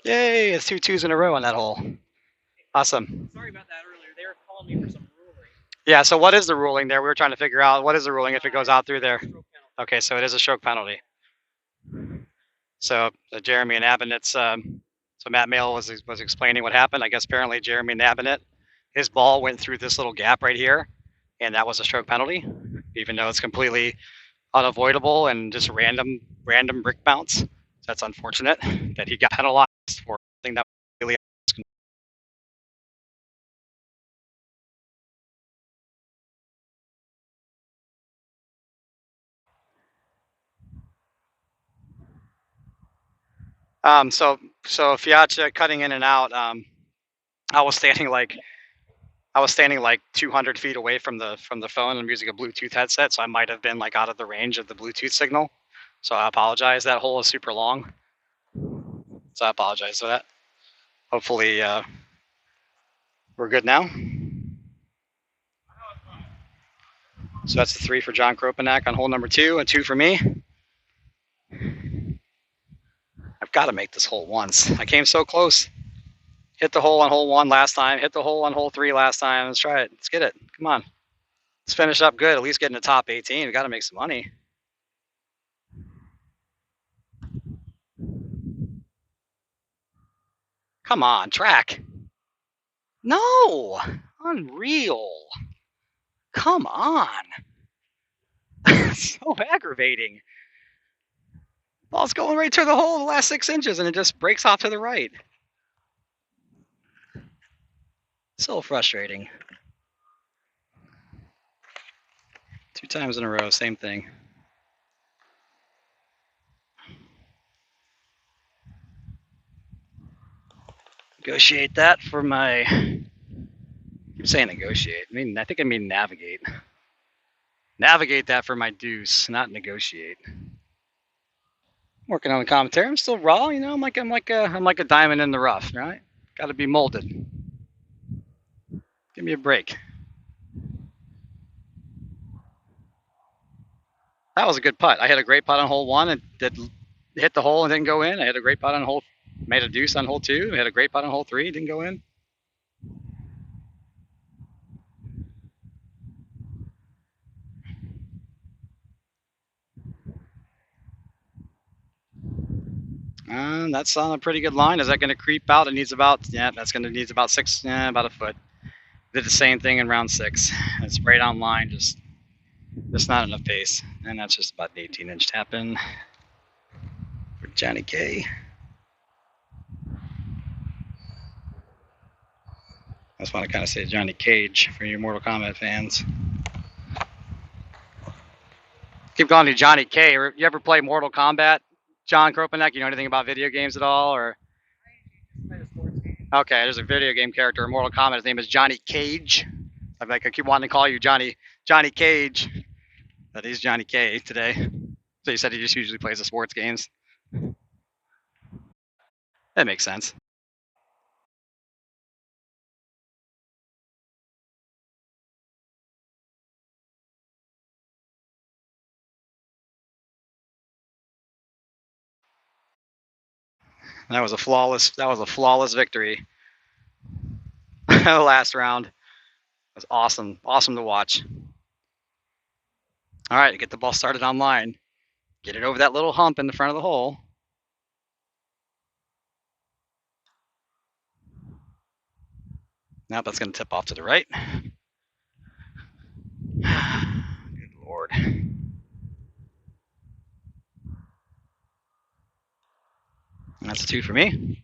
Yay, it's 2 2s in a row on that hole. Awesome. Sorry about that earlier. They were calling me for some ruling. Yeah, so what is the ruling there? We were trying to figure out what is the ruling if it goes out through there. Okay, so it is a stroke penalty. So Jeremy and Abinet's, so Matt Mail was explaining what happened. I guess apparently Jeremy and Abinet, his ball went through this little gap right here, and that was a stroke penalty, even though it's completely unavoidable and just random brick bounce. So that's unfortunate that he got penalized for something that really. So Fiatcha cutting in and out. I was standing like 200 feet away from the phone. I'm using a Bluetooth headset, so I might have been like out of the range of the Bluetooth signal. So I apologize. That hole is super long, so I apologize for that. Hopefully, we're good now. So that's a 3 for John Kropanak on hole number 2, and 2 for me. I've got to make this hole once. I came so close. Hit the hole on hole 1 last time. Hit the hole on hole 3 last time. Let's try it. Let's get it. Come on. Let's finish up good. At least get in the top 18. We got to make some money. Come on, track. No, unreal. Come on. So aggravating. Ball's going right to the hole the last 6 inches, and it just breaks off to the right. So frustrating. 2 times in a row, same thing. Negotiate that for my. I keep saying negotiate. I think I mean navigate. Navigate that for my deuce, not negotiate. Working on the commentary. I'm still raw, you know. I'm like a diamond in the rough, right? Got to be molded. Give me a break. That was a good putt. I had a great putt on hole 1 and hit the hole and didn't go in. I had a great putt on hole. Made a deuce on hole 2. I had a great putt on hole 3. Didn't go in. That's on a pretty good line. Is that going to creep out? It needs about, that's going to need about 6, about a foot. Did the same thing in round 6. It's right on line, just not enough pace. And that's just about an 18-inch tap in for Johnny K. I just want to kind of say Johnny Cage for your Mortal Kombat fans. Keep calling you Johnny K. You ever play Mortal Kombat? John Kropanek, you know anything about video games at all? Or okay, there's a video game character in Mortal Kombat. His name is Johnny Cage. I keep wanting to call you Johnny Cage, but he's Johnny K today. So you said he just usually plays the sports games. That makes sense. That was a flawless victory. Last round. It was awesome. Awesome to watch. All right, get the ball started on line. Get it over that little hump in the front of the hole. Now that's going to tip off to the right. Good Lord. That's a 2 for me.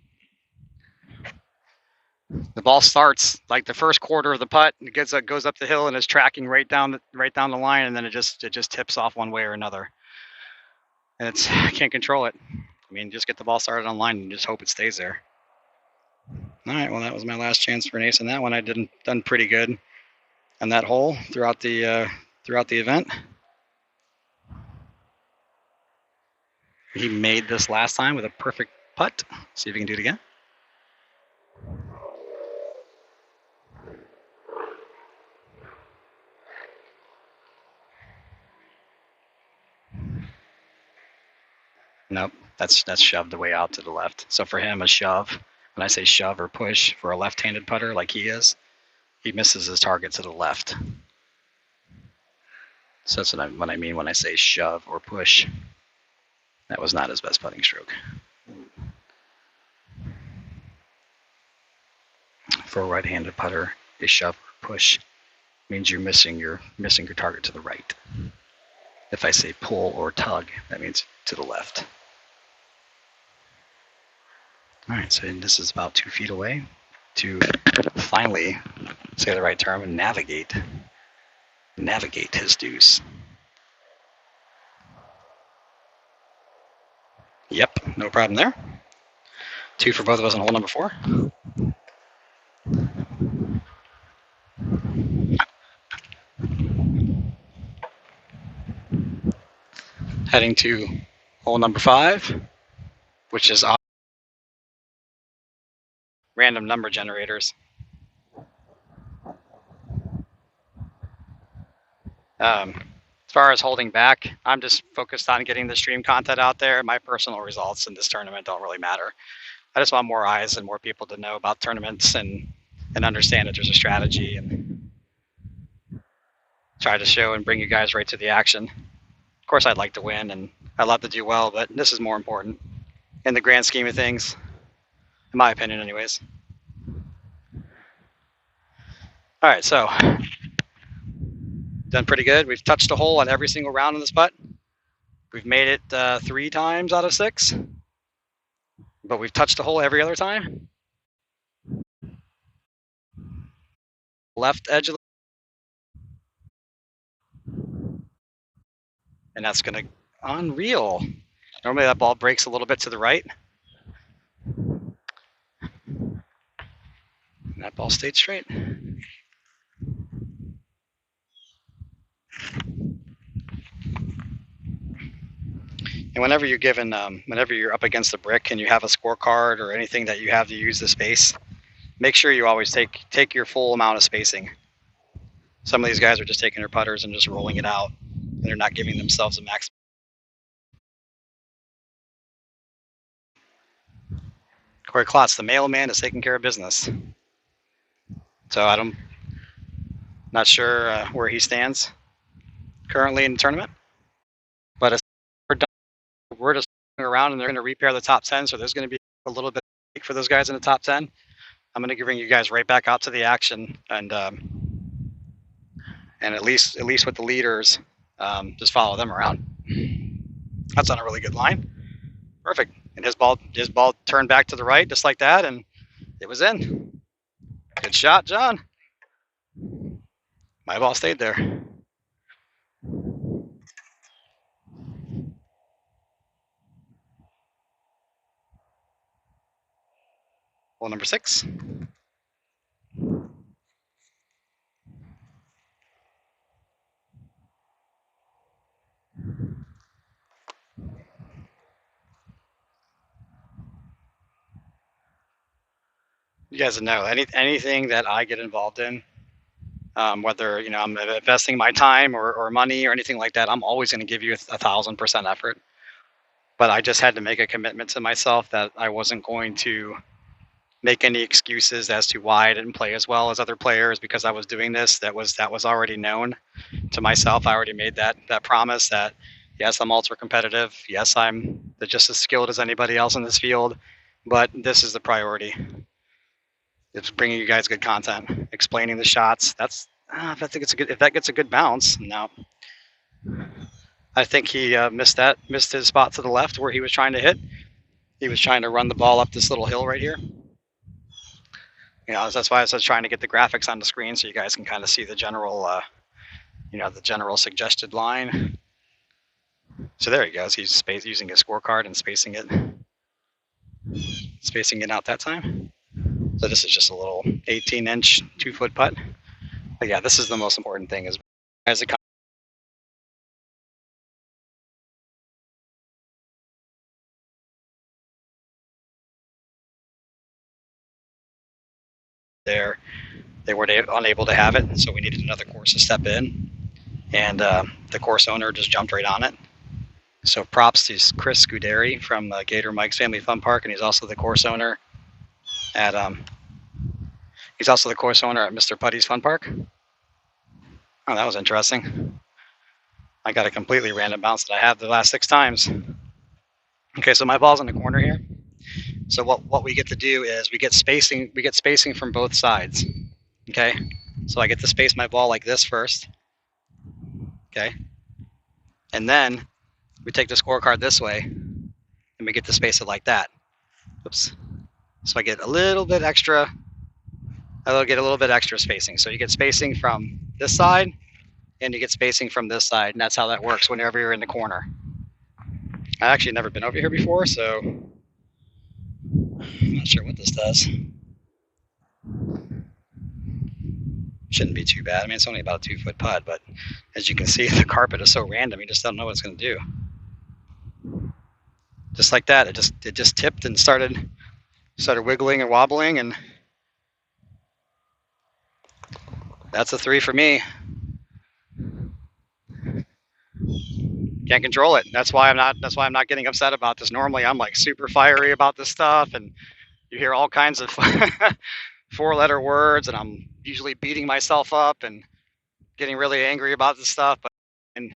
The ball starts like the first quarter of the putt. It goes up the hill and is tracking right down the line, and then it just tips off one way or another. And I can't control it. Just get the ball started on line and just hope it stays there. All right, well that was my last chance for an ace on that one. I done pretty good on that hole throughout the event. He made this last time with a perfect putt. See if he can do it again. Nope, that's shoved way out to the left. So for him, a shove, when I say shove or push for a left-handed putter like he is, he misses his target to the left. So that's what I mean when I say shove or push. That was not his best putting stroke. For a right-handed putter, a shove or push means you're missing your target to the right. If I say pull or tug, that means to the left. All right, so this is about 2 feet away to finally say the right term and navigate his deuce. Yep, no problem there. 2 for both of us on hole number 4. Heading to hole number 5, which is random number generators. As far as holding back, I'm just focused on getting the stream content out there. My personal results in this tournament don't really matter. I just want more eyes and more people to know about tournaments and understand that there's a strategy. And try to show and bring you guys right to the action. Of course, I'd like to win and I'd love to do well, but this is more important in the grand scheme of things, in my opinion, anyways. All right, so done pretty good. We've touched a hole on every single round in this putt. We've made it 3 times out of 6, but we've touched a hole every other time. Left edge of the, and that's gonna unreal. Normally that ball breaks a little bit to the right. And that ball stayed straight. And whenever you're given, whenever you're up against the brick and you have a scorecard or anything that you have to use the space, make sure you always take your full amount of spacing. Some of these guys are just taking their putters and just rolling it out, and they're not giving themselves a max. Corey Klotz, the mailman, is taking care of business. So I'm not sure where he stands currently in the tournament, but we're just around and they're going to repair the top 10, so there's going to be a little bit for those guys in the top 10. I'm going to bring you guys right back out to the action, and at least with the leaders, just follow them around. That's on a really good line. Perfect. And his ball turned back to the right just like that, and it was in. Good shot, John. My ball stayed there. Hole number 6. You guys know anything that I get involved in, whether I'm investing my time or money or anything like that, I'm always going to give you 1,000% effort. But I just had to make a commitment to myself that I wasn't going to make any excuses as to why I didn't play as well as other players because I was doing this. That was already known to myself. I already made that promise that yes, I'm ultra competitive. Yes, I'm just as skilled as anybody else in this field, but this is the priority. It's bringing you guys good content, explaining the shots. That's I think it's if that gets a good bounce. No, I think he missed his spot to the left where he was trying to hit. He was trying to run the ball up this little hill right here. That's why I was trying to get the graphics on the screen so you guys can kind of see the general, the general suggested line. So there he goes. He's using his scorecard and spacing it out that time. So this is just a little 18-inch, 2-foot putt. But yeah, this is the most important thing is as a there, they were unable to have it, so we needed another course to step in, and the course owner just jumped right on it. So props to Chris Scuderi from Gator Mike's Family Fun Park, and he's also the course owner at Mr. Putty's Fun Park. Oh, that was interesting. I got a completely random bounce that I have the last 6 times. Okay, so my ball's in the corner here. So what we get to do is we get spacing from both sides. Okay, so I get to space my ball like this first. Okay, and then we take the scorecard this way, and we get to space it like that. Oops. So I get a little bit extra. I'll get a little bit extra spacing. So you get spacing from this side, and you get spacing from this side, and that's how that works whenever you're in the corner. I actually never been over here before, so I'm not sure what this does. Shouldn't be too bad. I mean, it's only about a 2-foot putt, but as you can see, the carpet is so random, you just don't know what it's going to do. Just like that, it just tipped and started wiggling and wobbling, and that's a 3 for me. Can't control it. That's why I'm not getting upset about this. Normally, I'm like super fiery about this stuff, and you hear all kinds of 4-letter words, and I'm usually beating myself up and getting really angry about this stuff, but and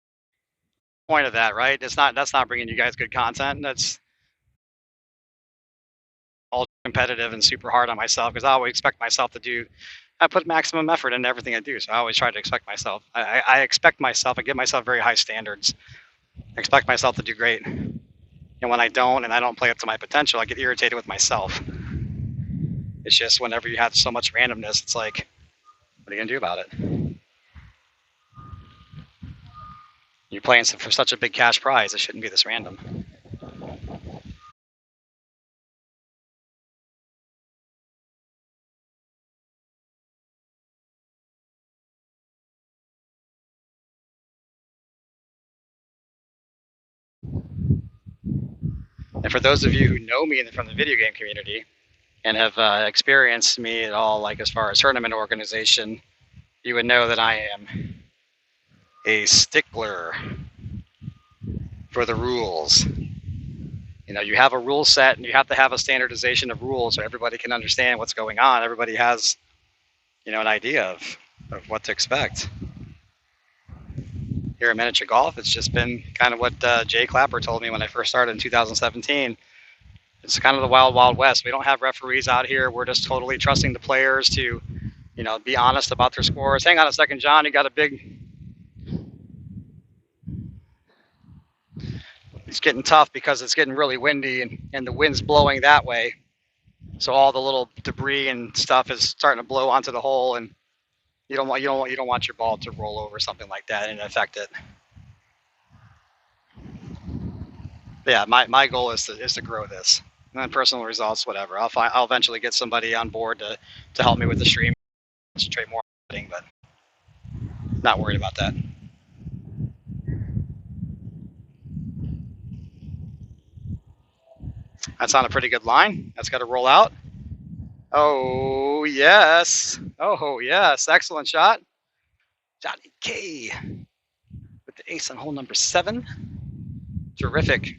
point of that, right? That's not bringing you guys good content. That's all competitive and super hard on myself because I always expect myself to do. I put maximum effort into everything I do, so I always try to expect myself. I expect myself. I give myself very high standards. I expect myself to do great, and when I don't, and I don't play up to my potential, I get irritated with myself. It's just whenever you have so much randomness, it's like, what are you gonna do about it? You're playing for such a big cash prize, it shouldn't be this random. And for those of you who know me from the video game community and have experienced me at all, like as far as tournament organization, you would know that I am a stickler for the rules. You know, you have a rule set and you have to have a standardization of rules so everybody can understand what's going on. Everybody has, an idea of what to expect. Here at Miniature Golf, it's just been kind of what Jay Clapper told me when I first started in 2017. It's kind of the wild, wild west. We don't have referees out here. We're just totally trusting the players to, be honest about their scores. Hang on a second, John. You got a big... It's getting tough because it's getting really windy and the wind's blowing that way. So all the little debris and stuff is starting to blow onto the hole, and you don't want your ball to roll over something like that and affect it. But yeah, my goal is to grow this. And then personal results, whatever. I'll eventually get somebody on board to help me with the stream, concentrate more on editing, but not worried about that. That's on a pretty good line. That's got to roll out. Oh yes. Oh yes. Excellent shot. Johnny K with the ace on hole number 7. Terrific.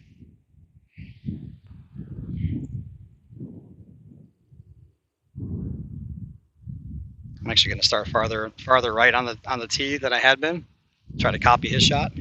I'm actually going to start farther right on the tee than I had been. Try to copy his shot.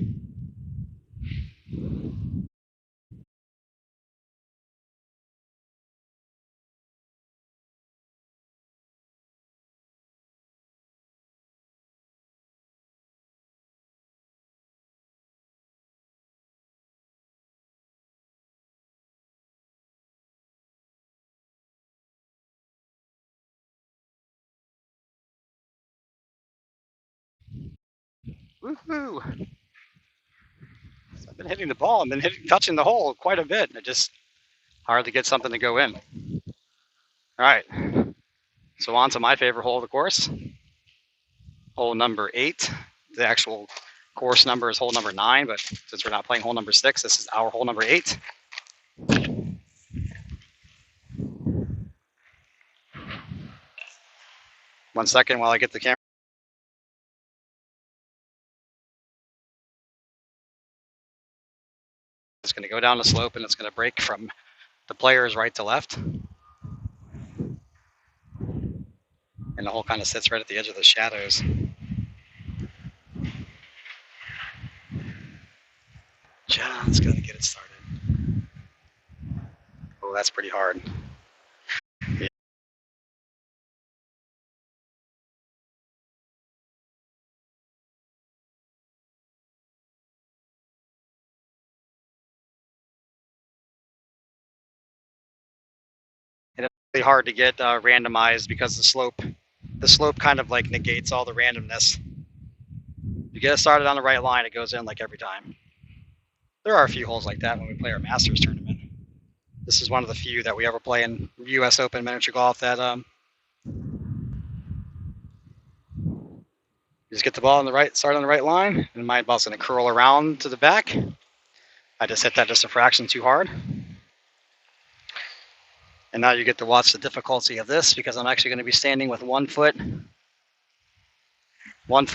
Woohoo! I've been hitting the ball. I've been touching the hole quite a bit. It just hard to get something to go in. All right. So on to my favorite hole of the course. Hole number 8. The actual course number is hole number 9, but since we're not playing hole number 6, this is our hole number 8. One second while I get the camera. It's going to go down the slope and it's going to break from the players right to left. And the hole kind of sits right at the edge of the shadows. John's going to get it started. Oh, that's pretty hard. Yeah. And it's really hard to get randomized because the slope kind of like negates all the randomness. You get it started on the right line, it goes in like every time. There are a few holes like that when we play our Masters tournament. This is one of the few that we ever play in US Open Miniature Golf that you just get the ball start on the right line, and my ball's going to curl around to the back. I just hit that just a fraction too hard. And now you get to watch the difficulty of this because I'm actually going to be standing with 1 foot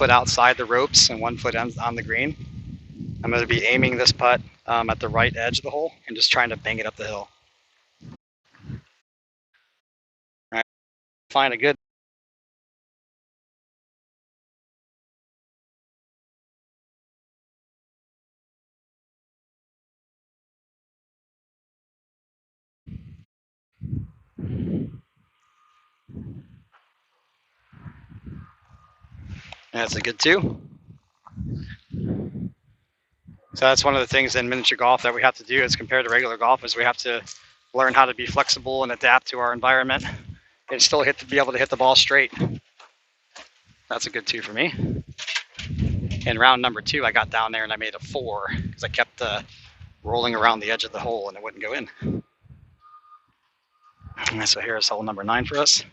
outside the ropes and 1 foot on the green. I'm going to be aiming this putt at the right edge of the hole and just trying to bang it up the hill. All right, find a good That's a good 2. So that's one of the things in miniature golf that we have to do as compared to regular golf is we have to learn how to be flexible and adapt to our environment and still be able to hit the ball straight. That's a good 2 for me. In round number 2, I got down there and I made a 4 because I kept rolling around the edge of the hole and it wouldn't go in. And so here's hole number 9 for us.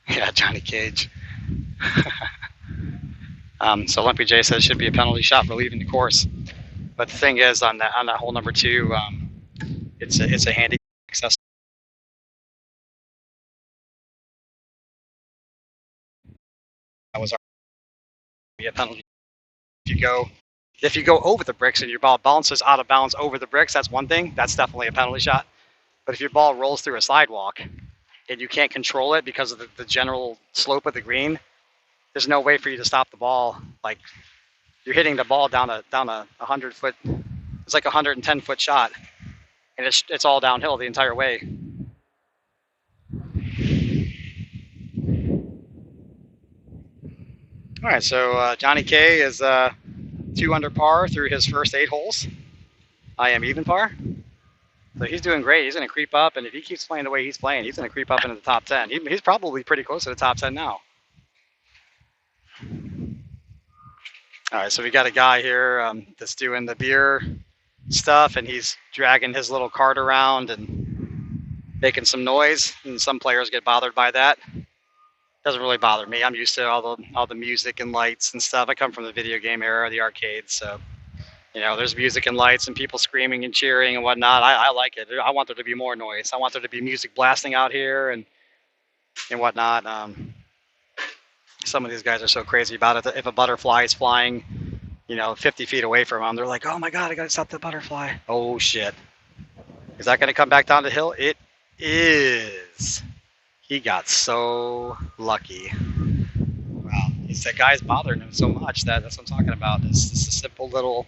Yeah, Johnny Cage. So Lumpy J says should be a penalty shot for leaving the course. But the thing is, on that hole number 2, it's a handy access. That was be a penalty. If you go over the bricks and your ball bounces out of bounds over the bricks, that's one thing. That's definitely a penalty shot. But if your ball rolls through a sidewalk and you can't control it because of the general slope of the green, there's no way for you to stop the ball. Like you're hitting the ball down a 100-foot. It's like a 110-foot shot, and it's all downhill the entire way. All right, so Johnny K is 2 under par through his first 8 holes. I am even par. So he's doing great. He's going to creep up, and if he keeps playing the way he's playing, he's going to creep up into the top 10. He's probably pretty close to the top 10 now. All right, so we got a guy here that's doing the beer stuff, and he's dragging his little cart around and making some noise, and some players get bothered by that. Doesn't really bother me. I'm used to all the music and lights and stuff. I come from the video game era, the arcades, so there's music and lights and people screaming and cheering and whatnot. I like it. I want there to be more noise. I want there to be music blasting out here and whatnot. Some of these guys are so crazy about it. If a butterfly is flying, 50 feet away from them, they're like, "Oh my God, I gotta stop the butterfly." Oh shit! Is that gonna come back down the hill? It is. He got so lucky. Wow, that guy's bothering him so much that's what I'm talking about. It's just a simple little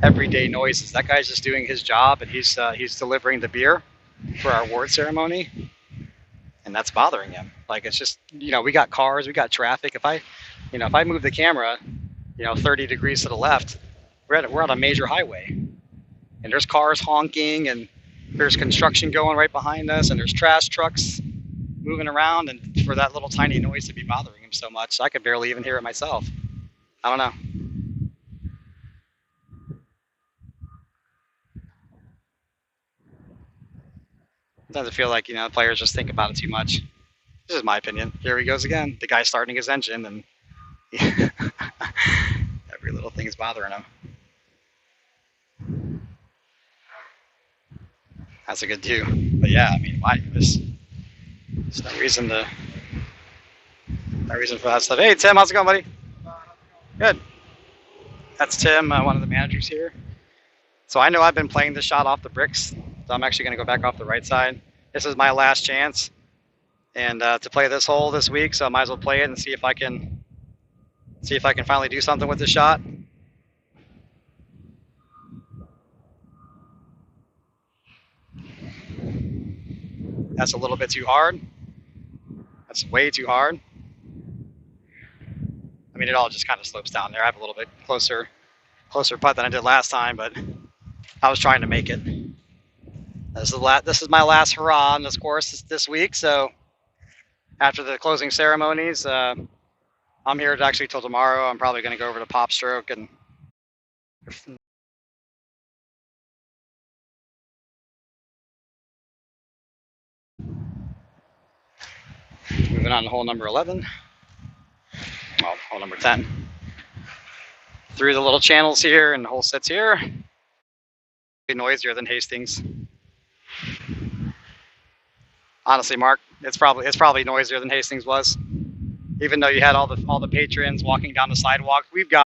everyday noises. That guy's just doing his job, and he's delivering the beer for our award ceremony, and that's bothering him. Like it's just we got cars, we got traffic. If I move the camera 30 degrees to the left, we're on a major highway, and there's cars honking, and there's construction going right behind us, and there's trash trucks moving around, and for that little tiny noise to be bothering him so much, I could barely even hear it myself. I don't know. Sometimes I feel like players just think about it too much. This is my opinion. Here he goes again. The guy's starting his engine, and every little thing is bothering him. That's a good do. But yeah, I mean, why? There's no reason for that stuff. Hey Tim, how's it going, buddy? Good. That's Tim, one of the managers here. So I know I've been playing this shot off the bricks, so I'm actually going to go back off the right side. This is my last chance, and to play this hole this week, so I might as well play it and see if I can finally do something with this shot. That's a little bit too hard. That's way too hard. I mean, it all just kind of slopes down there. I have a little bit closer putt than I did last time, but I was trying to make it. This is my last hurrah on this course this week. So after the closing ceremonies, I'm here actually till tomorrow. I'm probably going to go over to Pop Stroke and moving on to hole number 11. Well, hole number 10. Through the little channels here, and the hole sits here. Noisier than Hastings. Honestly, Mark, it's probably noisier than Hastings was. Even though you had all the patrons walking down the sidewalk, we've got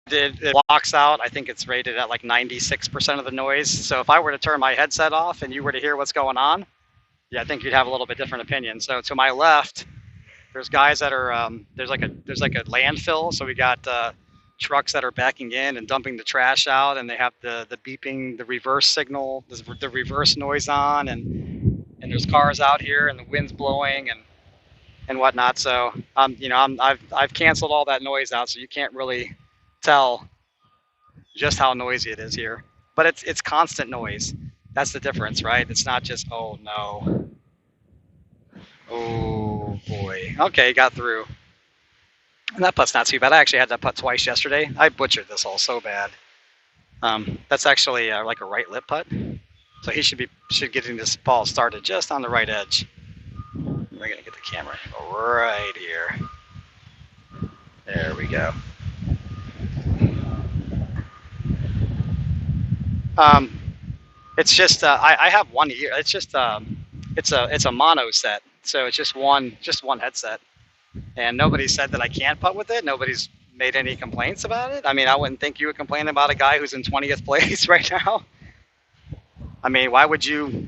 it blocks out. I think it's rated at like 96% of the noise. So if I were to turn my headset off and you were to hear what's going on, yeah, I think you'd have a little bit different opinion. So to my left, there's guys that are there's like a landfill. So we got trucks that are backing in and dumping the trash out, and they have the beeping, the reverse signal, the reverse noise on, and there's cars out here, and the wind's blowing and whatnot. So I've canceled all that noise out, so you can't really tell just how noisy it is here. But it's constant noise. That's the difference, right? It's not just, oh no, oh boy. Okay, got through. And that putt's not too bad. I actually had that putt twice yesterday. I butchered this hole so bad. That's actually like a right lip putt. So he should getting this ball started just on the right edge. We're gonna get the camera right here. There we go. It's just I have one ear. It's just it's a mono set, so it's just one headset. And nobody said that I can't putt with it. Nobody's made any complaints about it. I mean, I wouldn't think you would complain about a guy who's in 20th place right now. I mean, why would you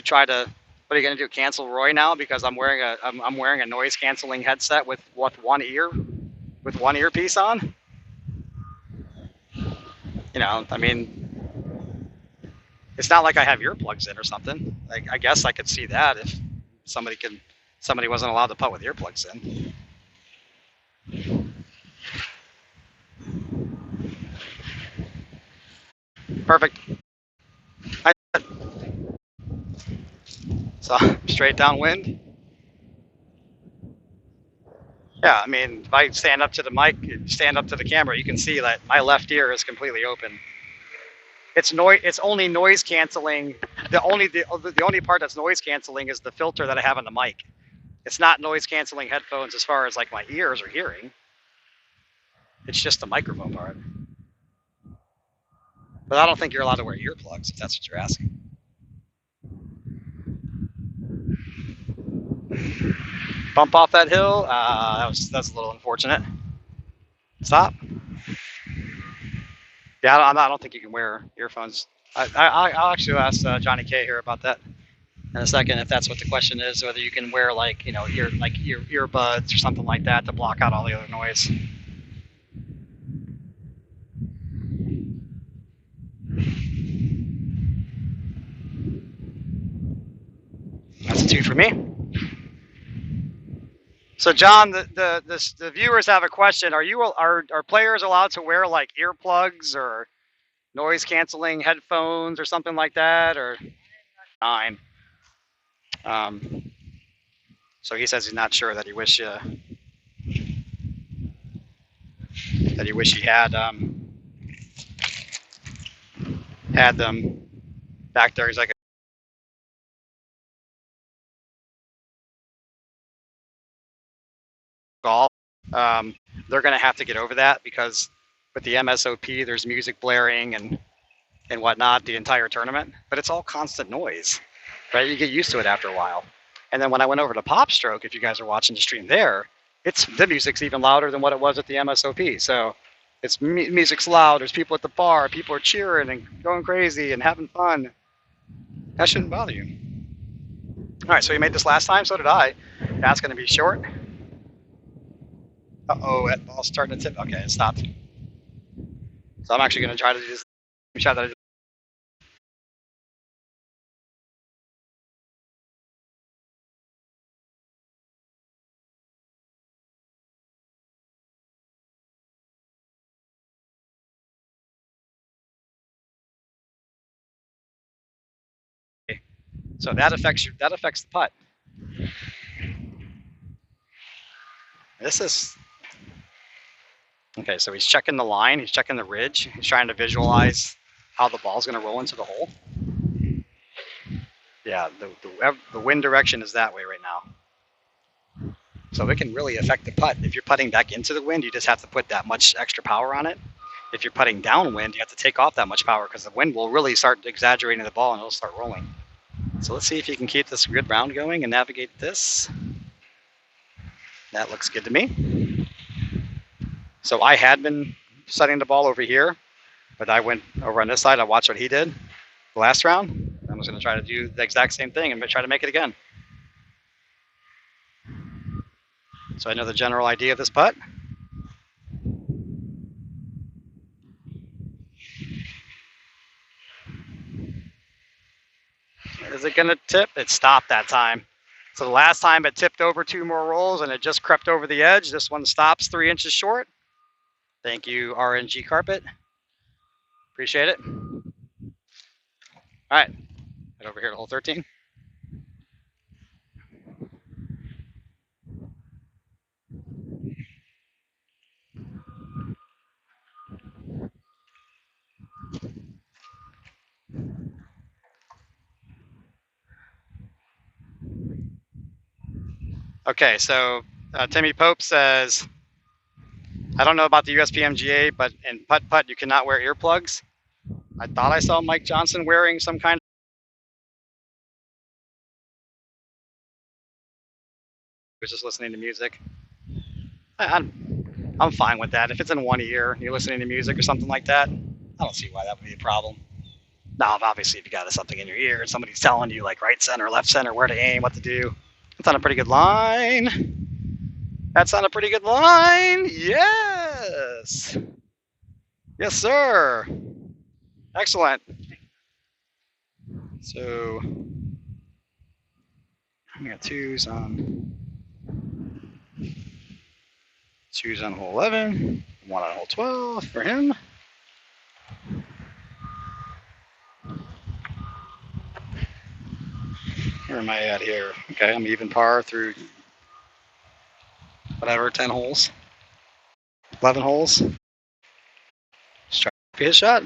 try to? What are you gonna do? Cancel Roy now because I'm wearing a noise canceling headset with one earpiece on? I mean, it's not like I have earplugs in or something. Like, I guess I could see that if somebody wasn't allowed to putt with earplugs in. Perfect. So straight downwind. Yeah, I mean, if I stand up to the mic, stand up to the camera, you can see that my left ear is completely open. It's only noise canceling. The only part that's noise canceling is the filter that I have on the mic. It's not noise canceling headphones as far as like my ears are hearing. It's just the microphone part. But I don't think you're allowed to wear earplugs if that's what you're asking. Bump off that hill. That's a little unfortunate. Stop. Yeah, I don't think you can wear earphones. I'll actually ask Johnny K here about that in a second, if that's what the question is, whether you can wear earbuds or something like that to block out all the other noise. That's a 2 for me. So John, the viewers have a question. Are players allowed to wear like earplugs or noise canceling headphones or something like that, or 9? So he says he's not sure, that he wish he had them back there. He's like, golf. They're going to have to get over that because with the MSOP, there's music blaring and whatnot the entire tournament, but it's all constant noise, right? You get used to it after a while. And then when I went over to Pop Stroke, if you guys are watching the stream there, the music's even louder than what it was at the MSOP. So it's music's loud. There's people at the bar. People are cheering and going crazy and having fun. That shouldn't bother you. All right, so you made this last time. So did I. That's going to be short. Uh-oh, that ball's starting to tip. Okay, it stopped. So I'm actually going to try to do this shot that I did. So that affects the putt. This is okay. So he's checking the line. He's checking the ridge. He's trying to visualize how the ball's going to roll into the hole. Yeah, the wind direction is that way right now. So it can really affect the putt. If you're putting back into the wind, you just have to put that much extra power on it. If you're putting downwind, you have to take off that much power because the wind will really start exaggerating the ball and it'll start rolling. So let's see if you can keep this good round going and navigate this. That looks good to me. So I had been setting the ball over here, but I went over on this side. I watched what he did the last round. I was going to try to do the exact same thing and try to make it again. So I know the general idea of this putt. it going to tip? It stopped that time. So the last time it tipped over 2 more rolls and it just crept over the edge. This one stops 3 inches short. Thank you, RNG Carpet. Appreciate it. All right, head over here to hole 13. Okay, so Timmy Pope says, I don't know about the USPMGA, but in putt-putt you cannot wear earplugs. I thought I saw Mike Johnson wearing some kind of. He was just listening to music. I'm fine with that. If it's in one ear, you're listening to music or something like that, I don't see why that would be a problem. Now, obviously, if you got something in your ear and somebody's telling you like right center, left center, where to aim, what to do, that's on a pretty good line. That's on a pretty good line. Yes. Yes, sir. Excellent. So I got twos on hole 11, 1 on hole 12 for him. Where am I at here? Okay, I'm even par through whatever, 10 holes, 11 holes. Just try to hit a shot.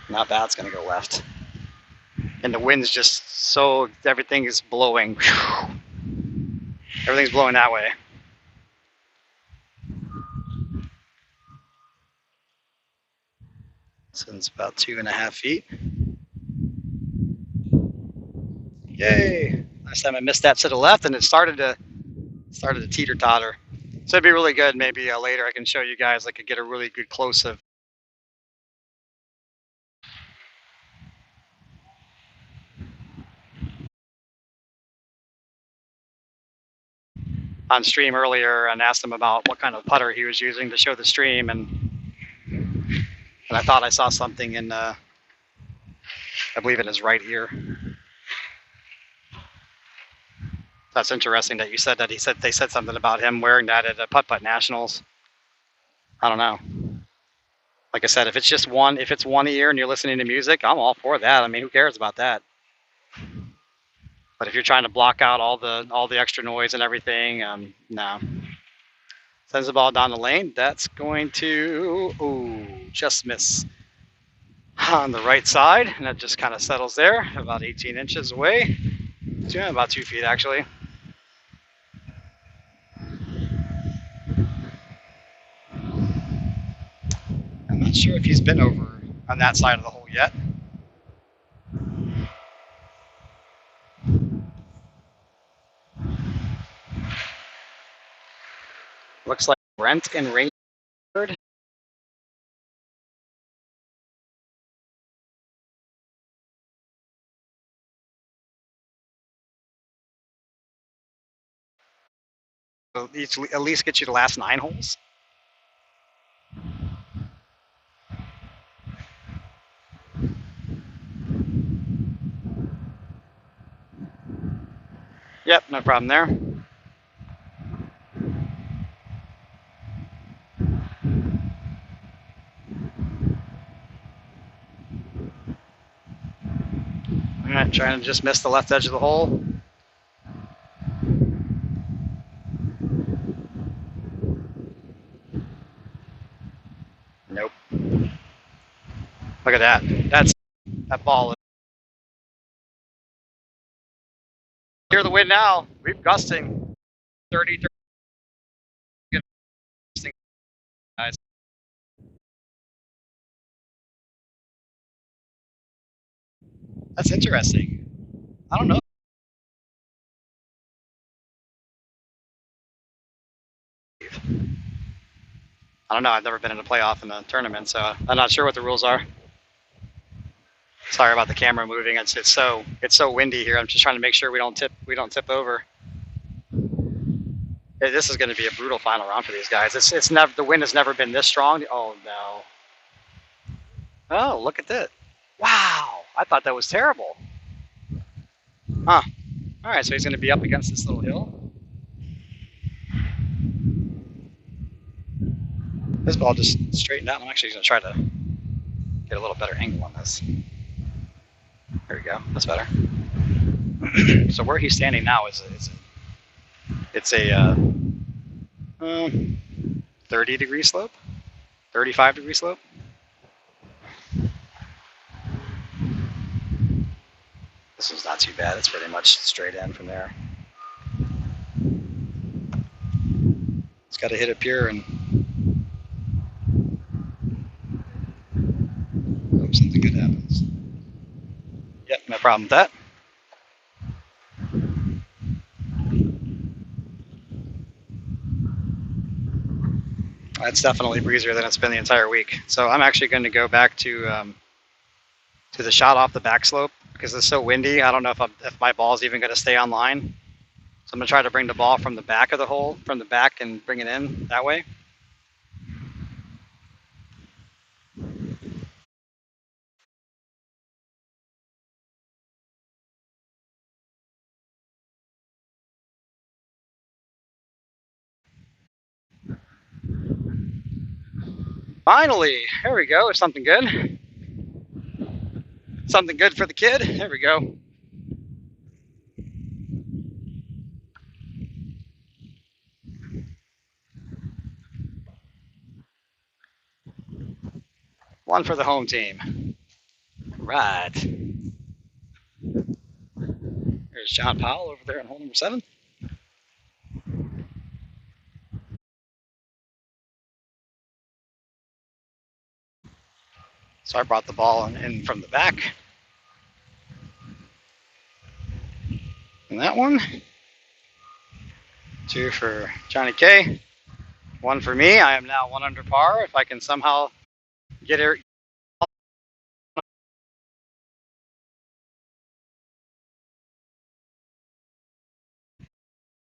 Now that's going to go left. And the wind's just so, everything is blowing. Everything's blowing that way. So it's about 2.5 feet. Yay! Last time I missed that to the left, and it started to teeter totter. So it'd be really good. Maybe later I can show you guys. I could get a really good close of. On stream earlier, and asked him about what kind of putter he was using to show the stream, and I thought I saw something in, I believe in his right ear. That's interesting that you said that. They said something about him wearing that at the putt-putt nationals. I don't know. Like I said, if it's one ear and you're listening to music, I'm all for that. I mean, who cares about that? But if you're trying to block out all the extra noise and everything, no. Sends the ball down the lane. That's going to just miss on the right side, and that just kind of settles there, about 18 inches away. Yeah, about 2 feet actually. I'm not sure if he's been over on that side of the hole yet. Looks like Brent and Rainford. At least get you the last 9 holes. Yep, no problem there. All right, trying to just miss the left edge of the hole. Nope. Look at that. That ball. Hear the wind now. We're gusting 30. Guys. That's interesting. I don't know. I don't know. I've never been in a playoff in a tournament, so I'm not sure what the rules are. Sorry about the camera moving. It's so windy here. I'm just trying to make sure we don't tip over. This is going to be a brutal final round for these guys. It's never, the wind has never been this strong. Oh no. Oh, look at that. Wow, I thought that was terrible. Huh. All right, so he's going to be up against this little hill. This ball just straightened out. I'm actually going to try to get a little better angle on this. There we go. That's better. So where he's standing now is it's a 30-degree slope, 35-degree slope. This one's not too bad. It's pretty much straight in from there. It's got to hit up here and hope something good happens. Yep, no problem with that. It's definitely breezier than it's been the entire week. So I'm actually going to go back to the shot off the back slope because it's so windy. I don't know if my ball is even going to stay on line. So I'm going to try to bring the ball from the back of the hole, from the back, and bring it in that way. Finally, there we go. Something good. Something good for the kid. There we go. One for the home team. Right. There's John Powell over there in hole number 7. So I brought the ball in from the back. And that one. 2 for Johnny K. 1 for me. I am now 1 under par. If I can somehow get it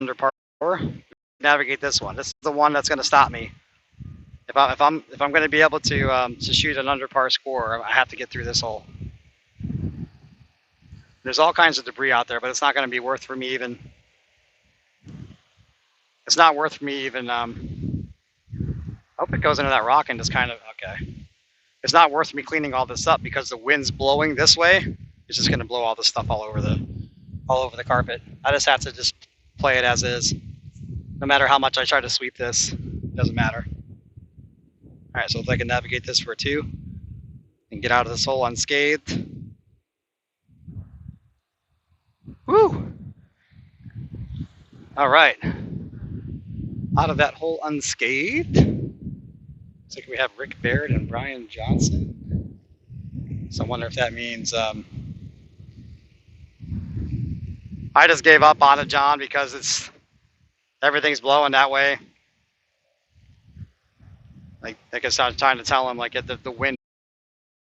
under par, navigate this one. This is the one that's going to stop me. If I'm going to be able to shoot an under par score, I have to get through this hole. There's all kinds of debris out there, but it's not going to be worth for me even. It's not worth for me even. I hope it goes into that rock and just kind of okay. It's not worth me cleaning all this up because the wind's blowing this way. It's just going to blow all this stuff all over the carpet. I just have to just play it as is. No matter how much I try to sweep this, it doesn't matter. All right, so if I can navigate this for a 2 and get out of this hole unscathed. Woo! All right. Out of that hole unscathed. Looks like we have Rick Baird and Brian Johnson. So I wonder if that means I just gave up on it, John, because everything's blowing that way. Like I guess I was trying to tell him, like, get the wind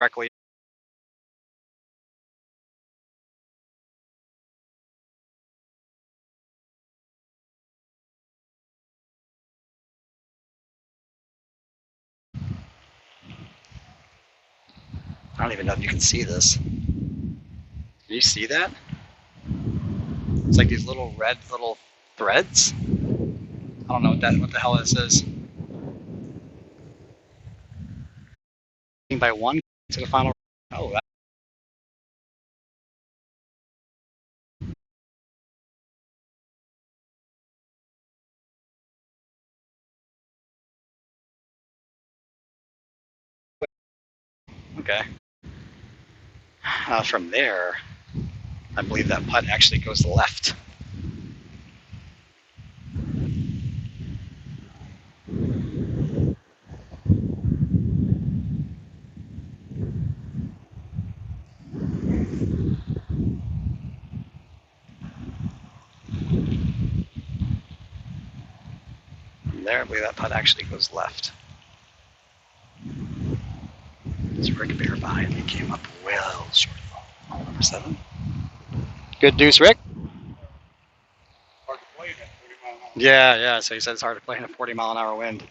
directly. I don't even know if you can see this. Can you see that? It's like these little red little threads. I don't know what the hell this is. By 1 to the final. Oh, okay. From there, I believe that putt actually goes left. From there, I believe that putt actually goes left. It's Rick Bear behind me, came up well short of hole number 7. Good deuce, Rick. Hard to play that 30 mile an hour. Yeah. So he said it's hard to play in a 40-mile-an-hour wind.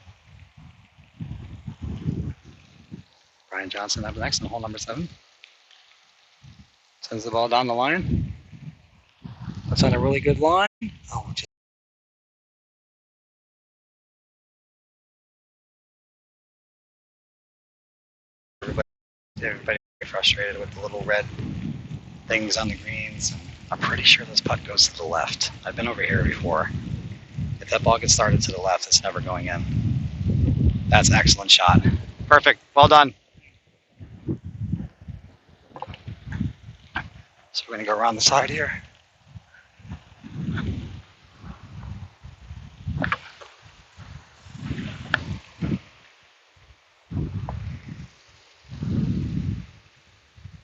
Brian Johnson up next on hole number 7. Sends the ball down the line. Puts on a really good line. Oh, everybody frustrated with the little red things on the greens. I'm pretty sure this putt goes to the left. I've been over here before. If that ball gets started to the left, it's never going in. That's an excellent shot. Perfect. Well done. So we're going to go around the side here.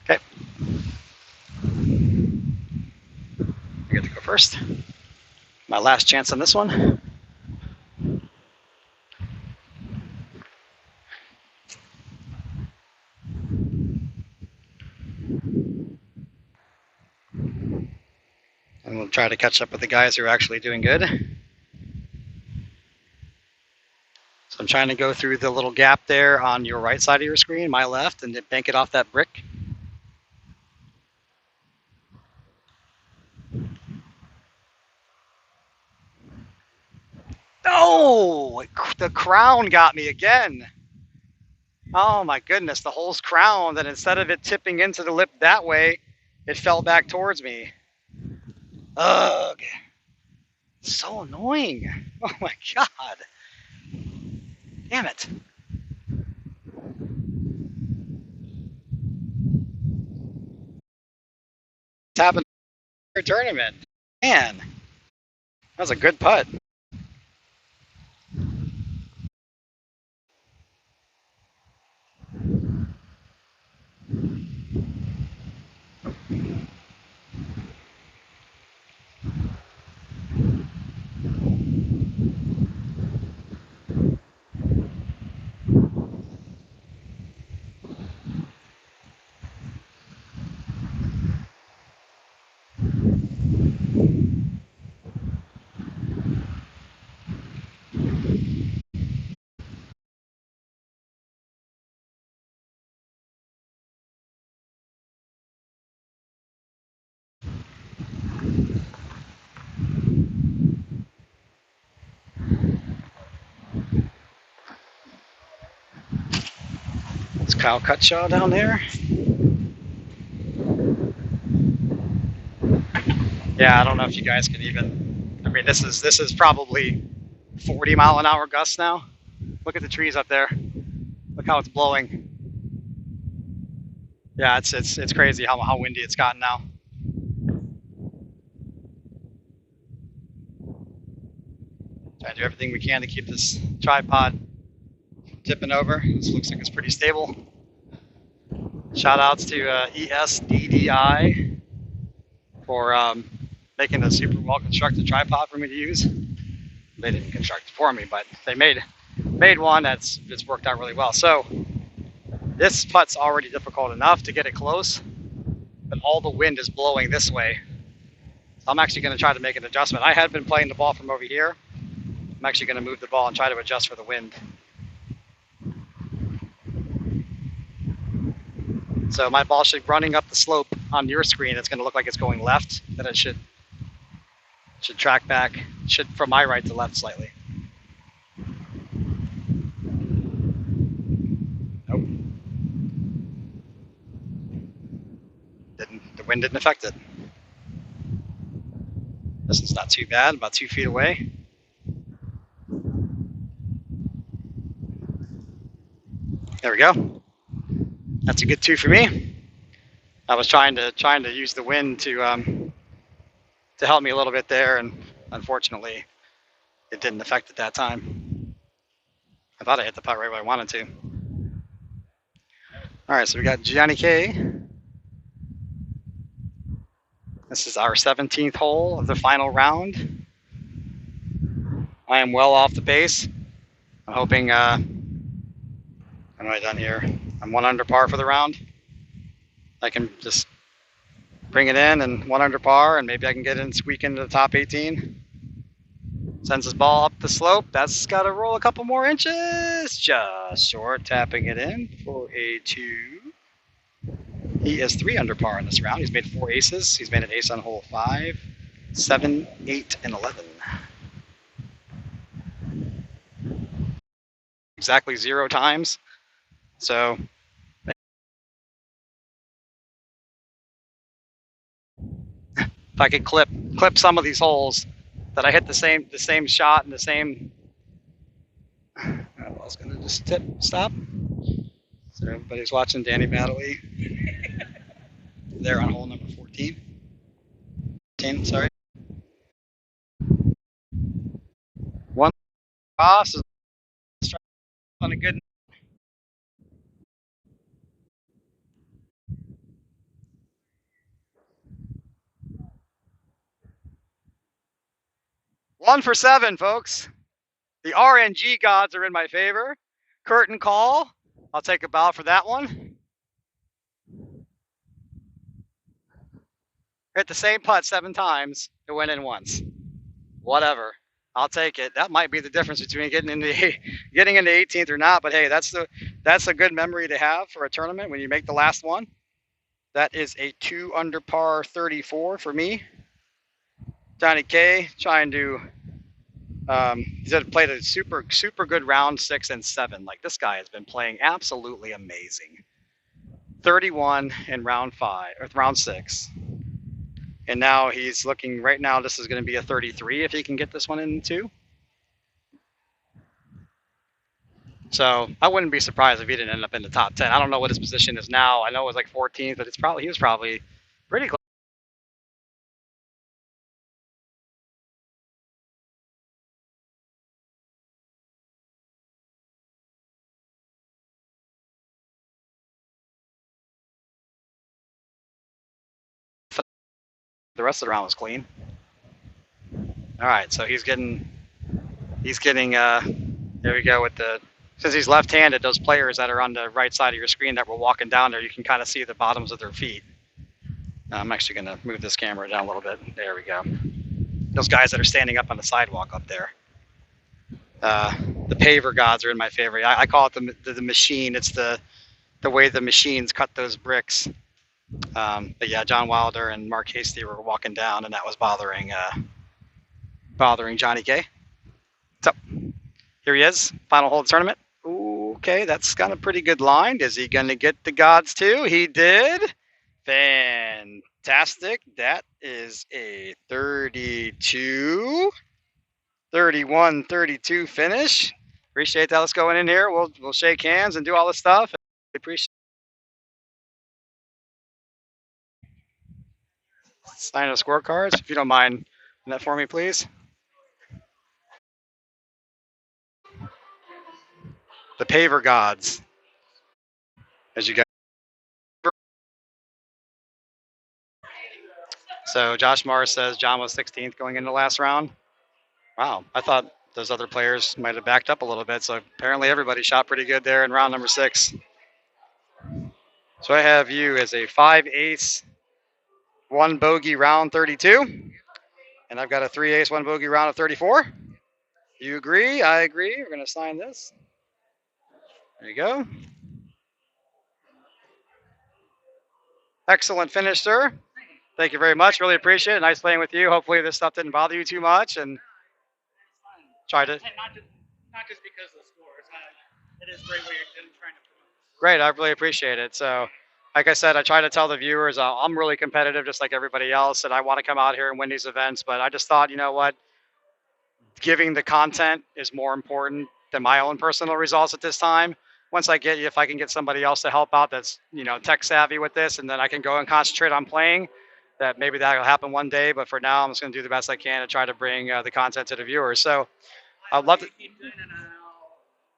Okay. I get to go first. My last chance on this one. And we'll try to catch up with the guys who are actually doing good. So I'm trying to go through the little gap there on your right side of your screen, my left, and bank it off that brick. Oh, the crown got me again. Oh my goodness, the hole's crowned, and instead of it tipping into the lip that way, it fell back towards me. Ugh. So annoying. Oh my god. Damn it. It's happened in a tournament. Man, that was a good putt. It's Kyle Cutshaw down there. Yeah, I don't know if you guys can even. I mean, this is probably 40-mile-an-hour gusts now. Look at the trees up there. Look how it's blowing. Yeah, it's crazy how windy it's gotten now. Trying to do everything we can to keep this tripod tipping over. This looks like it's pretty stable. Shout outs to ESDDI for making a super well constructed tripod for me to use. They didn't construct it for me, but they made one that's worked out really well. So this putt's already difficult enough to get it close, but all the wind is blowing this way. So I'm actually going to try to make an adjustment. I had been playing the ball from over here. I'm actually going to move the ball and try to adjust for the wind. So my ball should be running up the slope on your screen. It's going to look like it's going left. Then it should track back, from my right to left slightly. Nope. The wind didn't affect it. This is not too bad, about 2 feet away. There we go. That's a good 2 for me. I was trying to use the wind to help me a little bit there, and unfortunately, it didn't affect it that time. I thought I hit the putt right where I wanted to. All right, so we got Gianni K. This is our 17th hole of the final round. I am well off the pace. I'm hoping, what am I done here? I'm 1 under par for the round. I can just bring it in and 1 under par, and maybe I can get in, squeak into the top 18. Sends his ball up the slope. That's got to roll a couple more inches. Just short, tapping it in for a 2. He is 3 under par in this round. He's made 4 aces. He's made an ace on hole 5, 7, 8, and 11. Exactly 0 times. So if I could clip some of these holes that I hit the same shot and the same. I was gonna just stop. So everybody's watching Danny Baddeley. There on hole number 14. 10, sorry. One cross is on a good. One for 7, folks. The RNG gods are in my favor. Curtain call. I'll take a bow for that one. Hit the same putt 7 times. It went in once. Whatever. I'll take it. That might be the difference between getting into 18th or not. But hey, that's a good memory to have for a tournament when you make the last one. That is a 2 under par 34 for me. Johnny K trying to. He's played a super good round 6 and 7. Like, this guy has been playing absolutely amazing. 31 in round 5 or round 6, and now he's looking. Right now, this is going to be a 33 if he can get this one in 2. So I wouldn't be surprised if he didn't end up in the top 10. I don't know what his position is now. I know it was like 14th, but he was probably pretty close. The rest of the round was clean. All right, so he's getting. There we go with the. Since he's left-handed, those players that are on the right side of your screen that were walking down there, you can kind of see the bottoms of their feet. I'm actually going to move this camera down a little bit. There we go. Those guys that are standing up on the sidewalk up there. The paver gods are in my favor. I call it the machine. It's the way the machines cut those bricks. But yeah, John Wilder and Mark Hasty were walking down, and that was bothering Johnny K. So here he is, final hole of the tournament. Okay, that's got a pretty good line. Is he going to get the gods too? He did. Fantastic. That is a 32, 31, 32 finish. Appreciate that. Let's go in here. We'll shake hands and do all this stuff. Appreciate. Sign of scorecards, if you don't mind doing that for me, please. The paver gods, as you guys. So Josh Morris says John was 16th going into the last round. Wow, I thought those other players might have backed up a little bit. So apparently everybody shot pretty good there in round number 6. So I have you as a 5 ace, 1 bogey round 32, and I've got a 3 ace, 1 bogey round of 34. You agree? I agree. We're going to sign this. There you go. Excellent finish, sir. Thank you very much. Really appreciate it. Nice playing with you. Hopefully this stuff didn't bother you too much, and try to. And not just because of the scores. It is great what you're trying to promote. Great. I really appreciate it. So, like I said, I try to tell the viewers I'm really competitive, just like everybody else, and I want to come out here and win these events. But I just thought, you know what, giving the content is more important than my own personal results at this time. Once if I can get somebody else to help out that's, tech savvy with this, and then I can go and concentrate on playing, that maybe that'll happen one day. But for now, I'm just going to do the best I can to try to bring the content to the viewers. So I'd love to keep doing it,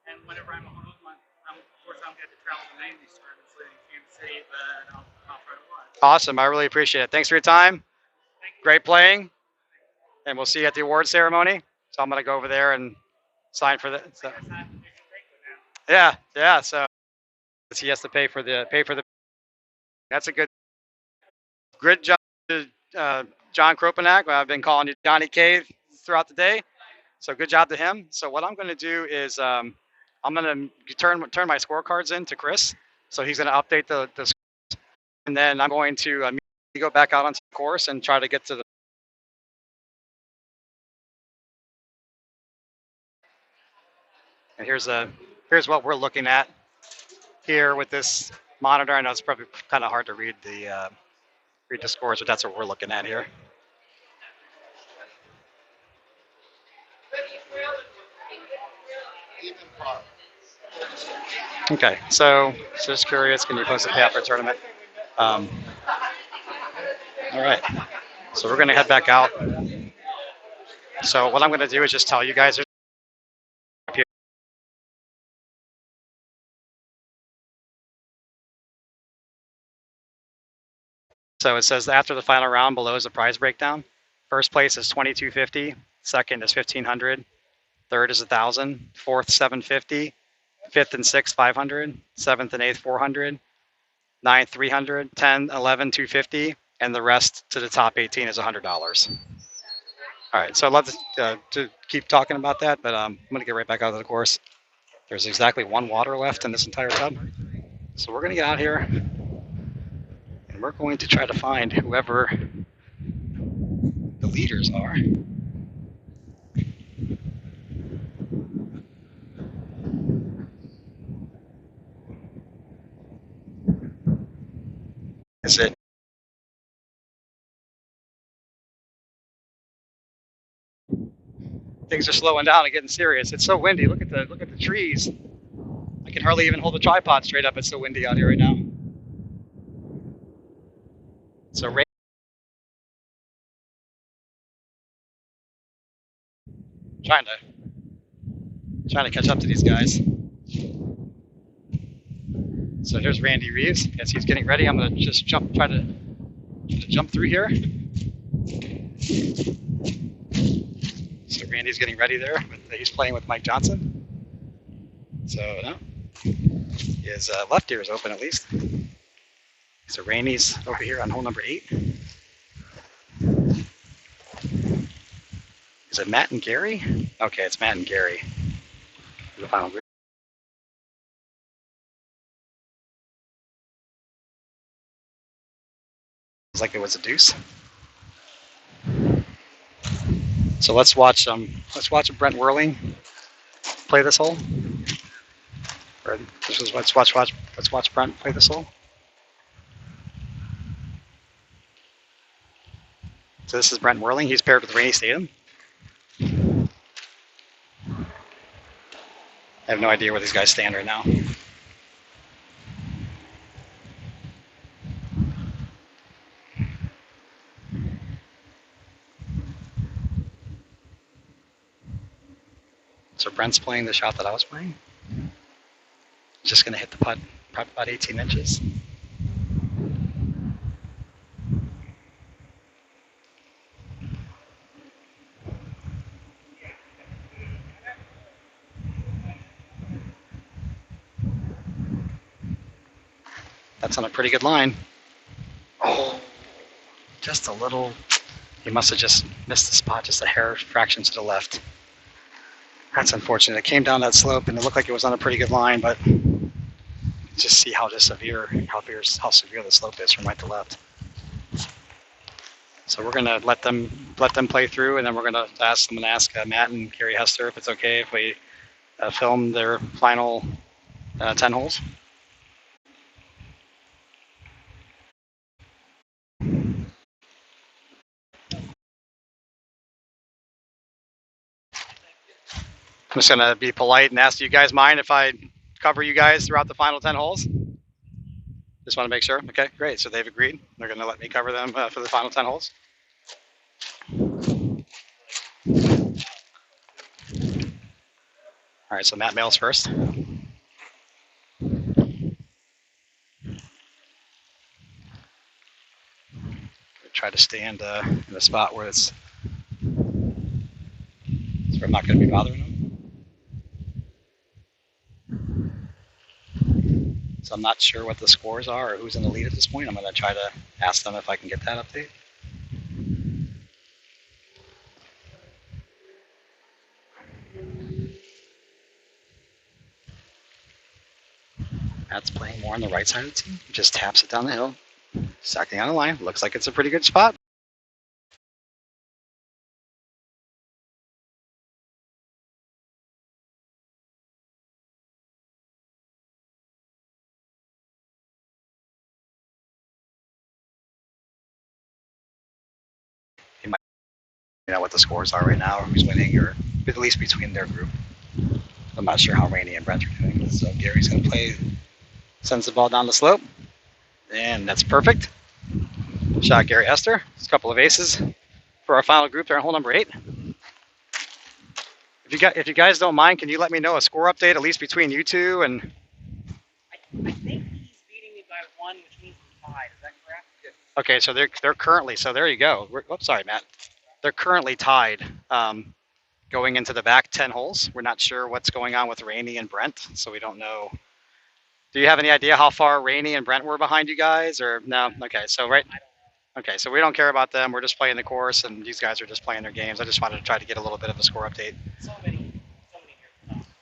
and whenever I'm home, of course I'll get to travel to name these tournaments in Kansas City, but I'll try to watch. Awesome. I really appreciate it. Thanks for your time. Great playing, and we'll see you at the award ceremony. So I'm going to go over there and sign for that. So. Yeah. So he has to pay for the. That's a good job to John Kropanak. I've been calling you Johnny K throughout the day. So good job to him. So what I'm going to do is I'm going to turn my scorecards in to Chris. So he's going to update the and then I'm going to go back out onto the course and try to get to the. And here's what we're looking at here with this monitor. I know it's probably kind of hard to read the scores, but that's what we're looking at here. Okay, so just curious, can you post a payout for a tournament? All right, so we're going to head back out. So what I'm going to do is just tell you guys. So it says after the final round, below is the prize breakdown. First place is $2,250. Second is $1,500. Third is $1,000. Fourth, $750. Fifth and sixth, $500. Seventh and eighth, $400. Ninth, $300. 10, 11, $250. And the rest to the top 18 is $100. All right, so I'd love to keep talking about that, but I'm going to get right back out of the course. There's exactly one water left in this entire tub. So we're going to get out here, and we're going to try to find whoever the leaders are. Is it? Things are slowing down and getting serious. It's so windy. Look at the trees. I can hardly even hold the tripod straight up. It's so windy out here right now. So trying to catch up to these guys. So here's Randy Reeves. As he's getting ready, I'm gonna just try to jump through here. So Randy's getting ready there. He's playing with Mike Johnson. So no, his left ear is open at least. So Randy's over here on hole number 8. Is it Matt and Gary? Okay, it's Matt and Gary. The final group. It's like it was a deuce. So let's watch Brent Whirling play this hole. Let's watch Brent play this hole. So this is Brent Whirling. He's paired with Rainey Statham. I have no idea where these guys stand right now. So Brent's playing the shot that I was playing. Just going to hit the putt probably about 18 inches. That's on a pretty good line. Oh, just a little. He must have just missed the spot, just a hair fraction to the left. That's unfortunate. It came down that slope, and it looked like it was on a pretty good line, but just see how severe the slope is from right to left. So we're gonna let them play through, and then we're gonna ask Matt and Gary Hester if it's okay if we film their final 10 holes. I'm just gonna be polite and ask, do you guys mind if I cover you guys throughout the final 10 holes? Just want to make sure. Okay, great. So they've agreed. They're gonna let me cover them for the final 10 holes. All right, so Matt Mails first. Try to stand in a spot where it's where I'm not going to be bothering them. So I'm not sure what the scores are or who's in the lead at this point. I'm going to try to ask them if I can get that update. Matt's playing more on the right side of the tee. Just taps it down the hill. Sacking on the line. Looks like it's a pretty good spot. He might know what the scores are right now, or who's winning, or at least between their group. I'm not sure how Rainey and Brent are doing. So Gary's going to play, sends the ball down the slope, and that's perfect. Shot Gary Hester. It's a couple of aces for our final group there on hole number 8. If you guys don't mind, can you let me know a score update, at least between you two? And I think he's beating me by 1, which means we're tied. Is that correct? okay, so they're currently, so there you go. Oops, sorry, Matt. They're currently tied going into the back 10 holes. We're not sure what's going on with Rainey and Brent, so we don't know. Do you have any idea how far Rainey and Brent were behind you guys, or no? Okay, so okay, so we don't care about them. We're just playing the course, and these guys are just playing their games. I just wanted to try to get a little bit of a score update. So many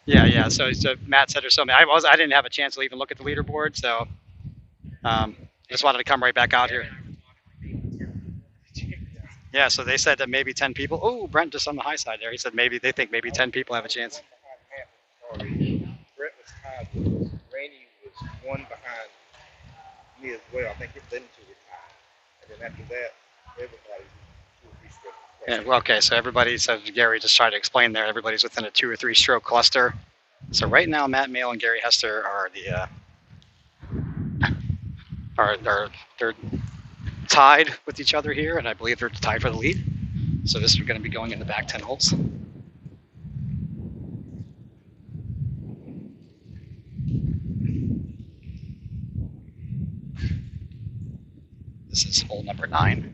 Yeah, here. yeah. So Matt said there's so many. I didn't have a chance to even look at the leaderboard, so just wanted to come right back out here. Yeah, so they said that maybe 10 people. Oh, Brent just on the high side there. He said maybe they think maybe 10 people have a chance. Brett was tied. Rainey was 1 behind me as well. I think them 2 were tied. And then after that, everybody 2 or 3 strokes. Yeah, well, okay, so everybody said Gary just tried to explain there. Everybody's within a 2 or 3 stroke cluster. So right now, Matt Mail and Gary Hester are they're tied with each other here, and I believe they're tied for the lead. So this is going to be going in the back 10 holes. This is hole number 9.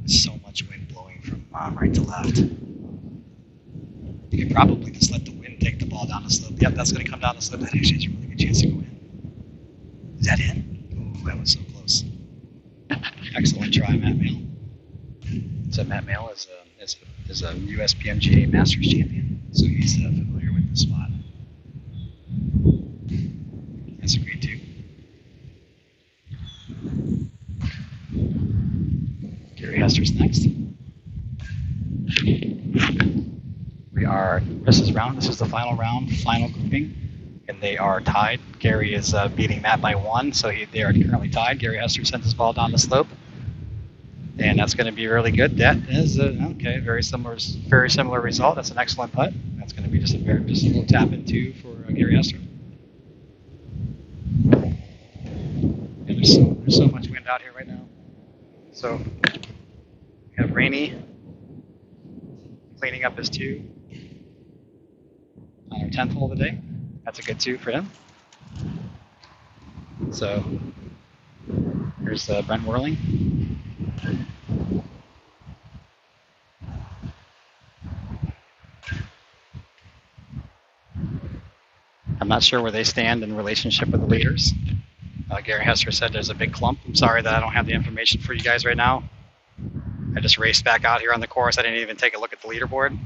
So much wind blowing from right to left. You could probably just let the wind take the ball down the slope. Yep, that's going to come down the slope. That actually has a really good chance to go in. Is that in? Oh, that was so close. Excellent try, Matt Mail. So Matt Mail is a Uspmga Masters champion, so he's familiar with the spot. That's a great 2. Gary Hester's next. This is the final round, final grouping, and they are tied. Gary is beating Matt by 1, so they are currently tied. Gary Hester sent his ball down the slope, and that's going to be really good. That is okay, very similar result. That's an excellent putt. That's going to be just a little tap in 2 for Gary Hester. And there's so much wind out here right now. So we have Rainey cleaning up his 2 on our 10th hole today. That's a good 2 for him. So here's Brent Whirling. I'm not sure where they stand in relationship with the leaders. Gary Hester said there's a big clump. I'm sorry that I don't have the information for you guys right now. I just raced back out here on the course. I didn't even take a look at the leaderboard. It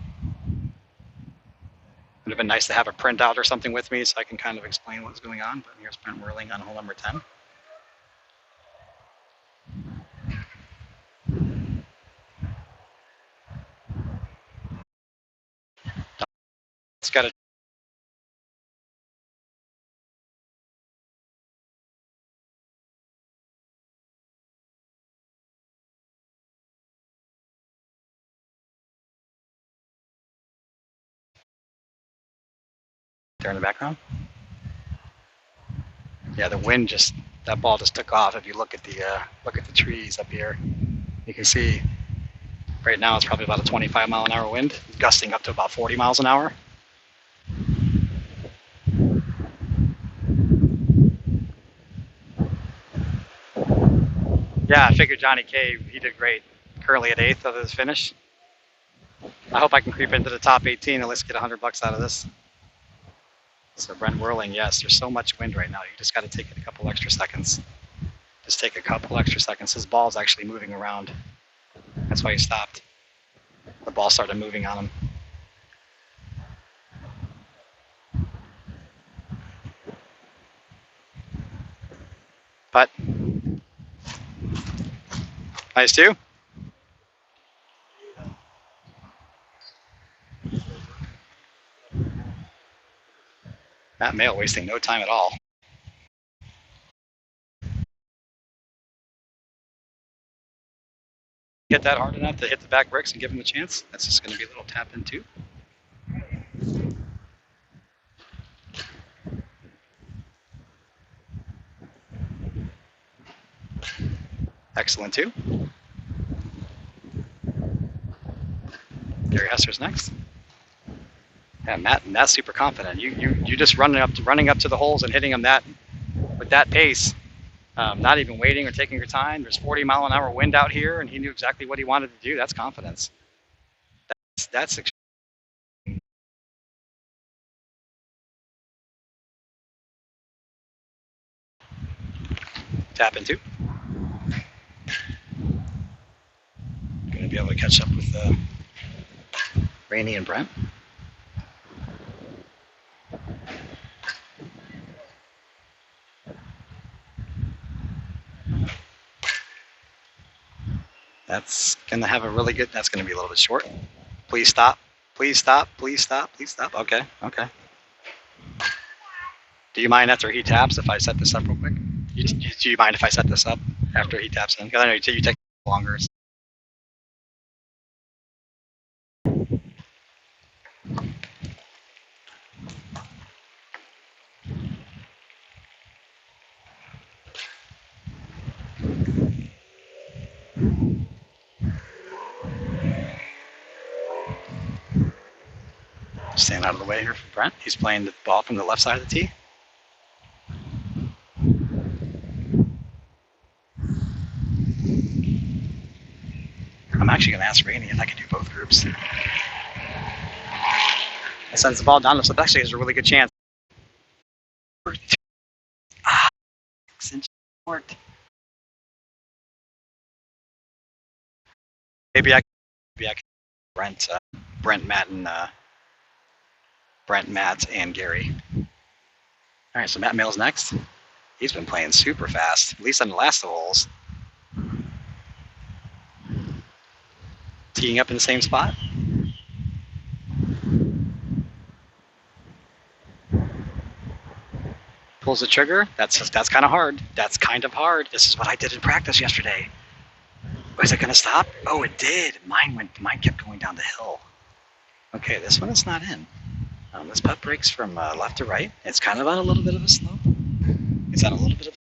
would have been nice to have a printout or something with me so I can kind of explain what's going on. But here's Brent Whirling on hole number 10. It's got a there in the background. Yeah, the wind that ball just took off. If you look at the trees up here, you can see right now it's probably about a 25 mile an hour wind, gusting up to about 40 miles an hour. Yeah, I figured Johnny K, he did great. Currently at 8th of his finish. I hope I can creep into the top 18 and at least get $100 out of this. So Brent Whirling, yes, there's so much wind right now. You just got to take it a couple extra seconds. just take a couple extra seconds. His ball's actually moving around. That's why he stopped. The ball started moving on him. But nice too. Matt Mail wasting no time at all. Hit that hard enough to hit the back bricks and give him a chance. That's just going to be a little tap in too. Excellent too. Gary Hester's next. Yeah, Matt's super confident. You just running up to the holes and hitting them with that pace. Not even waiting or taking your time. There's 40-mile-an-hour wind out here, and he knew exactly what he wanted to do. That's confidence. That's tap into. Going to be able to catch up with Rainey and Brent. That's going to have a really good. That's going to be a little bit short. Please stop. Please stop. Please stop. Please stop. Okay. Okay. Do you mind after he taps if I set this up real quick? Do you mind if I set this up after he taps in? Because I know you take longer. Stand out of the way here for Brent. He's playing the ball from the left side of the tee. I'm actually going to ask Rainey if I can do both groups. I sends the ball down the slip. Actually, there's a really good chance. Short. Maybe I can Brent, Matt, and Gary. All right, so Matt Mills next. He's been playing super fast, at least on the last of the holes. Teeing up in the same spot. Pulls the trigger. That's kind of hard. That's kind of hard. This is what I did in practice yesterday. Was it going to stop? Oh, it did. Mine kept going down the hill. Okay, this one is not in. This putt breaks from left to right. It's kind of on a little bit of a slope. It's on a little bit of.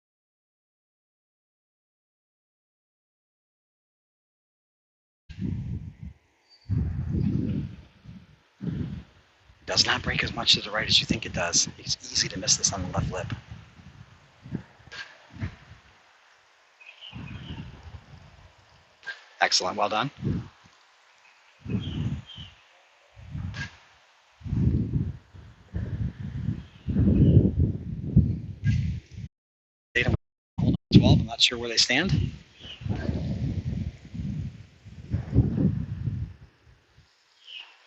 Does not break as much to the right as you think it does. It's easy to miss this on the left lip. Excellent, well done. Hold on 12, I'm not sure where they stand.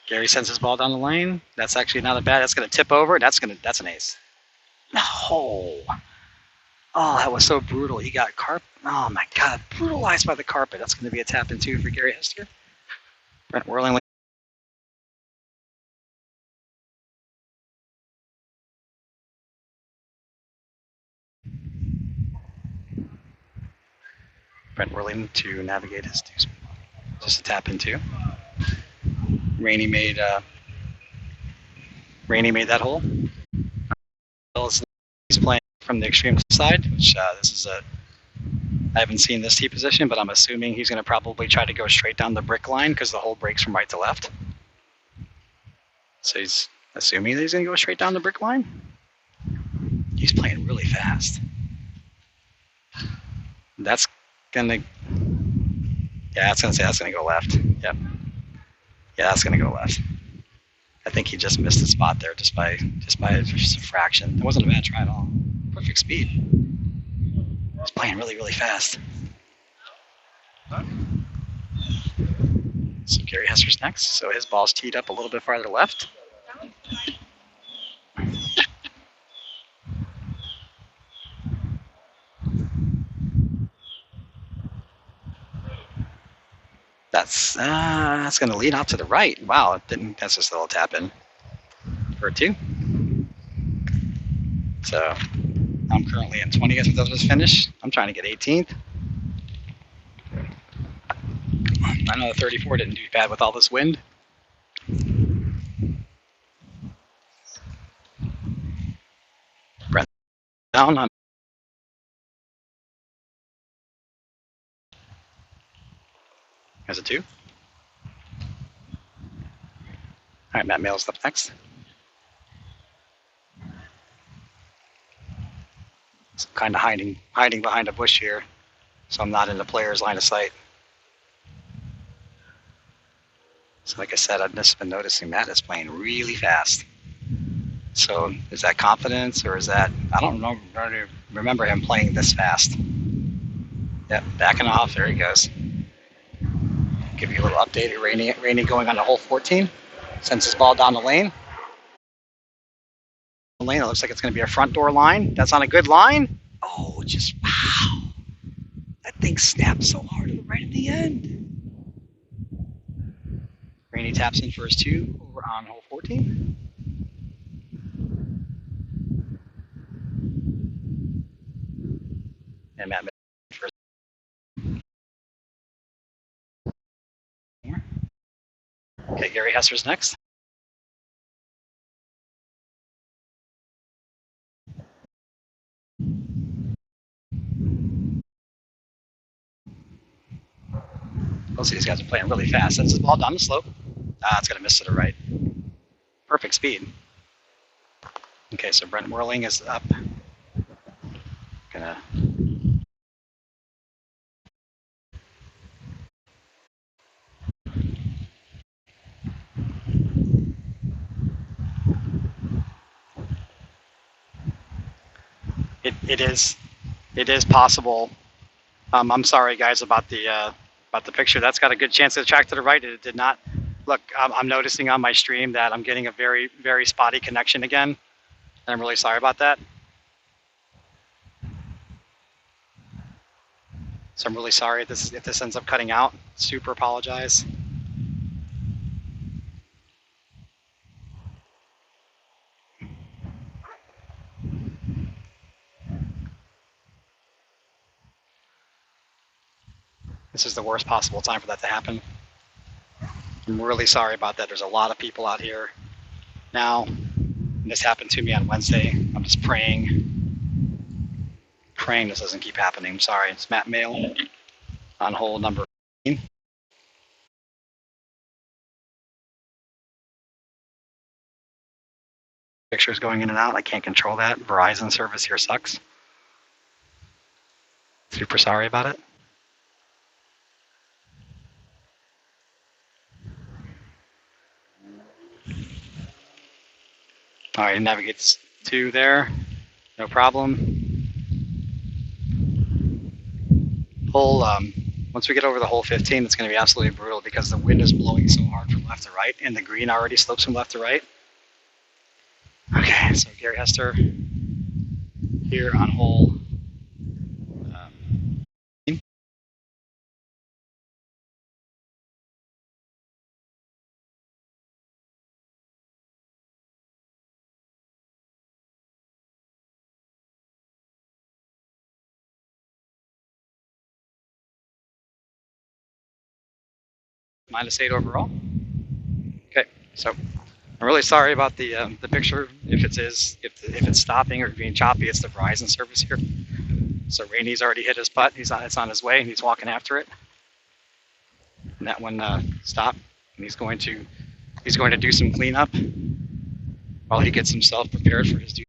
Gary sends his ball down the lane. That's actually not a bad. That's going to tip over. That's an ace. No. Oh, that was so brutal. He got oh my God, brutalized by the carpet. That's going to be a tap in two for Gary Hester. Brent Whirling. Brent Whirling to navigate his two. Just a tap in two. Rainey made that hole. He's playing from the extreme side, which this is I haven't seen this tee position, but I'm assuming he's going to probably try to go straight down the brick line because the hole breaks from right to left. So he's assuming that he's going to go straight down the brick line. He's playing really fast. That's going to, yeah, that's going to go left. Yep. Yeah, that's going to go left. I think he just missed the spot there just by just a fraction. It wasn't a bad try at all. Perfect speed. He's playing really, really fast. So Gary Hester's next. So his ball's teed up a little bit farther left. That's going to lead out to the right. Wow, it didn't. That's just a little tap in for a 2. So I'm currently in 20th with this finish. I'm trying to get 18th. I know the 34 didn't do bad with all this wind. Brent down on. There's a 2. All right, Matt Mail's up next. So I'm kind of hiding behind a bush here, so I'm not in the player's line of sight. So like I said, I've just been noticing Matt is playing really fast. So is that confidence, or is that, I don't remember him playing this fast. Yep, backing off, there he goes. Give you a little update. Rainey going on to hole 14. Sends his ball down the lane. It looks like it's going to be a front door line. That's on a good line. Oh, just wow. That thing snapped so hard right at the end. Rainey taps in for his 2 over on hole 14. And Matt for his. Okay, Gary Hester's next. Both of these guys are playing really fast. Sends his ball down the slope. It's going to miss to the right. Perfect speed. Okay, so Brent Whirling is up. Gonna. It is possible. I'm sorry, guys, about the picture. That's got a good chance to track to the right. It did not. Look, I'm noticing on my stream that I'm getting a very, very spotty connection again. And I'm really sorry about that. So I'm really sorry if this ends up cutting out. Super apologize. This is the worst possible time for that to happen. I'm really sorry about that. There's a lot of people out here now. And this happened to me on Wednesday. I'm just praying this doesn't keep happening. I'm sorry. It's Matt Mail on hole number 15. Pictures going in and out. I can't control that. Verizon service here sucks. Super sorry about it. All right, navigates to there. No problem. Hole, once we get over the hole 15, it's going to be absolutely brutal because the wind is blowing so hard from left to right, and the green already slopes from left to right. Okay, so Gary Hester here on hole. -8 overall. Okay, so I'm really sorry about the picture. If it's stopping or being choppy, it's the Verizon service here. So Rainey's already hit his putt. It's on his way, and he's walking after it. And that one stopped, and he's going to do some cleanup while he gets himself prepared for his duty.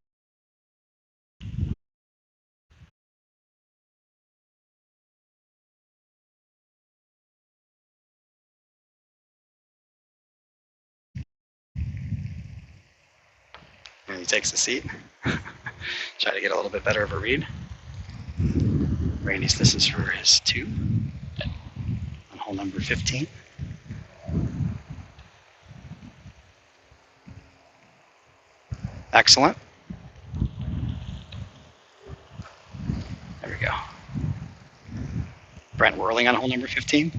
And he takes a seat. Try to get a little bit better of a read. Rainey's, this is for his 2 on hole number 15. Excellent. There we go. Brent Whirling on hole number 15.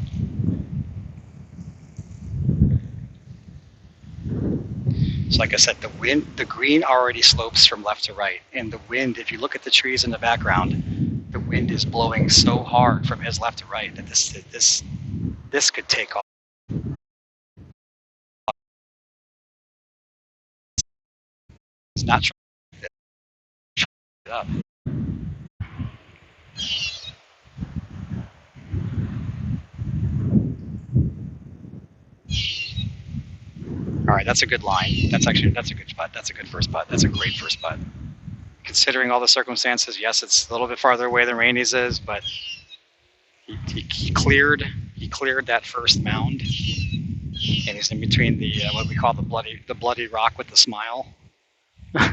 So like I said, the green already slopes from left to right, and the wind, if you look at the trees in the background, the wind is blowing so hard from his left to right that this could take off. It's not trying it up. All right, that's a good line. That's a good putt. That's a good first putt. That's a great first putt. Considering all the circumstances, yes, it's a little bit farther away than Rainey's is, but he cleared that first mound, and he's in between the what we call the bloody rock with the smile.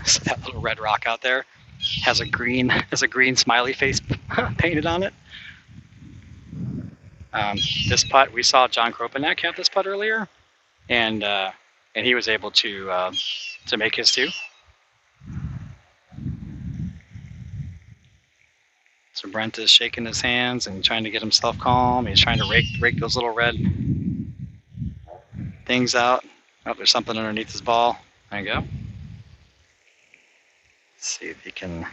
So that little red rock out there has a green smiley face painted on it. This putt, we saw John Kropanek have this putt earlier, and he was able to make his 2. So Brent is shaking his hands and trying to get himself calm. He's trying to rake those little red things out. Oh, there's something underneath his ball. There you go. Let's see if he can.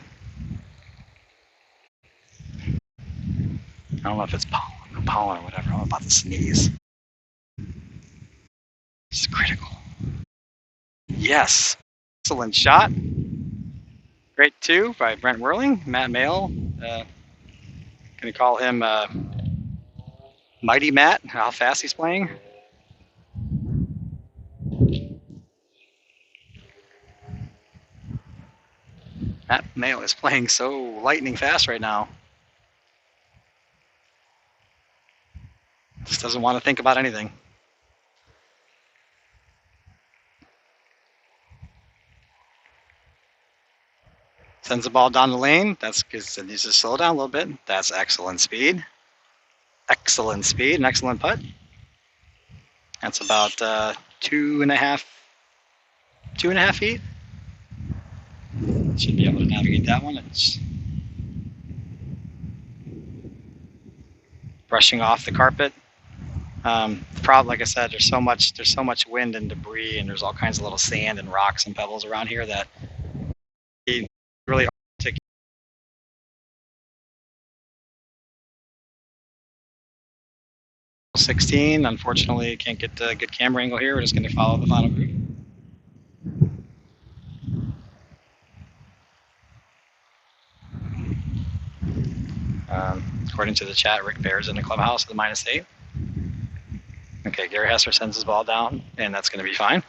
I don't know if it's pollen or whatever. I'm about to sneeze. It's critical. Yes. Excellent shot. Great 2 by Brent Whirling. Matt Mayle. Can you call him Mighty Matt? How fast he's playing. Matt Mayle is playing so lightning fast right now. Just doesn't want to think about anything. Sends the ball down the lane. That's good. It needs to slow down a little bit. That's excellent speed. Excellent speed. An excellent putt. That's about 2.5 feet. Should be able to navigate that one. It's brushing off the carpet. The problem, like I said, there's so much wind and debris, and there's all kinds of little sand and rocks and pebbles around here that really hard to. 16. Unfortunately, can't get a good camera angle here. We're just going to follow the final group. According to the chat, Rick Bear's in the clubhouse at the -8. Okay, Gary Hester sends his ball down, and that's going to be fine.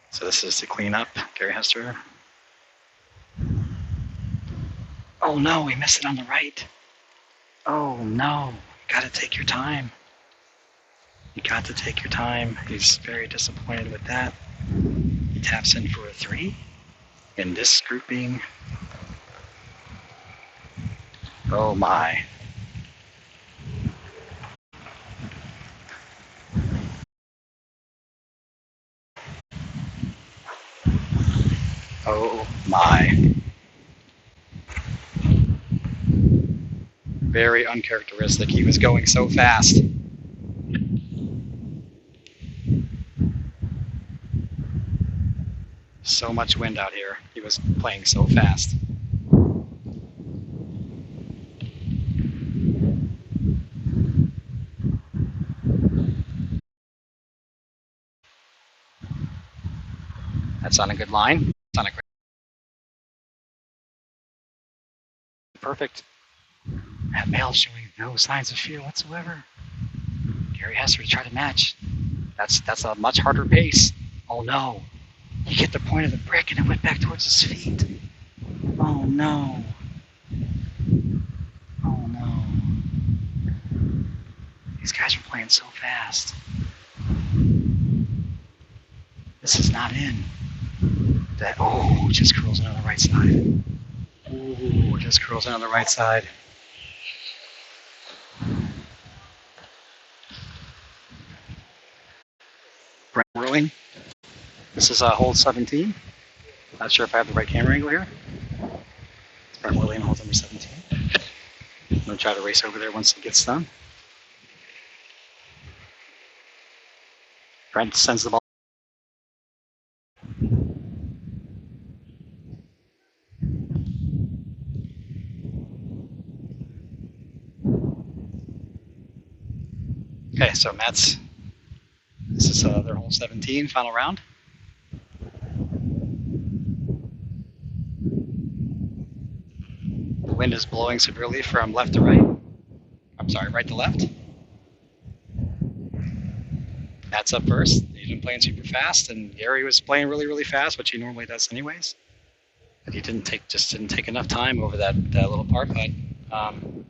So this is to clean up Gary Hester. Oh no, he missed it on the right. Oh no, gotta take your time. You got to take your time. He's very disappointed with that. He taps in for a 3 in this grouping. Oh my. Oh my. Very uncharacteristic. He was going so fast. So much wind out here. He was playing so fast. That's on a good line. It's on a great. Perfect. That male showing no signs of fear whatsoever. Gary Hester to try to match. That's a much harder pace. Oh no. He hit the point of the brick and it went back towards his feet. Oh no. Oh no. These guys are playing so fast. This is not in. That just curls in on the right side. Just curls in on the right side. Brent whirling. This is hole 17. Not sure if I have the right camera angle here. It's Brent whirling, hole number 17. I'm gonna try to race over there once it gets done. Brent sends the ball. Okay, so this is their hole 17, final round. The wind is blowing severely from left to right. I'm sorry, right to left. Matt's up first. He's been playing super fast, and Gary was playing really, really fast, which he normally does anyways. But he didn't take enough time over that little par putt on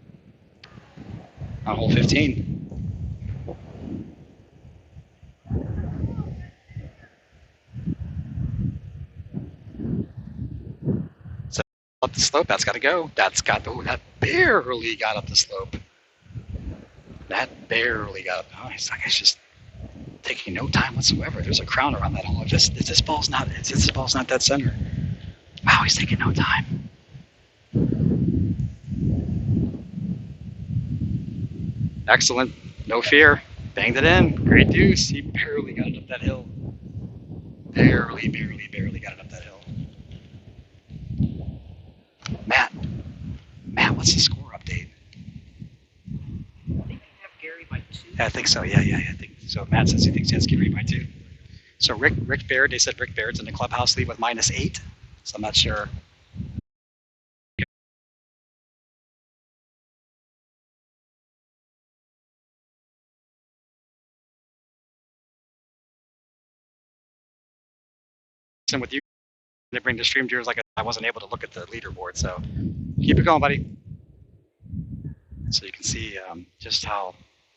hole 15. So up the slope, that's got to go. That barely got up the slope. That barely got up. Oh, it's like it's just taking no time whatsoever. There's a crown around that hole. This ball's not dead center. Wow, he's taking no time. Excellent. No fear. Banged it in. Great deuce. He barely got it up that hill. Barely got it up that hill. Matt, what's the score update? I think you have Gary by 2. Yeah, I think so. Yeah. I think so. Matt says he thinks he has Gary by 2. So Rick Baird, they said Rick Baird's in the clubhouse lead with -8. So I'm not sure. And with you, they bring the stream viewers like I wasn't able to look at the leaderboard. So keep it going, buddy. So you can see just how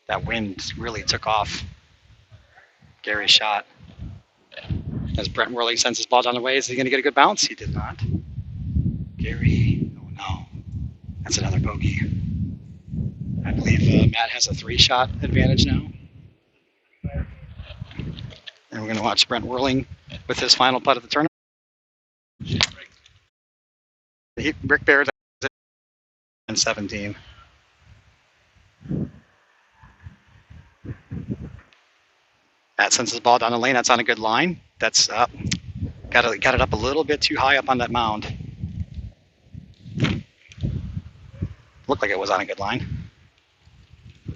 that wind really took off Gary's shot. As Brent Whirling sends his ball down the way, is he going to get a good bounce? He did not. Gary, oh no, that's another bogey. I believe Matt has a 3-shot advantage now. And we're going to watch Brent Whirling with his final putt of the tournament. Rick Baird in 17. Matt sends his ball down the lane. That's on a good line. That's up. Got it up a little bit too high up on that mound. Looked like it was on a good line.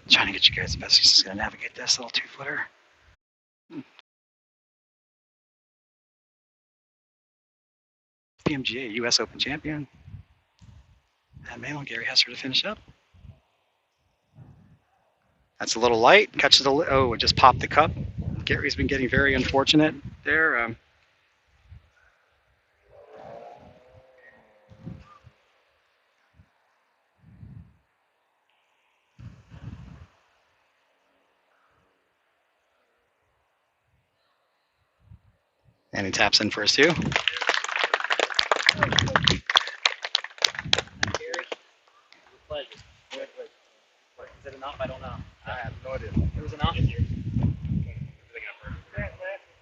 Trying to get you guys the best. He's just going to navigate this little 2-footer. Uspmga US Open champion. And Manuel Gary Hester to finish up. That's a little light. Catches the it just popped the cup. Gary's been getting very unfortunate there. And he taps in for his 2. Gary, pleasure. Is it enough? I don't know. I have no idea. It was enough?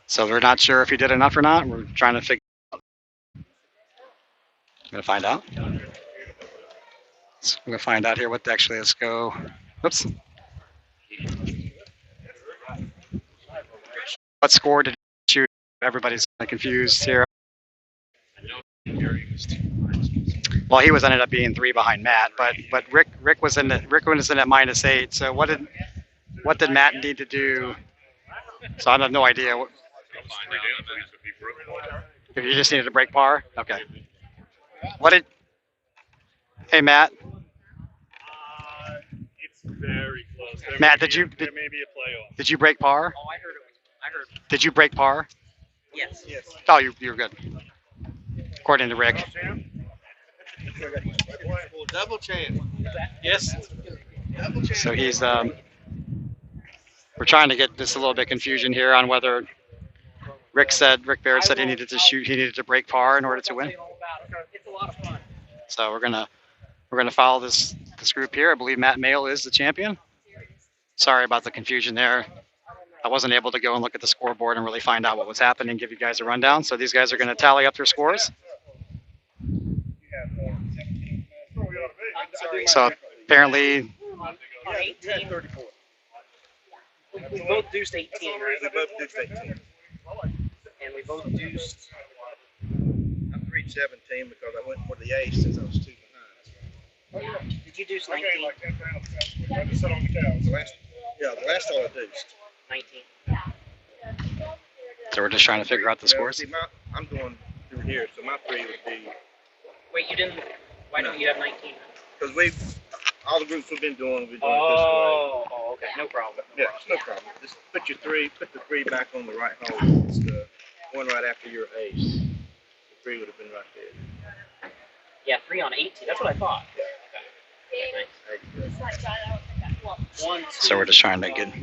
So we're not sure if he did enough or not. We're trying to figure out. I'm going to find out. So we're going to find out here what actually, let's go. Oops. What score did he shoot? Everybody's confused here. Well, he ended up being 3 behind Matt, but Rick was in at -8. So what did Matt need to do? So I have no idea. If you just needed to break par, okay. Hey Matt? It's very close. Matt, there may be a playoff. Did you break par? Oh, I heard it. I heard. Did you break par? Yes. Oh, you're good. According to Rick. Double chance. Yes. So he's we're trying to get this a little bit confusion here on whether Rick Baird said he needed to shoot. He needed to break par in order to win. It's a lot of fun. So we're gonna follow this group here. I believe Matt Mail is the champion. Sorry about the confusion there. I wasn't able to go and look at the scoreboard and really find out what was happening and give you guys a rundown. So these guys are going to tally up their scores. So apparently, We both deuced 18, right? We both deuced 18. And we both deuced. I'm 317 because I went for the ace since I was 2 behind. Did you deuce 19? The last hole I deuced. 19. So we're just trying to figure out the scores. See, I'm going through here, so my 3 would be. Wait, you didn't. Why don't you have 19? Because all the groups we've been doing, it this way. Oh, okay, no problem. Yeah, it's no problem. Just put the 3 back on the right hole. It's the one right after your ace. The 3 would have been right there. Yeah, 3 on 18. That's what I thought. Okay. Nice. 1, 2. So we're just trying to get.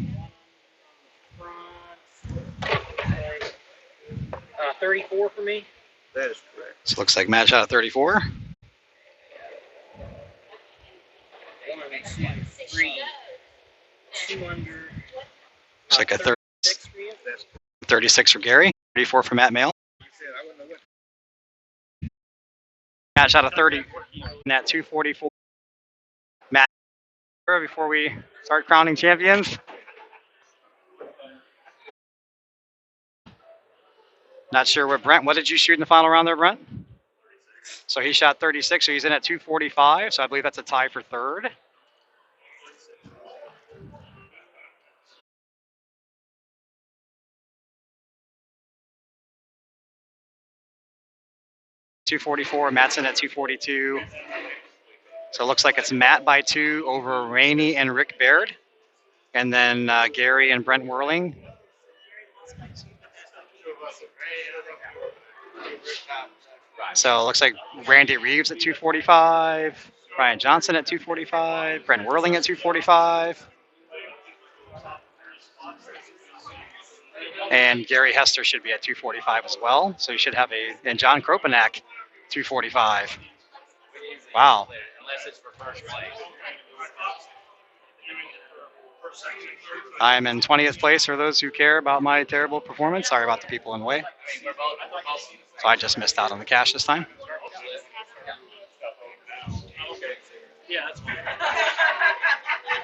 34 for me. That is correct. So it looks like Matt shot at 34. 1, 2, 3. 2 under. Looks like a 36 for you. 36 for Gary. 34 for Matt Mail. Matt shot a 30 at 244. Matt, before we start crowning champions. Not sure what what did you shoot in the final round there, Brent? So he shot 36, so he's in at 245, so I believe that's a tie for third. .244, Matt's in at 242. So it looks like it's Matt by 2 over Rainey and Rick Baird. And then Gary and Brent Whirling. So it looks like Randy Reeves at 245, Brian Johnson at 245, Brent Whirling at 245. And Gary Hester should be at 245 as well. So you should have and John Kropanak, 245. Wow. Unless it's for first place. I'm in 20th place for those who care about my terrible performance. Sorry about the people in the way. So I just missed out on the cash this time. Yeah, that's fine.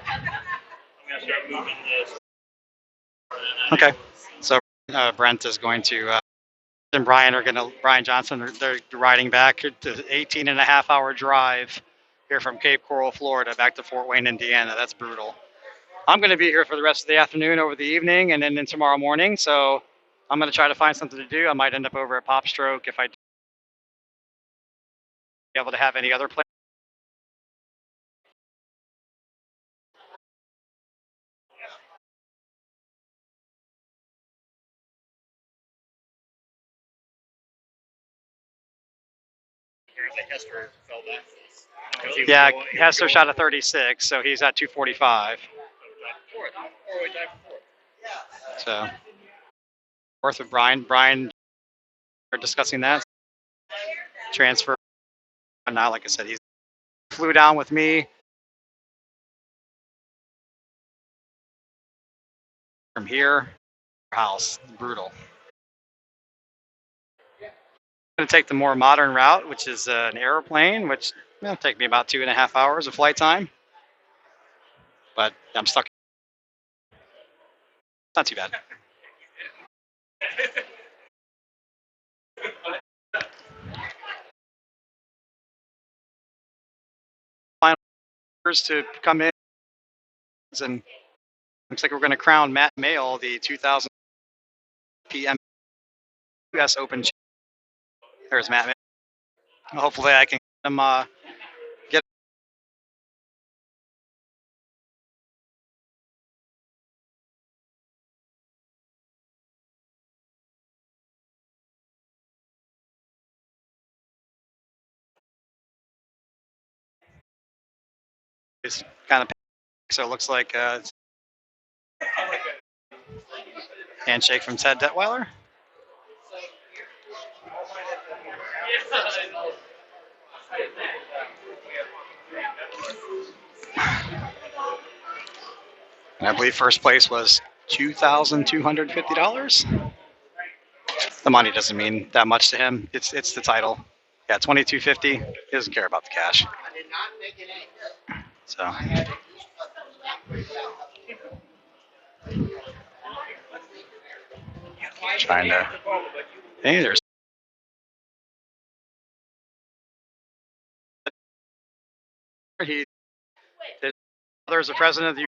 I'm gonna start moving this. Okay. So Brent is going to and Brian Johnson, they're riding back to 18 and a half hour drive here from Cape Coral, Florida, back to Fort Wayne, Indiana. That's brutal. I'm going to be here for the rest of the afternoon, over the evening, and then tomorrow morning. So I'm going to try to find something to do. I might end up over at Pop Stroke if I be able to have any other play. Yeah, Hester shot a 36, so he's at 245. So, fourth with Brian. Brian, we're discussing that transfer. Now, like I said, he flew down with me from here. House, brutal. I'm going to take the more modern route, which is an airplane, which will take me about 2.5 hours of flight time. But I'm stuck. Not too bad. Final to come in, and looks like we're going to crown Matt Mail the 2000 PM US Open. There's Matt Mail. Hopefully I can get it's kind of so it looks like handshake from Ted Detweiler. And I believe first place was $2,250. The money doesn't mean that much to him. It's the title. Yeah, $2,250. He doesn't care about the cash. So trying to. Hey, there's. He. His father is the president of the UK.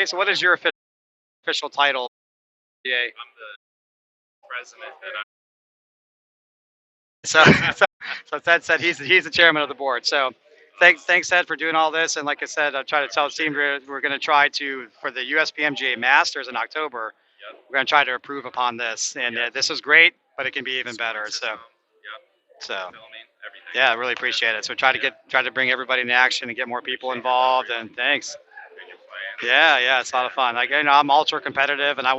So what is your official title? Yeah. I'm the president, and So Ted said he's the chairman of the board. So thanks Ted for doing all this. And like I said, I'm trying to tell the team we're going to try to for the USPMGA Masters in October. Yep. We're going to try to improve upon this. And this is great, but it can be even better. So. Yep. So. Tell me everything. Yeah, I really appreciate it. So try to bring everybody into action and get more people involved. And thanks. Yeah, it's a lot of fun. Like I'm ultra competitive, and I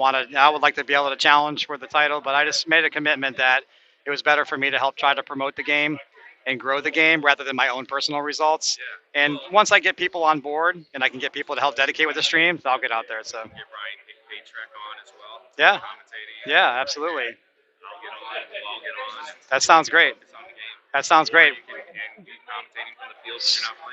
would like to be able to challenge for the title, but I just made a commitment that it was better for me to help try to promote the game and grow the game rather than my own personal results. Yeah. And once I get people on board and I can get people to help dedicate with the stream, I'll get out there. So. Get Ryan Paytrack on as well. Yeah. Commentating. Yeah, absolutely. I'll get on. We'll all get on. That sounds great. It's on the game. That sounds great. And do commentating from the field when you're not playing.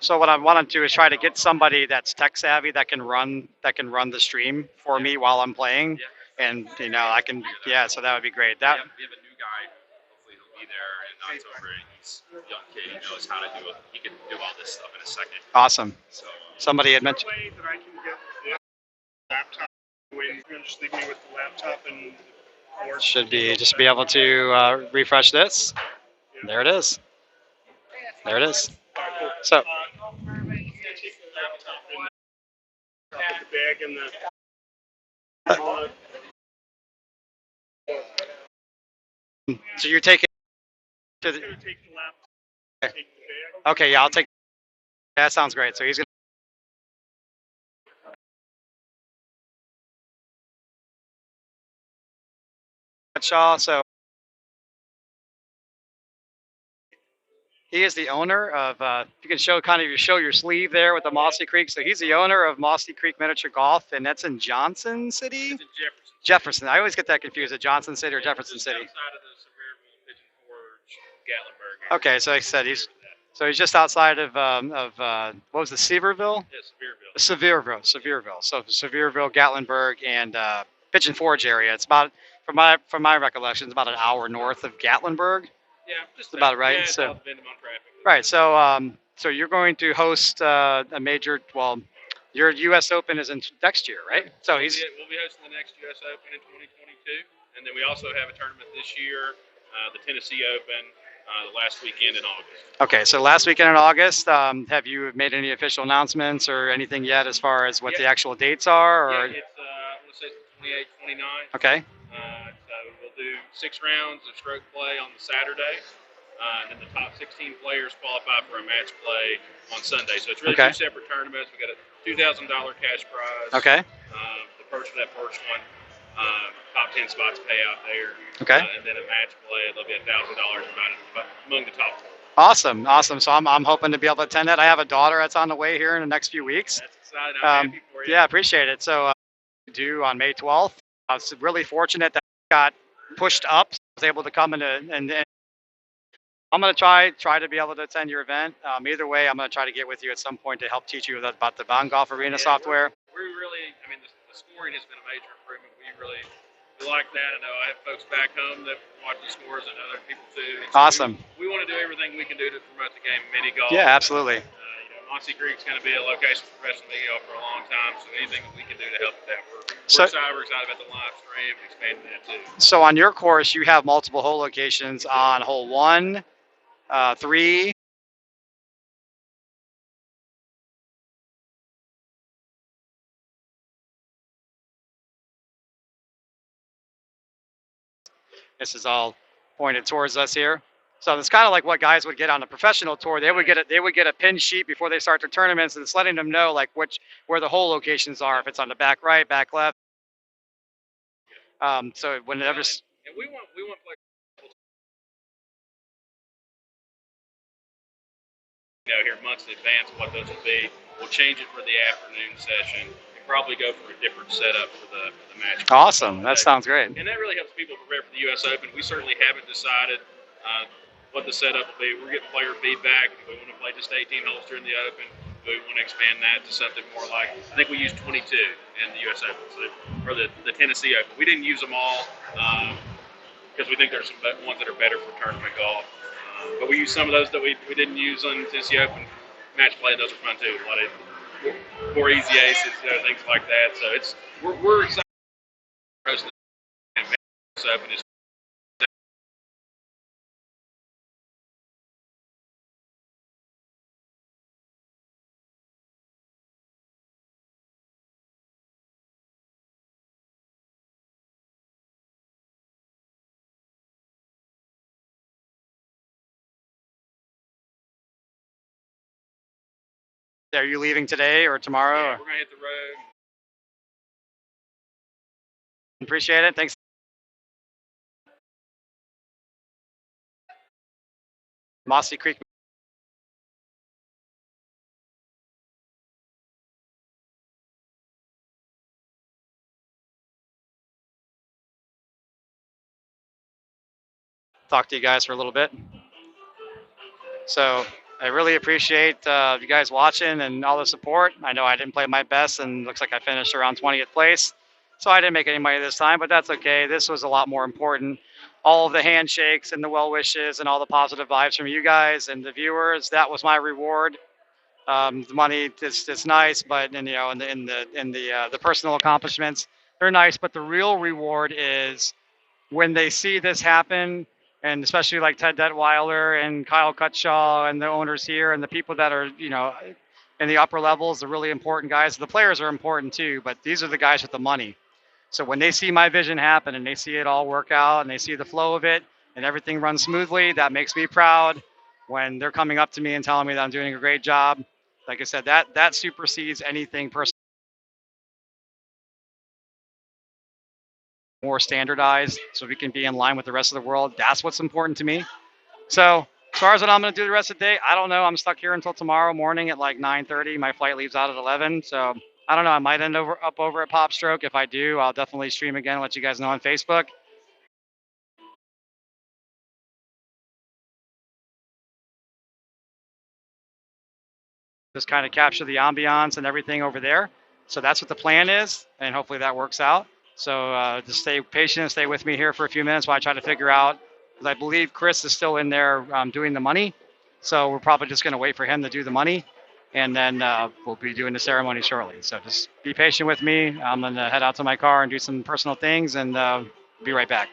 So what I want to do is try to get somebody that's tech savvy that can run the stream for me while I'm playing, and I can so that would be great. We have a new guy. Hopefully he'll be there in October. He's a young kid. He knows how to do it. He can do all this stuff in a second. Awesome. So somebody had mentioned. Way that I can get the laptop. You're gonna just leave me with the laptop and. Should be just be able to refresh this. There it is. There it is. So. So you're taking to the. Okay, yeah, I'll take. That sounds great. So he's gonna. Shaw. So he is the owner of. You can show your sleeve there with the Mossy Creek. So he's the owner of Mossy Creek Miniature Golf, and that's in Johnson City. it's in Jefferson. Jefferson. I always get that confused. At Johnson City or Jefferson City. Outside of the Sevierville, Pigeon Forge, Gatlinburg. Okay, so like I said, he's just outside of what was the Sevierville? Yeah, Sevierville. So Sevierville, Gatlinburg, and Pigeon Forge area. It's about from my recollection, it's about an hour north of Gatlinburg. Yeah, just about right. Yeah, So on traffic. right. So you're going to host a major. Well, your U.S. Open is in next year, right? So We'll be hosting the next U.S. Open in 2022, and then we also have a tournament this year, the Tennessee Open, the last weekend in August. Okay, so last weekend in August, have you made any official announcements or anything yet as far as what the actual dates are? Or? Yeah, it's let's say 28, 29. Okay. So we'll do 6 rounds of stroke play on the Saturday, and then the top 16 players qualify for a match play on Sunday. So it's really 2 separate tournaments. We got a $2,000 cash prize. Okay. The first for that first one, top 10 spots pay out there. Okay. And then a match play, there'll be $1,000 among the top 4. Awesome. So I'm hoping to be able to attend that. I have a daughter that's on the way here in the next few weeks. That's exciting. I'm happy for you. Yeah, appreciate it. So due on May 12th. I was really fortunate that I got pushed up. So I was able to come in and I'm going to try to be able to attend your event. Either way, I'm going to try to get with you at some point to help teach you about the Bond Golf Arena software. We really, the scoring has been a major improvement. We like that. I know I have folks back home that watch the scores and other people too. So awesome. We want to do everything we can do to promote the game of mini golf. Yeah, absolutely. Mossy Creek's going to be a location for professional mini golf for a long time, so anything that we can do to help with that, we're excited about the live stream and expanding that too. So on your course, you have multiple hole locations on hole 1, 3. This is all pointed towards us here. So it's kind of like what guys would get on a professional tour. They would get a pin sheet before they start their tournaments, and it's letting them know like where the hole locations are. If it's on the back right, back left. So whenever. And we want players here months in advance what those will be. We'll change it for the afternoon session. probably go for a different setup for the match. Awesome. That sounds great. And that really helps people prepare for the U.S. Open. We certainly haven't decided what the setup will be. We're getting player feedback. Do we want to play just 18 holes during the Open? Do we want to expand that to something more like, I think we used 22 in the U.S. Open, or the Tennessee Open. We didn't use them all because we think there's some ones that are better for tournament golf. But we used some of those that we didn't use on Tennessee Open match play. Those are fun too. A lot of more easy aces, things like that. So we're excited. And U.S. Open is Are you leaving today or tomorrow? Yeah, or? we're gonna hit the road. Appreciate it. Thanks. Mossy Creek. Talk to you guys for a little bit. So I really appreciate you guys watching and all the support. I know I didn't play my best and looks like I finished around 20th place. So I didn't make any money this time, but that's okay. This was a lot more important. All of the handshakes and the well wishes and all the positive vibes from you guys and the viewers, that was my reward. The money is nice, but and, the personal accomplishments, they're nice, but the real reward is when they see this happen, and especially like Ted Detweiler and Kyle Cutshaw and the owners here and the people that are, in the upper levels, the really important guys. The players are important too, but these are the guys with the money. So when they see my vision happen and they see it all work out and they see the flow of it and everything runs smoothly, that makes me proud. When they're coming up to me and telling me that I'm doing a great job, like I said, that supersedes anything personal. More standardized so we can be in line with the rest of the world. That's what's important to me. So as far as what I'm going to do the rest of the day, I don't know. I'm stuck here until tomorrow morning at like 9:30. My flight leaves out at 11. So I don't know. I might end up over at Popstroke. If I do, I'll definitely stream again and let you guys know on Facebook. Just kind of capture the ambiance and everything over there. So that's what the plan is, and hopefully that works out. So just stay patient and stay with me here for a few minutes while I try to figure out, because I believe Chris is still in there doing the money. So we're probably just going to wait for him to do the money, and then we'll be doing the ceremony shortly. So just be patient with me. I'm going to head out to my car and do some personal things, and be right back.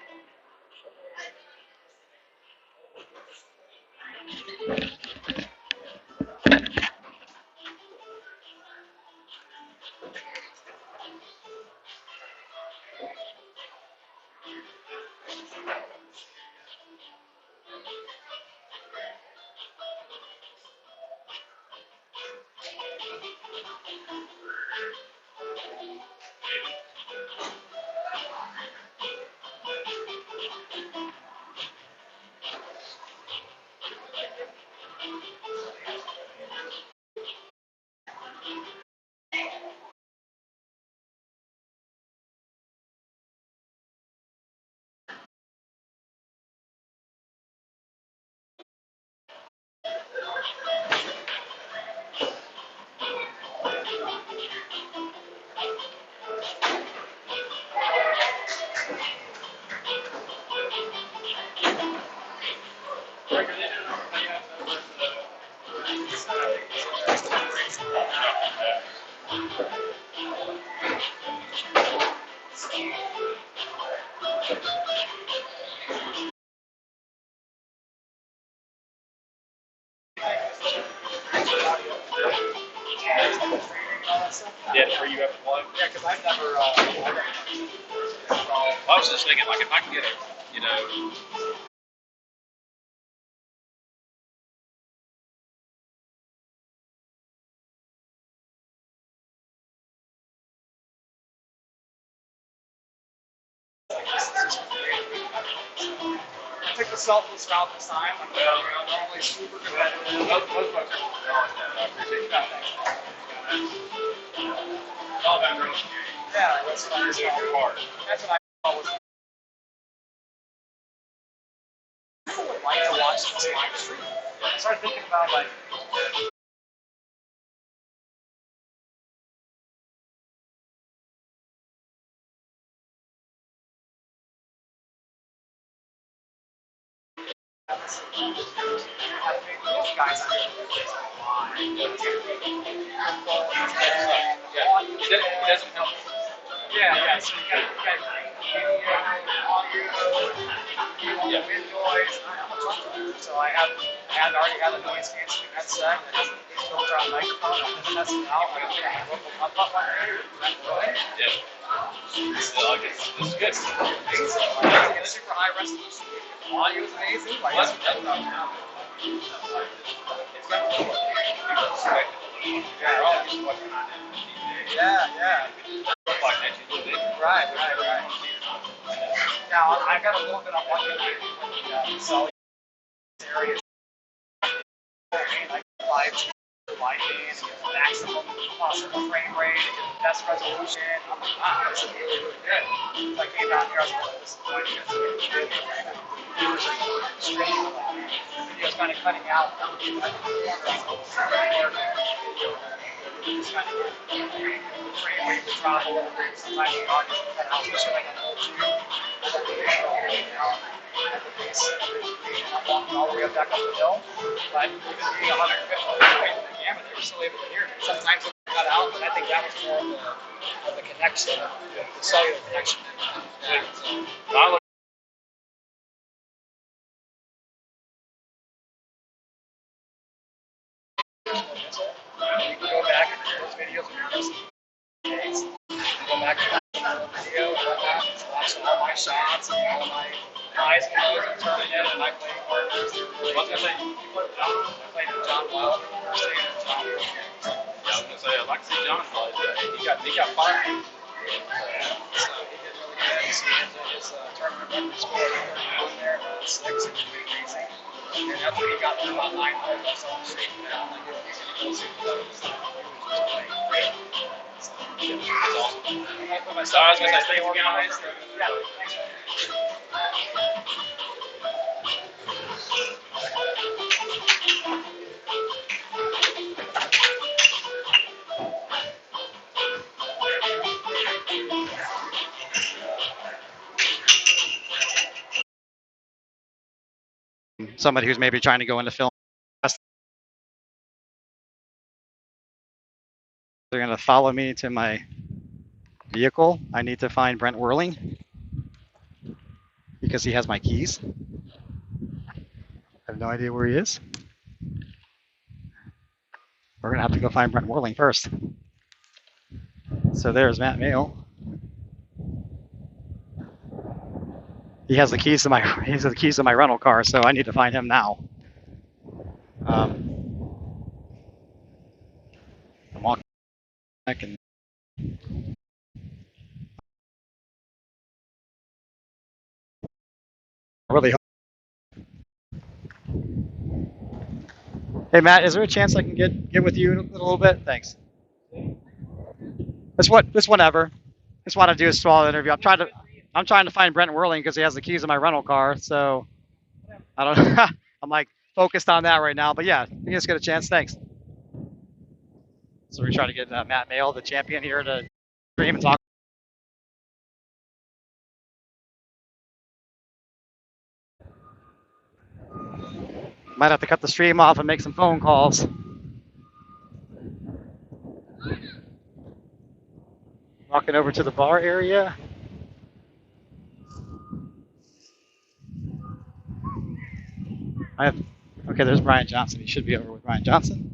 Yeah, where you have to play. Yeah, because I've never. I was just thinking, like, if I can get it, I took the selfless route this time. I'm normally super competitive. Most folks are I appreciate that. All about growth. Yeah, that's what I saw. That's what I saw was people would like to watch this live stream. I started thinking about like guys out here. It doesn't help. Yeah. So you got audio, wind noise. I'm a truck driver, so I already had a noise canceling headset that has a filter on microphone. I'm gonna test it out. I'm gonna have a local pump up on here. Yeah. This is good. It's amazing. Like, it's super high resolution. Audio is amazing. Like, that's now. It's got a little Yeah. Right. Now, I got a little bit on one with the cellular area. Like 5G wideband, maximum possible frame rate, best resolution. I'm like, wow, this is really good. So I came down here, I was a little disappointed because the video's kind of cutting out. Just kind of frame rate to drop a little bit. Sometimes the audio can cut out, especially like an old tube. At the base, I'm walking all the way up back up the hill, but even being 150 away from the gamut, they were still able to hear me. Sometimes it cut out, but I think that was more of the connection, the cellular connection. So, you can go back and those videos are just go back to that video and whatnot, just watch all my shots and all my highs and lows in the tournament and my playing partners. I was gonna say, I played with John Wild first day and John. Yeah, I was gonna say, I'd like to see John play. He got fired. So he did really good. His tournament record score was there, 6, it was amazing. And that's when he got to about 9 holes. I saw him shaking down like it was going to go super low. So he was playing great. So that's awesome. I put myself I was going to say, stay organized. Yeah, thanks. Somebody who's maybe trying to go into film. They're going to follow me to my vehicle. I need to find Brent Whirling because he has my keys. I have no idea where he is. We're going to have to go find Brent Whirling first. So there's Matt Mail. He has the keys to my rental car, so I need to find him now. I'm walking back and really. Hey Matt, is there a chance I can get with you in a little bit? Thanks. This whatever. Just want to do a small interview. I'm trying to find Brent Whirling because he has the keys to my rental car. So I don't. I'm like focused on that right now. But yeah, you just get a chance. Thanks. So we're trying to get Matt Mail, the champion, here to stream and talk. Might have to cut the stream off and make some phone calls. Walking over to the bar area. Okay, there's Brian Johnson. He should be over with Brian Johnson.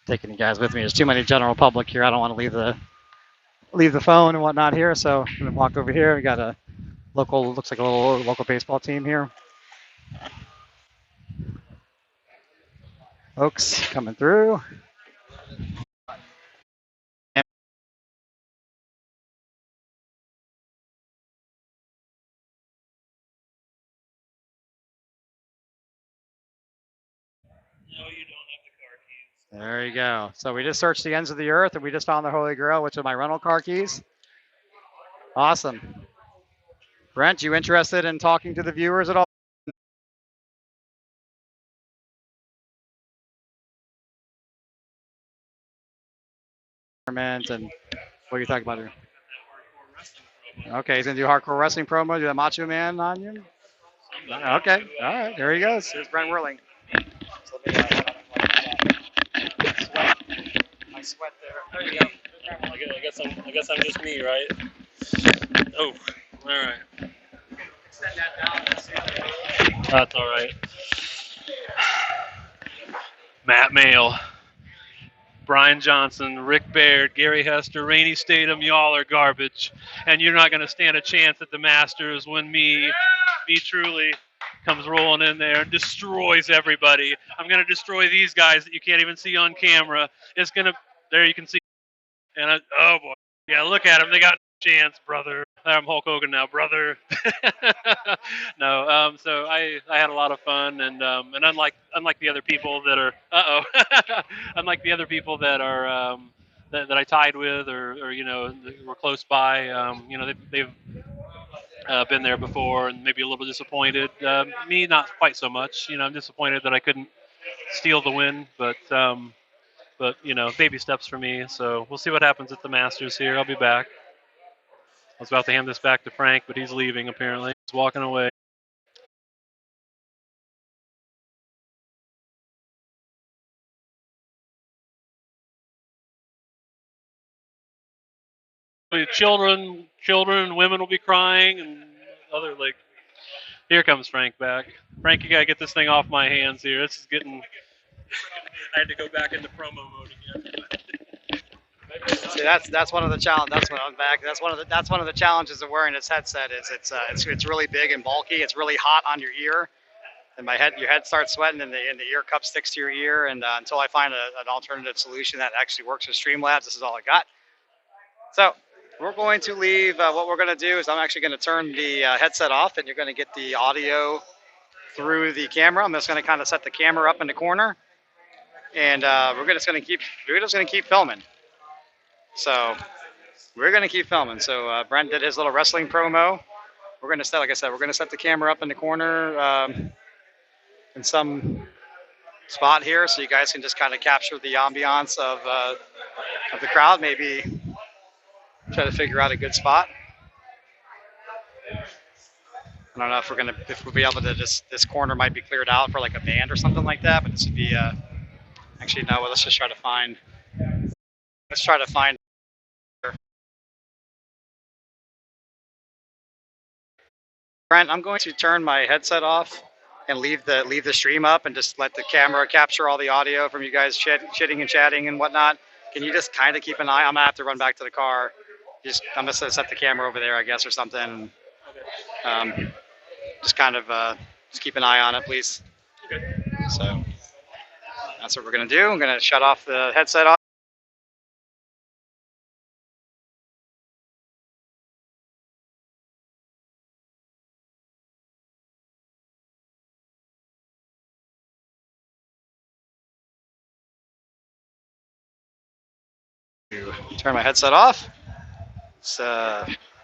Taking you guys with me. There's too many general public here. I don't want to leave the phone and whatnot here. So I'm gonna walk over here. We got a looks like a little local baseball team here. Oaks coming through. There you go. So we just searched the ends of the earth and we just found the Holy Grail, which are my rental car keys. Awesome. Brent, you interested in talking to the viewers at all? And what are you talking about here? Okay, he's gonna do hardcore wrestling promo. Do that Macho Man on you? Okay, all right. There he goes. Here's Brent Whirling. So my sweat there. There you go. I guess I'm just me, right? Oh, all right. Extend that down. That's all right. Matt Mail, Brian Johnson, Rick Baird, Gary Hester, Rainey Statham, y'all are garbage. And you're not going to stand a chance at the Masters when me truly comes rolling in there and destroys everybody. I'm going to destroy these guys that you can't even see on camera. It's going to, there you can see. And oh boy. Yeah, look at them. They got a chance, brother. I'm Hulk Hogan now, brother. No, so I had a lot of fun, and unlike the other people that are unlike the other people that are that I tied with or you know were close by, you know they've been there before and maybe a little disappointed. Me, not quite so much. You know, I'm disappointed that I couldn't steal the win, but you know, baby steps for me. So we'll see what happens at the Masters here. I'll be back. I was about to hand this back to Frank, but he's leaving apparently. He's walking away. Children, women will be crying, and other like. Here comes Frank back. Frank, you gotta get this thing off my hands here. This is getting. I had to go back into promo mode again. See, that's one of the challenges. That's what I'm back. That's one of the challenges of wearing this headset. Is it's really big and bulky. It's really hot on your ear, and your head starts sweating, and the ear cup sticks to your ear. And until I find an alternative solution that actually works with Streamlabs, this is all I got. So we're going to leave. What we're going to do is I'm actually going to turn the headset off, and you're going to get the audio through the camera. I'm just going to kind of set the camera up in the corner, and we're just going to keep filming. So we're going to keep filming. So Brent did his little wrestling promo. We're going to set, like I said, we're going to set the camera up in the corner in some spot here, so you guys can just kind of capture the ambiance of the crowd. Maybe try to figure out a good spot. I don't know if we'll be able to this corner might be cleared out for like a band or something like that, but this would be actually no. Let's try to find. Brent, I'm going to turn my headset off and leave the stream up and just let the camera capture all the audio from you guys chitting and chatting and whatnot. Can you just kind of keep an eye? I'm gonna have to run back to the car. I'm gonna set the camera over there, I guess, or something. Just kind of just keep an eye on it, please. Okay. So that's what we're gonna do. I'm gonna shut off the headset off. Turn my headset off. It's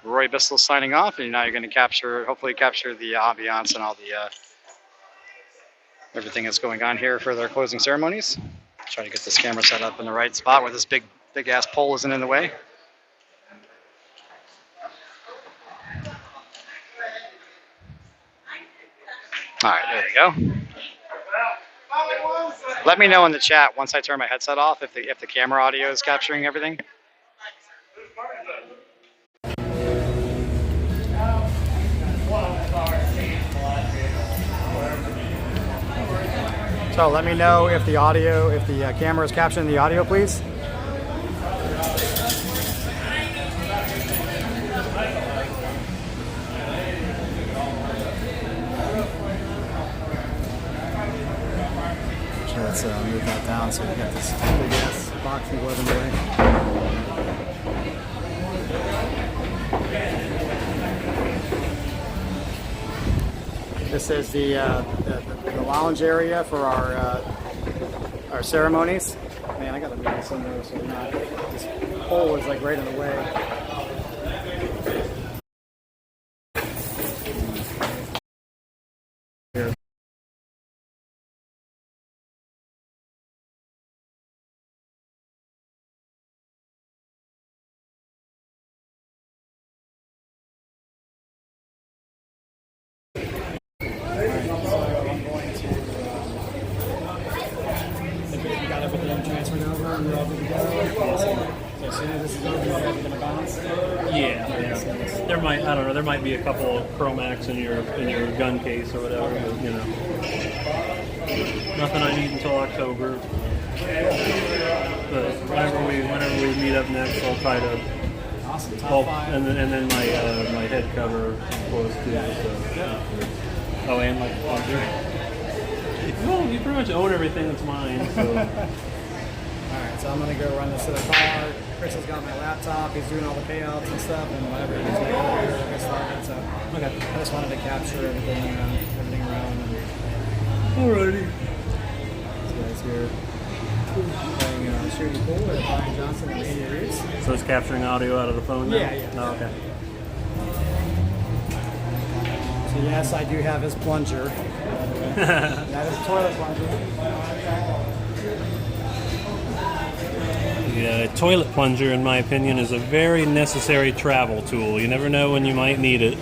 Roy Bissell signing off, and now you're going to hopefully capture the ambiance and all the everything that's going on here for their closing ceremonies. Try to get this camera set up in the right spot where this big ass pole isn't in the way. All right, there we go. Let me know in the chat once I turn my headset off if the camera audio is capturing everything. So let me know if the camera is capturing the audio, please. Let's move that down so we got this big ass boxing glove in the way. This is the lounge area for our our ceremonies. Man, I gotta move this in there so not. This pole is like right in the way. Here. You got everything transferred over and you're all good to go. So as soon as this is over, you're ready to bounce. Yeah. There might, I don't know, there might be a couple Chromax in your gun case or whatever, but you know, nothing I need until October. But whenever we meet up next, I'll try to. Awesome. Oh, and then my head cover, of course, too. So. Oh, and my plunger. Well, you pretty much own everything that's mine. So. Alright, so I'm going to go run this to the car. Chris has got my laptop. He's doing all the payouts and stuff and whatever he's making here to get started. So okay. I just wanted to capture everything around. Alrighty. This guy's here playing Shooting Pool with Brian Johnson and Andy Reeves. So it's capturing audio out of the phone now? Yeah. Oh, okay. So yes, I do have his plunger. That is a toilet plunger. Yeah, a toilet plunger, in my opinion, is a very necessary travel tool. You never know when you might need it.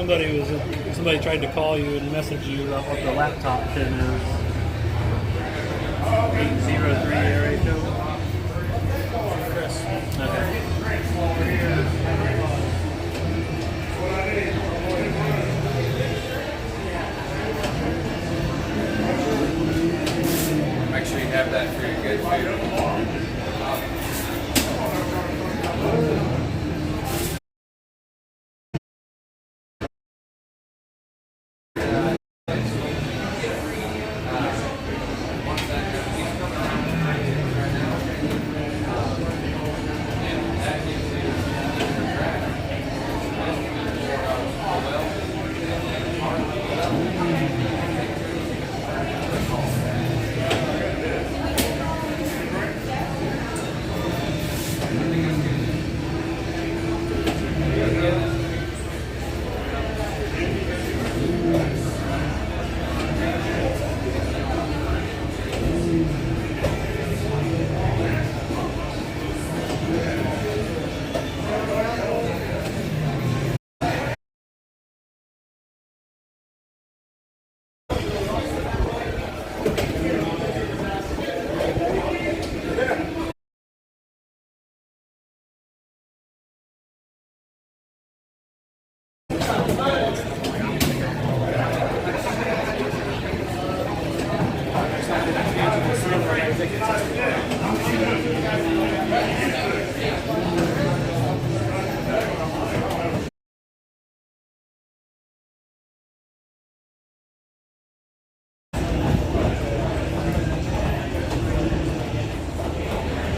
somebody tried to call you and message you about what the laptop pin is. 803 area code. Okay. Make sure you have that for your good food.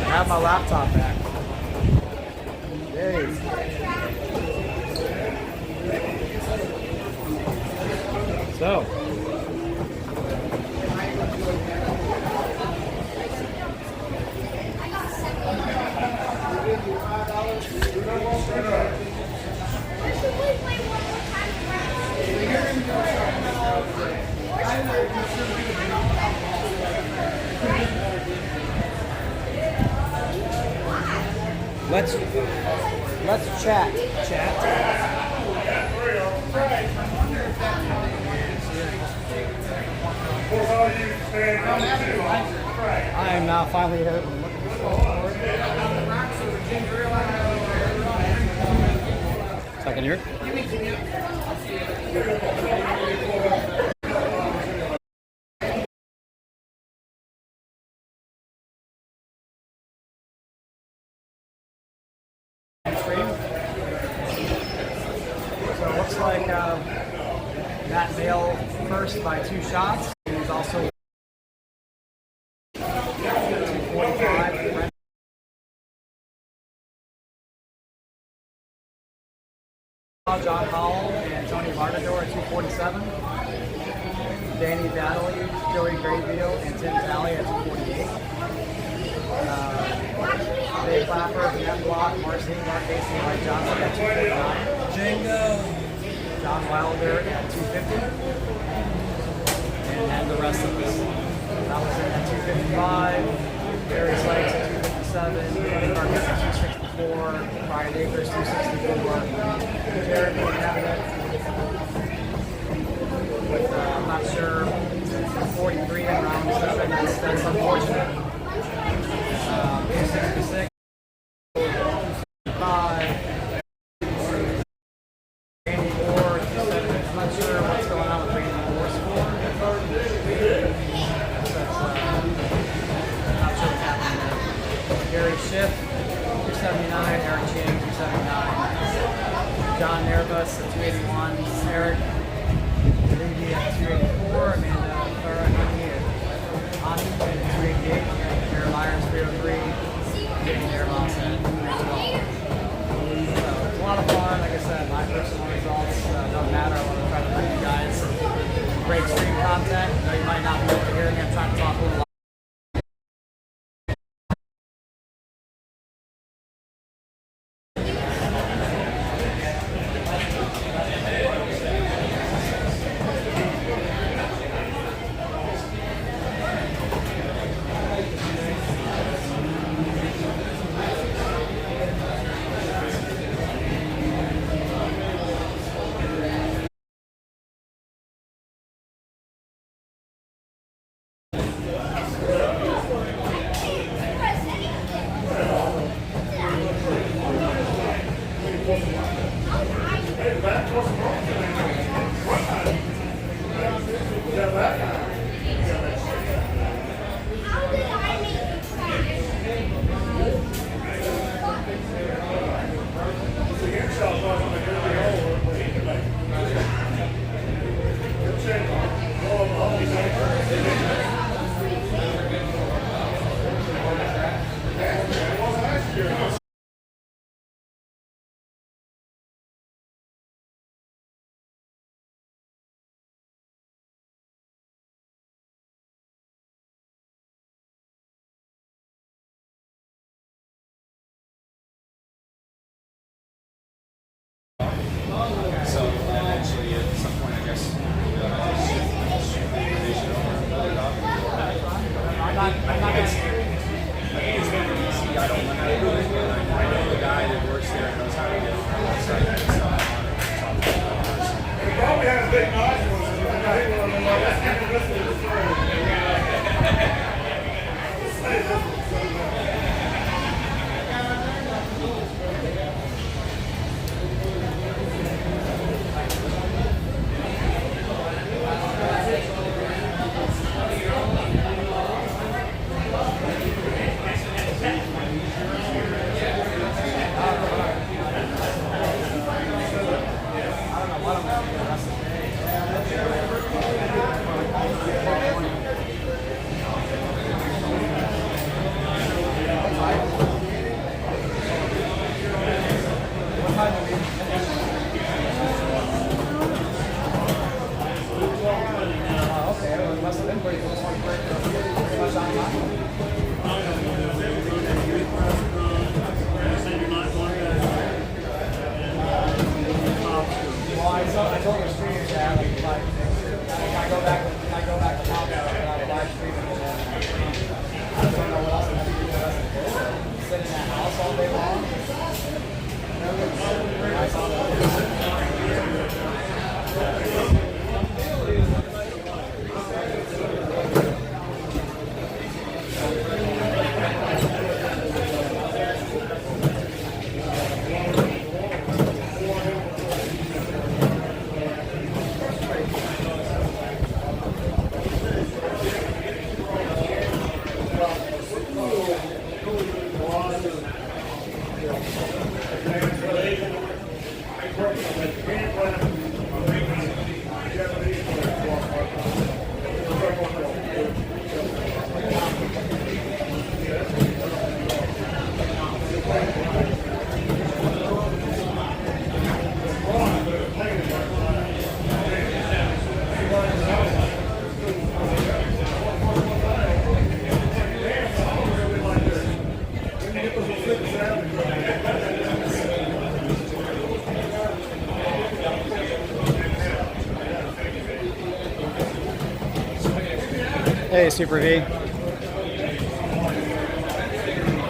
I have my laptop back. Yay. So. Let's chat. I am now finally here. Second here. So it looks like Matt Bale first by 2 shots. He's also 245. John Howell and Tony Martador at 247. Danny Dadley, Joey Graybeal, and Tim Talley at 248. Dave Clapper, Matt Block, Marcy, Mark Casey, and Mike Johnson at 249. Jingo! John Wilder at 250. And the rest of us. That was in at 255. Barry Sykes at 257. Tony Carcass at 264. Brian Akers 264. Jeremy Cabinet with, I'm not sure, 43 in round 7. That's unfortunate. 266. 5. Randy Moore, 270. I'm not sure what's going on with Randy Moore's score. Not sure what's happening there. Gary Schiff, 279. Eric Chang, 279. John Nervus at 281. Eric Levy at 284. Amanda Farahani at 288. Aaron Myers, 303. Getting their loss at 312. So it's a lot of fun. Like I said, my personal results don't matter. I want to try to bring you guys great stream content. I know you might not be able to hear me. I'm trying to talk a little So eventually, at some point, I guess. I don't know how to do it, but I know the guy that works there and knows how to get on the website. We probably have a big nice one. Hey, Super V.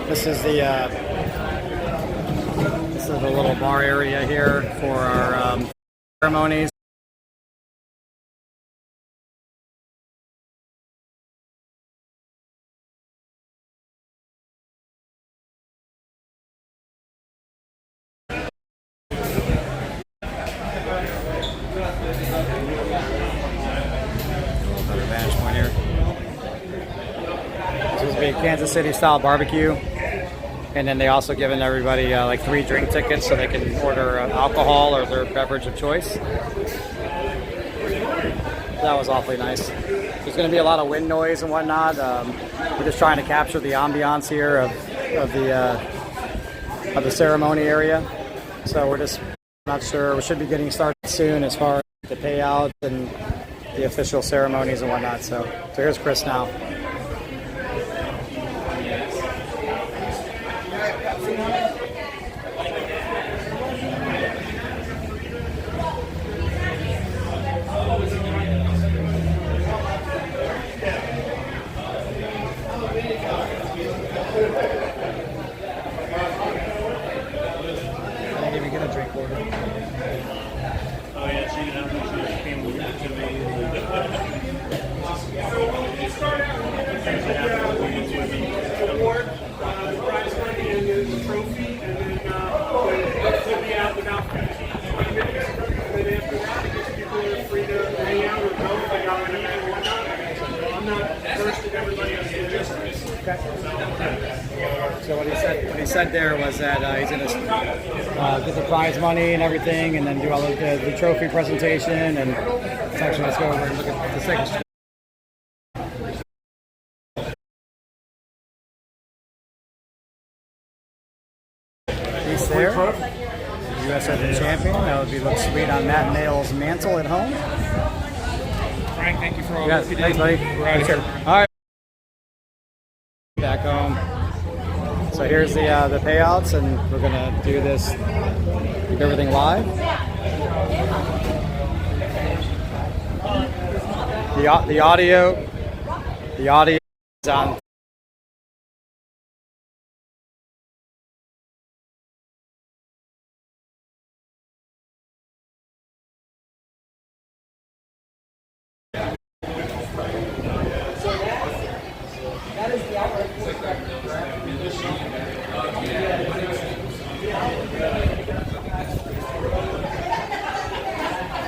This is the little bar area here for our ceremonies. Another vantage point here. This is a Kansas City style barbecue. And then they also given everybody like 3 drink tickets so they can order alcohol or their beverage of choice. That was awfully nice. There's going to be a lot of wind noise and whatnot. We're just trying to capture the ambiance here of the ceremony area. So we're just not sure. We should be getting started soon as far as the payout and the official ceremonies and whatnot. So here's Chris now. I'm not first to everybody else. So what he said there was that he's going to get the prize money and everything, and then do all of the trophy presentation. And let's actually let's go over and look at the second. He's there. U.S. Open champion. That would look sweet on Matt Nail's mantle at home. Frank, thank you for all Yes, you thanks, buddy. We're out of here. All right. Back home. So here's the payouts, and we're gonna do this, keep everything live. The audio is on.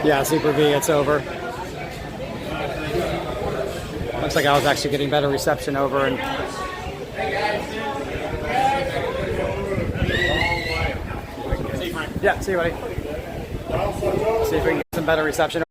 Yeah, Super V, it's over. Looks like I was actually getting better reception over and yeah, see you, buddy. See if we can get some better reception.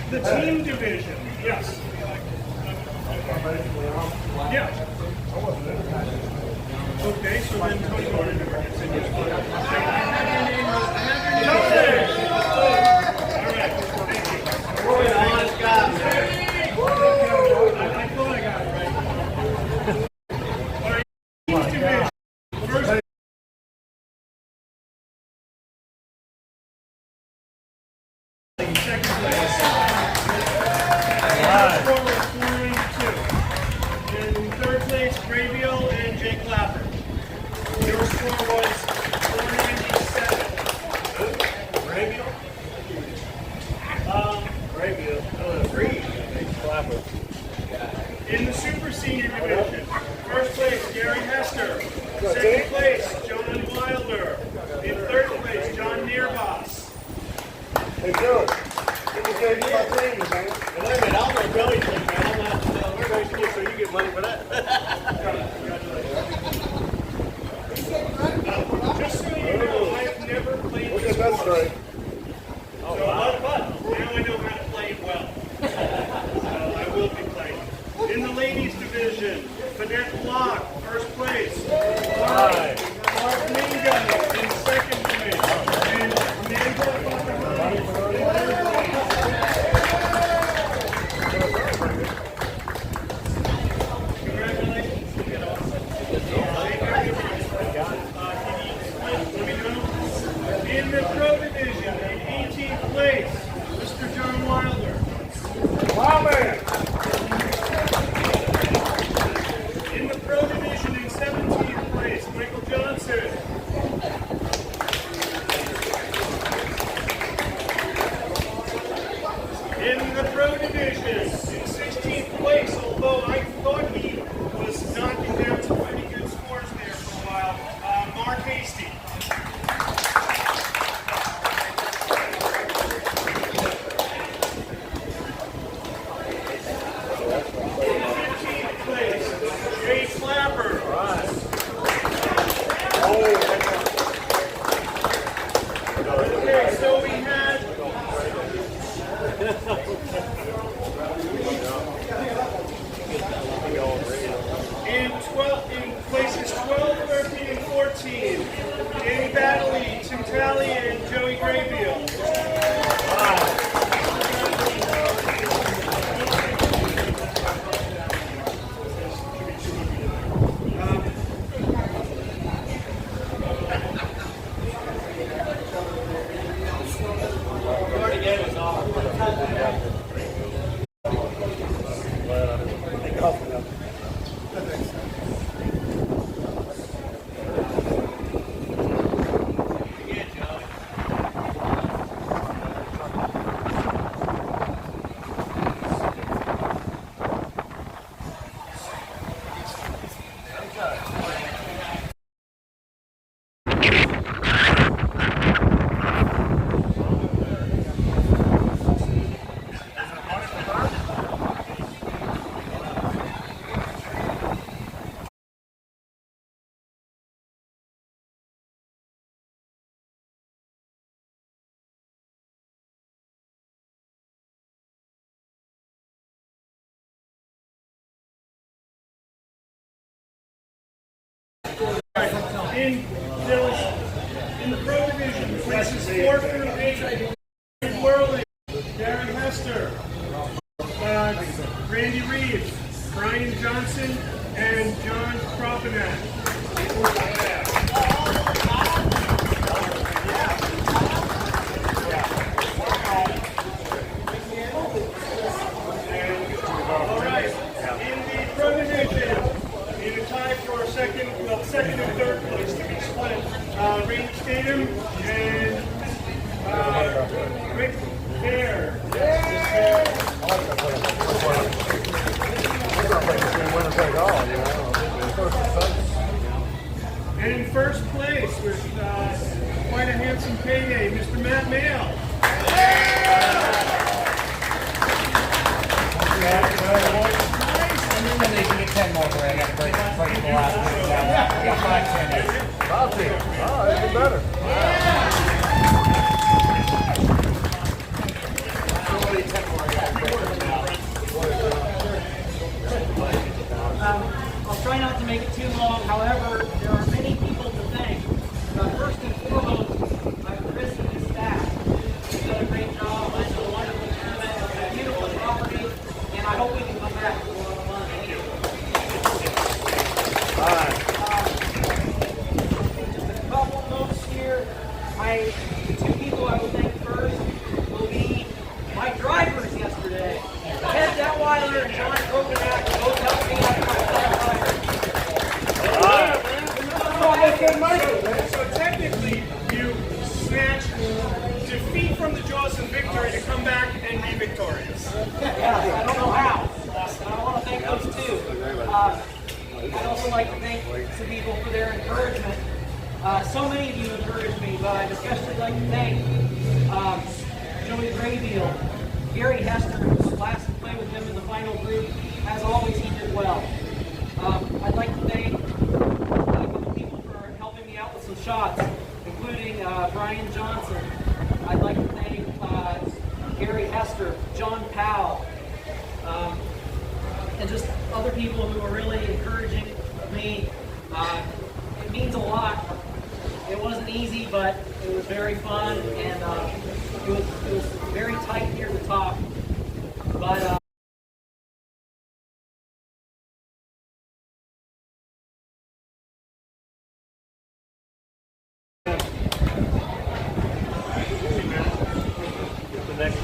The team division, yes. Yeah. Okay, so then Tony Gordon gets in his one. All right, thank you. Honest guy. I thought I got it right. All right, team division. First. Second place. In third place, Graybill and Jake Clapper. Your score was 497. Graybill? Graybill. Clapper. In the super senior division, first place, Gary Hester. Second place, John Wilder. In third place, John Nearboss. Hey, Joe. Let me tell you my thing, man. Wait a minute, I'll go belly thing, man. I'm not we're going to get so you get money for that. Just so you know, I've never played this course. Right. So, but now I know how to play it well. So I will be playing. In the ladies division, Vanette Block, first place. Mark Mingo in second place. And Amanda In the pro division, in 18th place, Mr. John Wilder. In the pro division, in 17th place, Michael Johnson. In the pro division, in 16th place, although I thought he was knocking down some pretty good scores there for a while, Mark Hasty. In places 12, 13, and 14, Danny Battley, Tim Talley, and Joey Graybeal. In the pro division, places 4 through 8, Whirling, Darren Hester, Randy Reeves, Brian Johnson, and John Kropanak. All right, in the pro division, in a tie for second and third place to be split, Randy Statham and Rick Bear. And in first place with quite a handsome payday, Mr. Matt Mayo. And then they can get 10 more for it. I got to break the last one down. I got 5 10. Oh, even better. I'll try not to make it too long. However, there are many people to thank. First and foremost, Chris and his staff. You've done a great job. It's a wonderful tournament. It's a beautiful property, and I hope we can come back for a lot of fun. Thank you. All right. Just a couple notes here. The two people I will thank first will be my drivers yesterday. Ted Detweiler and John Kropanak both helped me out of my So technically, you snatched defeat from the jaws of victory to come back and be victorious. Yes, I don't know how. And I want to thank those two. I'd also like to thank some people for their encouragement. So many of you encouraged me, but I'd especially like to thank Joey Graybeal, Gary Hester, who was last to play with him in the final group. As always, he did well. I'd like to thank a couple people for helping me out with some shots, including Brian Johnson. I'd like to thank Gary Hester, John Powell, and just other people who are really encouraging me. It means a lot. It wasn't easy, but it was very fun, and it was very tight here at the top. But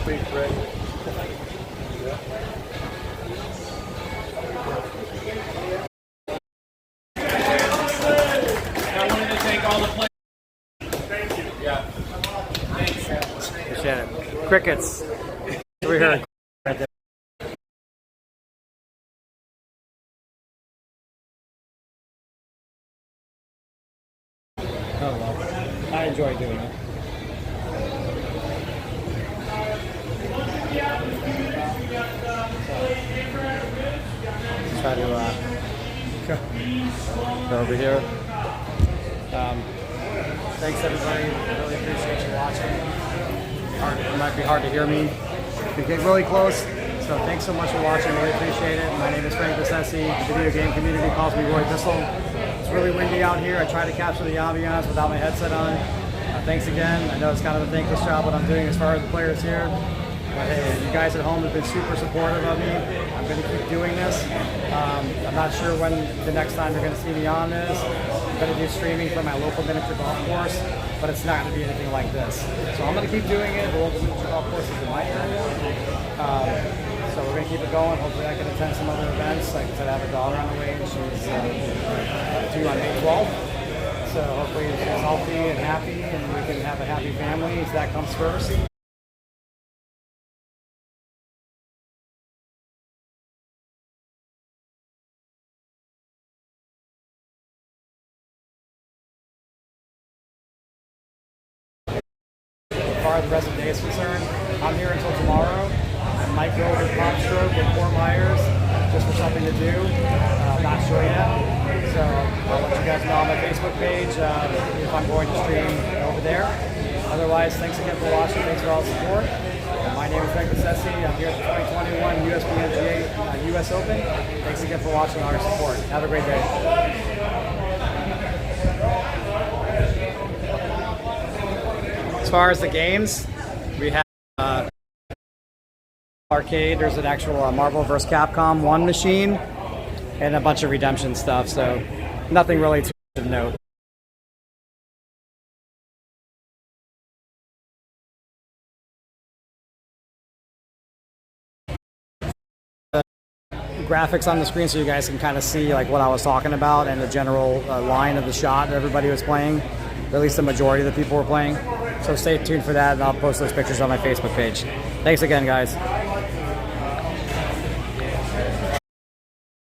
Thanks, Brett. I wanted to thank all the players. Thank you. Yeah. Appreciate it. Crickets. We heard. Oh well, I enjoy doing it. Try to go over here. Thanks everybody. I really appreciate you watching. It might be hard to hear me. We get really close. So thanks so much for watching. Really appreciate it. My name is Frank Bissessi. The video game community calls me Roy Pistol. It's really windy out here. I try to capture the ambiance without my headset on. Thanks again. I know it's kind of a thankless job what I'm doing as far as the players here. But hey, you guys at home have been super supportive of me. I'm going to keep doing this. I'm not sure when the next time you're going to see me on is. I'm going to do streaming from my local miniature golf course, but it's not going to be anything like this. So I'm going to keep doing it. The local miniature golf course is in my area. So we're going to keep it going. Hopefully I can attend some other events. Like I said, I have a daughter on the way, and she's due on May 12th. So hopefully she's healthy and happy, and we can have a happy family. So that comes first. As far as the rest of the day is concerned, I'm here until tomorrow. I might go over to Pop Stroke in Fort Myers just for something to do. I'm not sure yet. So I'll let you guys know on my Facebook page if I'm going to stream over there. Otherwise, thanks again for watching. Thanks for all the support. My name is Frank Bissessi. I'm here at the 2021 Uspmga Us Open. Thanks again for watching and all your support. Have a great day. As far as the games, we have arcade. There's an actual Marvel vs. Capcom 1 machine and a bunch of redemption stuff, so nothing really too much of note. Graphics on the screen so you guys can kind of see like what I was talking about and the general line of the shot that everybody was playing, or at least the majority of the people were playing. So stay tuned for that, and I'll post those pictures on my Facebook page. Thanks again, guys.